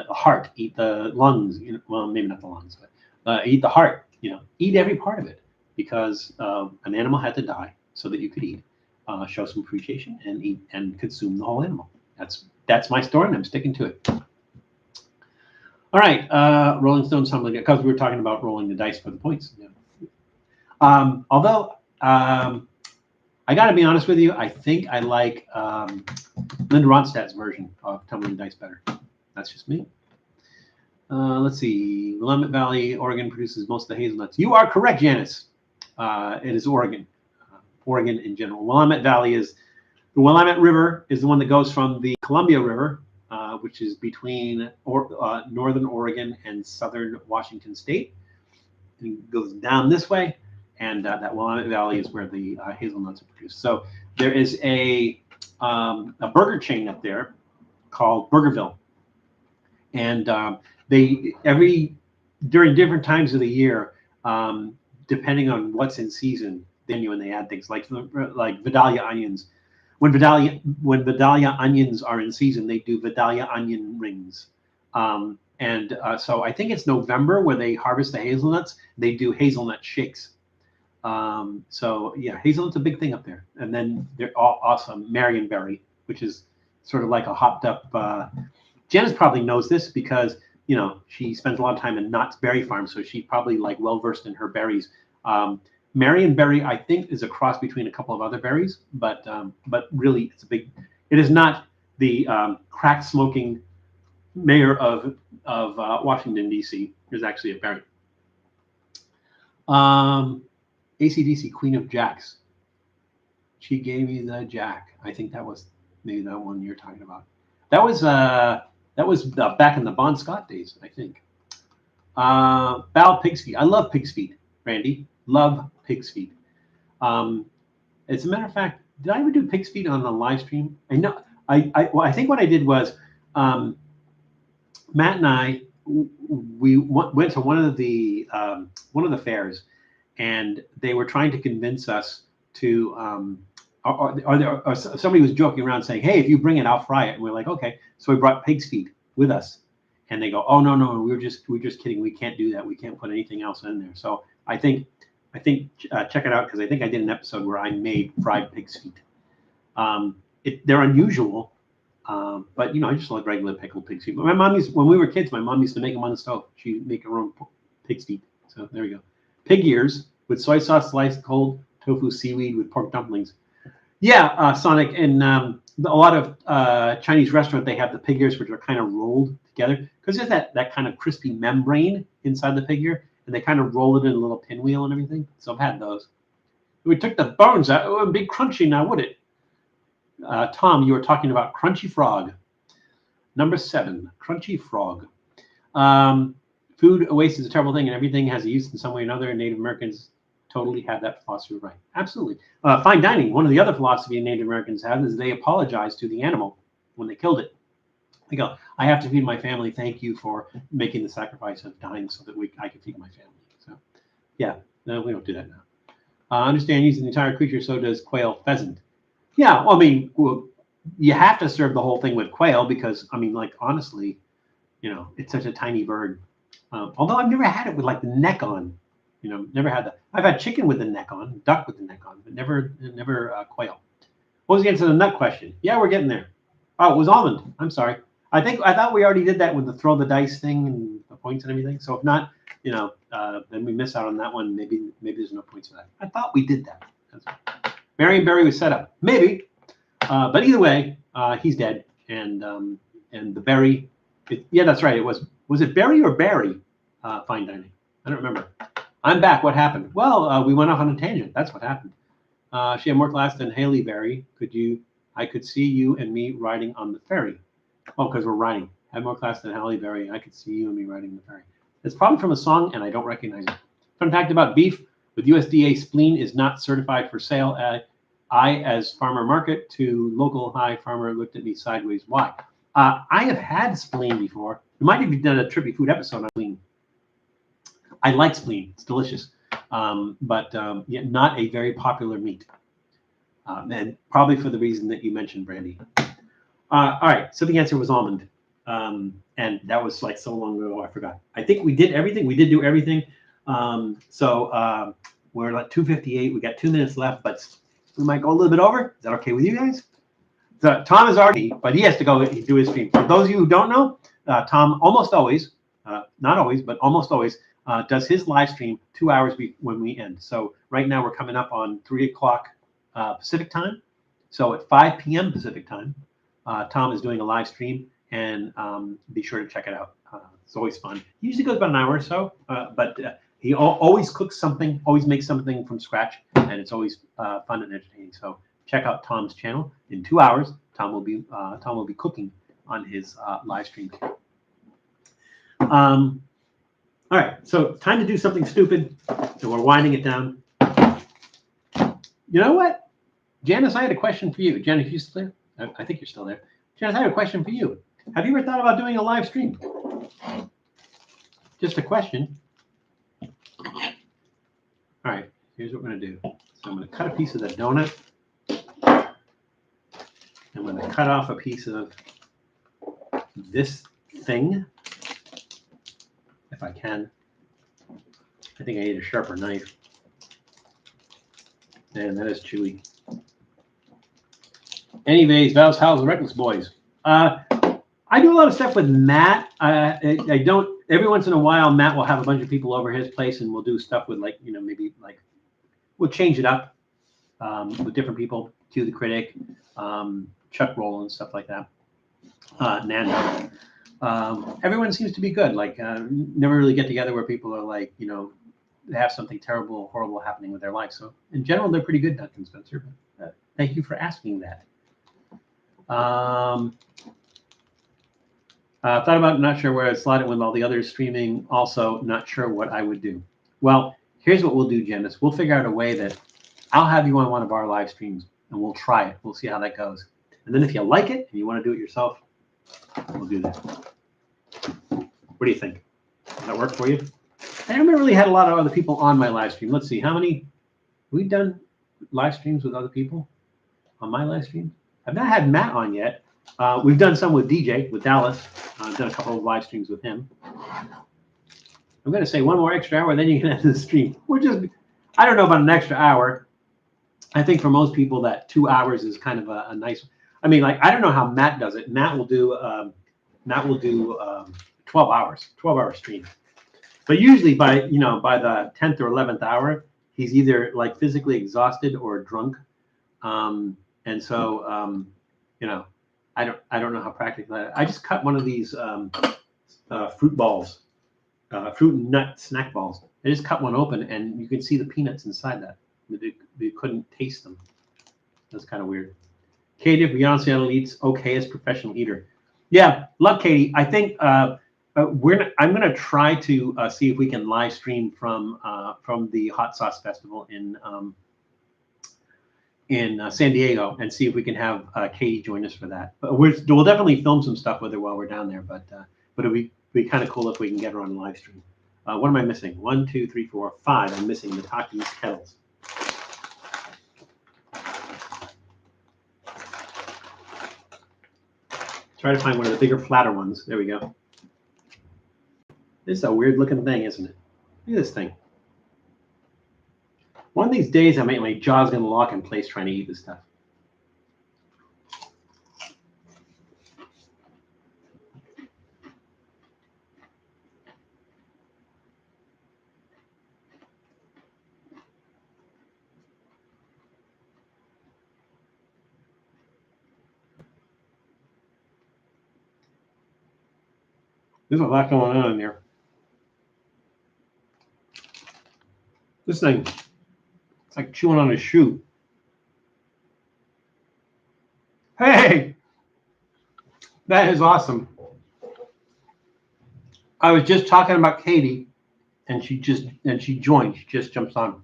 heart, eat the lungs, well, maybe not the lungs, but eat the heart. Eat every part of it, because an animal had to die so that you could eat. Show some appreciation and eat and consume the whole animal. That's my story, and I'm sticking to it. All right, Rolling Stone, something because we were talking about rolling the dice for the points. Although I got to be honest with you, I think I like Linda Ronstadt's version of Tumbling Dice better. That's just me. Let's see. Willamette Valley, Oregon produces most of the hazelnuts. You are correct, Janice. It is Oregon. Oregon in general. Willamette Valley is the Willamette River is the one that goes from the Columbia River, which is between northern Oregon and southern Washington State. It goes down this way, and that Willamette Valley is where the hazelnuts are produced. So there is a burger chain up there called Burgerville, and during different times of the year, depending on what's in season, when they add things like Vidalia onions. When Vidalia onions are in season, they do Vidalia onion rings. So I think it's November where they harvest the hazelnuts. They do hazelnut shakes. So yeah, hazelnut's a big thing up there. And then they're all awesome Marionberry, which is sort of like a hopped up. Janice probably knows this because she spends a lot of time in Knott's Berry Farm, so she's probably well versed in her berries. Marionberry, I think, is a cross between a couple of other berries, but really it is not the crack smoking mayor of Washington D.C. is actually a berry. ACDC, Queen of Jacks. She gave me the jack. I think that was maybe that one you're talking about. That was back in the Bon Scott days, I think. Bal Pig's Feet. I love pig's feet, Randy. Love pig's feet. As a matter of fact, did I ever do pig's feet on the live stream? I know. I think what I did was Matt and I went to one of the fairs, and they were trying to convince us to. Or somebody was joking around saying, "Hey, if you bring it, I'll fry it." And we're like, "Okay." So we brought pig's feet with us, and they go, "Oh no, we're just kidding. We can't do that. We can't put anything else in there." So I think check it out, because I think I did an episode where I made fried pig's feet. They're unusual, but I just like regular pickled pig's feet. But when we were kids, my mom used to make them on the stove. She'd make her own pig's feet. So there we go. Pig ears with soy sauce, sliced cold tofu, seaweed with pork dumplings. Yeah, Sonic, in a lot of Chinese restaurant, they have the pig ears, which are kind of rolled together, because there's that kind of crispy membrane inside the pig ear, and they kind of roll it in a little pinwheel and everything. So I've had those. We took the bones out. It would be crunchy now, would it? Tom, you were talking about crunchy frog. Number 7, crunchy frog. Food waste is a terrible thing, and everything has a use in some way or another. Native Americans totally have that philosophy right. Absolutely. Fine dining, one of the other philosophy Native Americans have is they apologize to the animal when they killed it. They go, "I have to feed my family. Thank you for making the sacrifice of dying so that I can feed my family." So, yeah, no, we don't do that now. Understand using the entire creature, so does quail, pheasant. Yeah, well, I mean, you have to serve the whole thing with quail because, I mean, like, honestly, it's such a tiny bird. Although I've never had it with like the neck on. Never had that. I've had chicken with the neck on, duck with the neck on, but never quail. What was the answer to the nut question? Yeah, we're getting there. Oh, it was almond. I'm sorry. I thought we already did that with the throw the dice thing and the points and everything. So if not, then we miss out on that one. Maybe there's no points for that. I thought we did that. Marion Barry was set up. Maybe. But either way, he's dead. And the berry, yeah, that's right. It was it Berry or Barry? Fine dining. I don't remember. I'm back. What happened? Well, we went off on a tangent. That's what happened. She had more class than Haley Berry. I could see you and me riding on the ferry. Oh, because we're riding. Had more class than Haley Berry. I could see you and me riding the ferry. It's probably from a song, and I don't recognize it. Fun fact about beef: with USDA, spleen is not certified for sale. I, as farmer market to local high farmer, looked at me sideways. Why? I have had spleen before. You might have done a Trippy food episode on spleen. I like spleen; it's delicious, but yeah, not a very popular meat, and probably for the reason that you mentioned, Brandy. All right, so the answer was almond, and that was like so long ago, I forgot. I think we did everything. We did do everything. So we're at 2:58. We got 2 minutes left, but we might go a little bit over. Is that okay with you guys? So Tom is already, but he has to go do his stream. For those of you who don't know, Tom almost always, not always, but almost always, does his live stream 2 hours when we end. So right now we're coming up on 3 o'clock Pacific time. So at 5 p.m. Pacific time, Tom is doing a live stream, and be sure to check it out. It's always fun. He usually goes about an hour or so, but he always cooks something, always makes something from scratch, and it's always fun and entertaining. So check out Tom's channel. In 2 hours, Tom will be cooking on his live stream. All right, so time to do something stupid. So we're winding it down. You know what, Janice? I had a question for you. Janice, you still there? I think you're still there. Janice, I have a question for you. Have you ever thought about doing a live stream? Just a question. All right, here's what we're going to do. So I'm going to cut a piece of the donut. I'm going to cut off a piece of this thing, if I can. I think I need a sharper knife. Man, that is chewy. Anyways, Val's House, Reckless Boys. I do a lot of stuff with Matt. I don't. Every once in a while, Matt will have a bunch of people over his place, and we'll do stuff with maybe we'll change it up with different people. Cue the Critic, Chuck Roll, and stuff like that. Nando. Everyone seems to be good. Never really get together where people are have something terrible, horrible happening with their life. So in general, they're pretty good, Duncan Spencer. But, thank you for asking that. Thought about not sure where I'd slide it with all the others streaming. Also, not sure what I would do. Well, here's what we'll do, Janice. We'll figure out a way that I'll have you on one of our live streams, and we'll try it. We'll see how that goes. And then if you like it and you want to do it yourself, we'll do that. What do you think? Does that work for you? I haven't really had a lot of other people on my live stream. Let's see, how many? We've done live streams with other people on my live stream. I've not had Matt on yet. We've done some with DJ, with Dallas. I've done a couple of live streams with him. I'm going to say one more extra hour, then you can end the stream. I don't know about an extra hour. I think for most people that 2 hours is kind of a nice. I mean, like, I don't know how Matt does it. Matt will do 12 hours, 12-hour stream. But usually by the 10th or 11th hour, he's either like physically exhausted or drunk. And so, I don't know how practical that is. I just cut one of these fruit balls, fruit and nut snack balls. I just cut one open, and you can see the peanuts inside that. You couldn't taste them. That's kind of weird. Katie, Beyonce eats okay as professional eater. Yeah, love Katie. I think I'm going to try to see if we can live stream from the Hot Sauce Festival in San Diego and see if we can have Katie join us for that. We'll definitely film some stuff with her while we're down there, but it'll be kind of cool if we can get her on a live stream. What am I missing? 1, 2, 3, 4, 5. I'm missing the Takis Kettles. Try to find one of the bigger, flatter ones. There we go. This is a weird looking thing, isn't it? Look at this thing. One of these days, my jaw's going to lock in place trying to eat this stuff. There's a lot going on in there. This thing, it's like chewing on a shoe. Hey, that is awesome. I was just talking about Katie, and she joined. She just jumps on.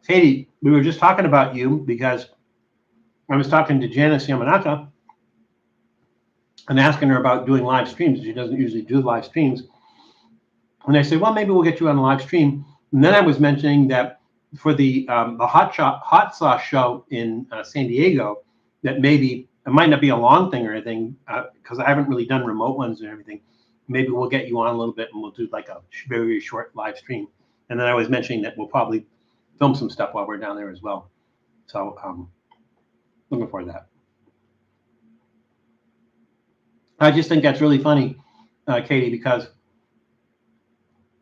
Katie, we were just talking about you because I was talking to Janice Yamanaka and asking her about doing live streams. She doesn't usually do live streams. And I said, well, maybe we'll get you on a live stream. And then I was mentioning that for the hot sauce show in San Diego, that maybe it might not be a long thing or anything because I haven't really done remote ones and everything. Maybe we'll get you on a little bit and we'll do like a very short live stream. And then I was mentioning that we'll probably film some stuff while we're down there as well. So looking forward to that. I just think that's really funny, Katie, because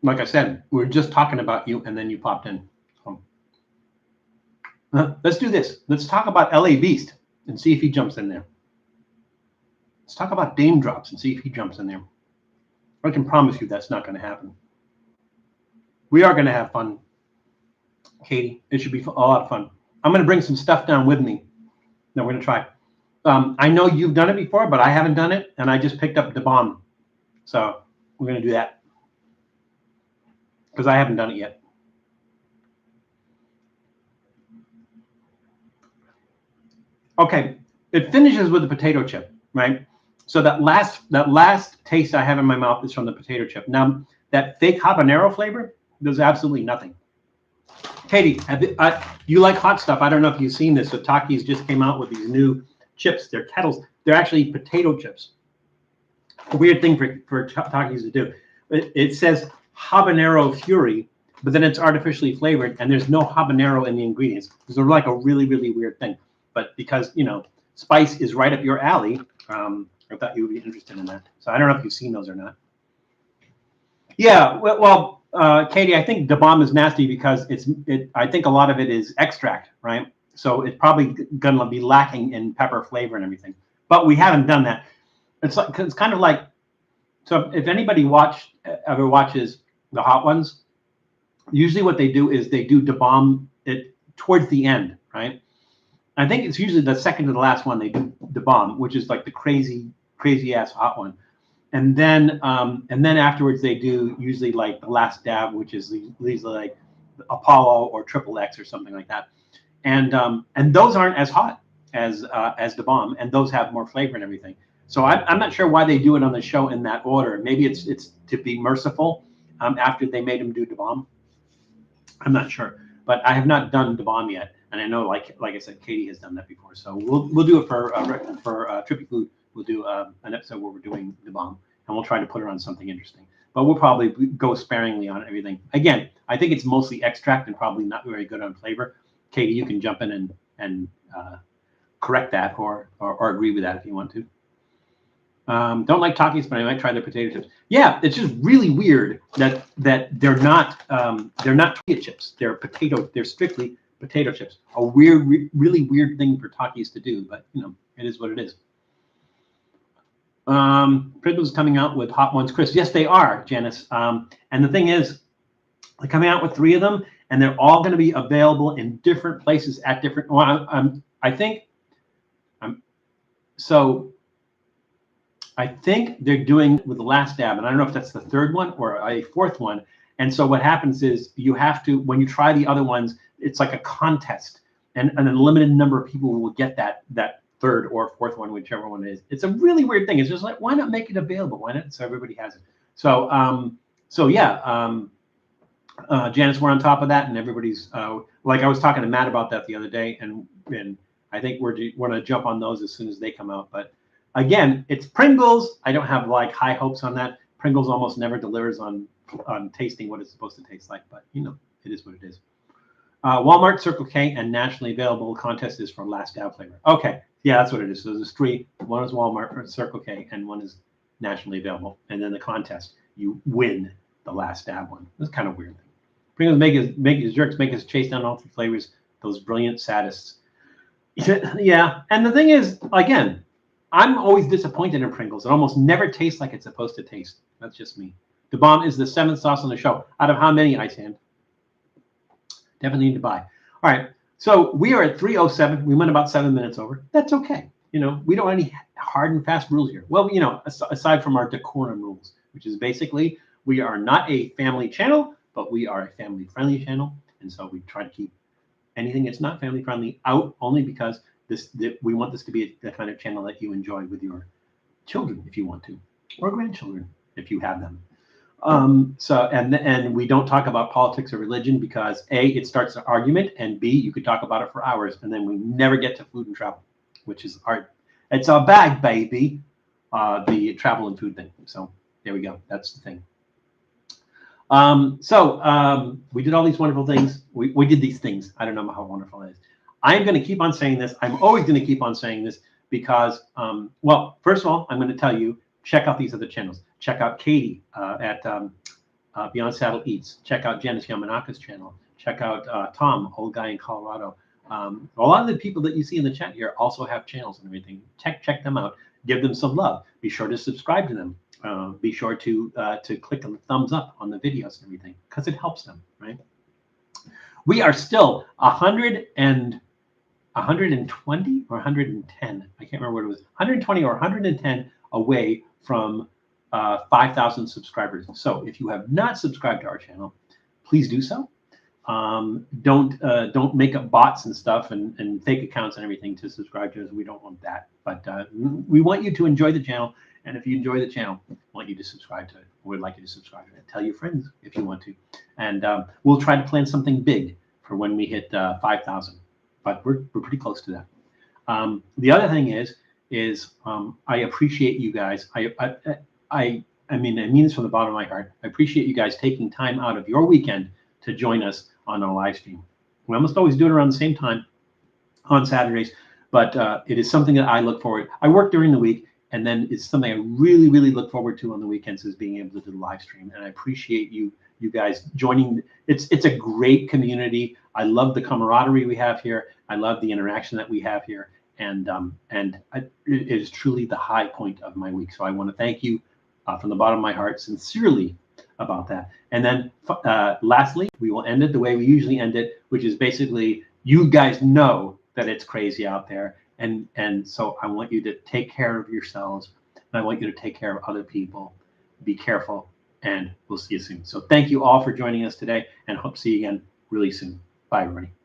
like I said, we were just talking about you and then you popped in. Let's do this. Let's talk about LA Beast and see if he jumps in there. Let's talk about Dame Drops and see if he jumps in there. I can promise you that's not going to happen. We are going to have fun, Katie. It should be a lot of fun. I'm going to bring some stuff down with me that we're going to try. I know you've done it before, but I haven't done it, and I just picked up the bomb. So we're going to do that because I haven't done it yet. Okay, it finishes with the potato chip, right? So that last taste I have in my mouth is from the potato chip. Now, that fake habanero flavor does absolutely nothing. Katie, you like hot stuff. I don't know if you've seen this, but Takis just came out with these new chips. They're kettles. They're actually potato chips. A weird thing for Takis to do. It says Habanero Fury, but then it's artificially flavored, and there's no habanero in the ingredients. It's like a really, really weird thing. But because, spice is right up your alley, I thought you would be interested in that. So I don't know if you've seen those or not. Yeah, well, Katie, I think the bomb is nasty because I think a lot of it is extract, right? So it's probably going to be lacking in pepper flavor and everything. But we haven't done that. It's kind of like, so if anybody ever watches the hot ones, usually what they do is they do the bomb it towards the end, right? I think it's usually the second to the last one they do the bomb, which is like the crazy ass hot one. And then afterwards they do usually like the last dab, which is these like Apollo or Triple X or something like that. And those aren't as hot as the bomb, and those have more flavor and everything. So I'm not sure why they do it on the show in that order. Maybe it's to be merciful after they made him do the bomb. I'm not sure, but I have not done the bomb yet, and I know like I said, Katie has done that before. So we'll do it for Trippy Food. We'll do an episode where we're doing the bomb, and we'll try to put her on something interesting. But we'll probably go sparingly on everything. Again, I think it's mostly extract and probably not very good on flavor. Katie, you can jump in and correct that or agree with that if you want to. Don't like Takis, but I might try their potato chips. Yeah, it's just really weird that they're not tortilla chips. They're strictly potato chips. A really weird thing for Takis to do, but it is what it is. Pringles coming out with Hot Ones crisps. Yes, they are, Janice. And the thing is, they're coming out with 3 of them, and they're all going to be available in different places at different. Well, I think they're doing with the last dab, and I don't know if that's the 3rd one or a 4th one. And so what happens is you have to, when you try the other ones, it's like a contest, and a limited number of people will get that 3rd or 4th one, whichever one it is. It's a really weird thing. It's just like, why not make it available? Why not so everybody has it? So Janice, we're on top of that, and everybody's like I was talking to Matt about that the other day, and I think we're going to jump on those as soon as they come out. But again, it's Pringles. I don't have like high hopes on that. Pringles almost never delivers on tasting what it's supposed to taste like, but it is what it is. Walmart, Circle K, and nationally available contest is for last dab flavor. Okay, yeah, that's what it is. So there's 3. One is Walmart or Circle K, and one is nationally available. And then the contest, you win the last dab one. That's kind of weird. Pringles make his jerks, make us chase down all 3 flavors. Those brilliant sadists. Yeah, and the thing is, again, I'm always disappointed in Pringles. It almost never tastes like it's supposed to taste. That's just me. The bomb is the 7th sauce on the show. Out of how many, Ice Hand? Definitely need to buy. All right, so we are at 3:07. We went about 7 minutes over. That's okay. We don't have any hard and fast rules here. Well, aside from our decorum rules, which is basically we are not a family channel, but we are a family-friendly channel, and so we try to keep anything that's not family-friendly out, only because we want this to be the kind of channel that you enjoy with your children, if you want to, or grandchildren, if you have them. And we don't talk about politics or religion because A, it starts an argument, and B, you could talk about it for hours, and then we never get to food and travel, which is it's our bag, baby, the travel and food thing. So there we go. That's the thing. We did all these wonderful things. We did these things. I don't know how wonderful it is. I'm going to keep on saying this. I'm always going to keep on saying this because, well, first of all, I'm going to tell you, check out these other channels. Check out Katie at Beyond Saddle Eats. Check out Janice Yamanaka's channel. Check out Tom, old guy in Colorado. A lot of the people that you see in the chat here also have channels and everything. Check them out. Give them some love. Be sure to subscribe to them. Be sure to click on the thumbs up on the videos and everything because it helps them, right? We are still 120 or 110. I can't remember what it was. 120 or 110 away from 5,000 subscribers. So if you have not subscribed to our channel, please do so. Don't make up bots and stuff and fake accounts and everything to subscribe to us. We don't want that. But we want you to enjoy the channel. And if you enjoy the channel, we want you to subscribe to it. We'd like you to subscribe to it. Tell your friends if you want to. And we'll try to plan something big for when we hit 5,000. But we're pretty close to that. The other thing is I appreciate you guys. I mean this from the bottom of my heart. I appreciate you guys taking time out of your weekend to join us on our live stream. We almost always do it around the same time on Saturdays, but it is something that I look forward. I work during the week, and then it's something I really, really look forward to on the weekends is being able to do the live stream. And I appreciate you guys joining. It's a great community. I love the camaraderie we have here. I love the interaction that we have here. And it is truly the high point of my week. So I want to thank you from the bottom of my heart, sincerely, about that. And then lastly, we will end it the way we usually end it, which is basically, you guys know that it's crazy out there. And so I want you to take care of yourselves, and I want you to take care of other people. Be careful, and we'll see you soon. So thank you all for joining us today, and hope to see you again really soon. Bye, everybody.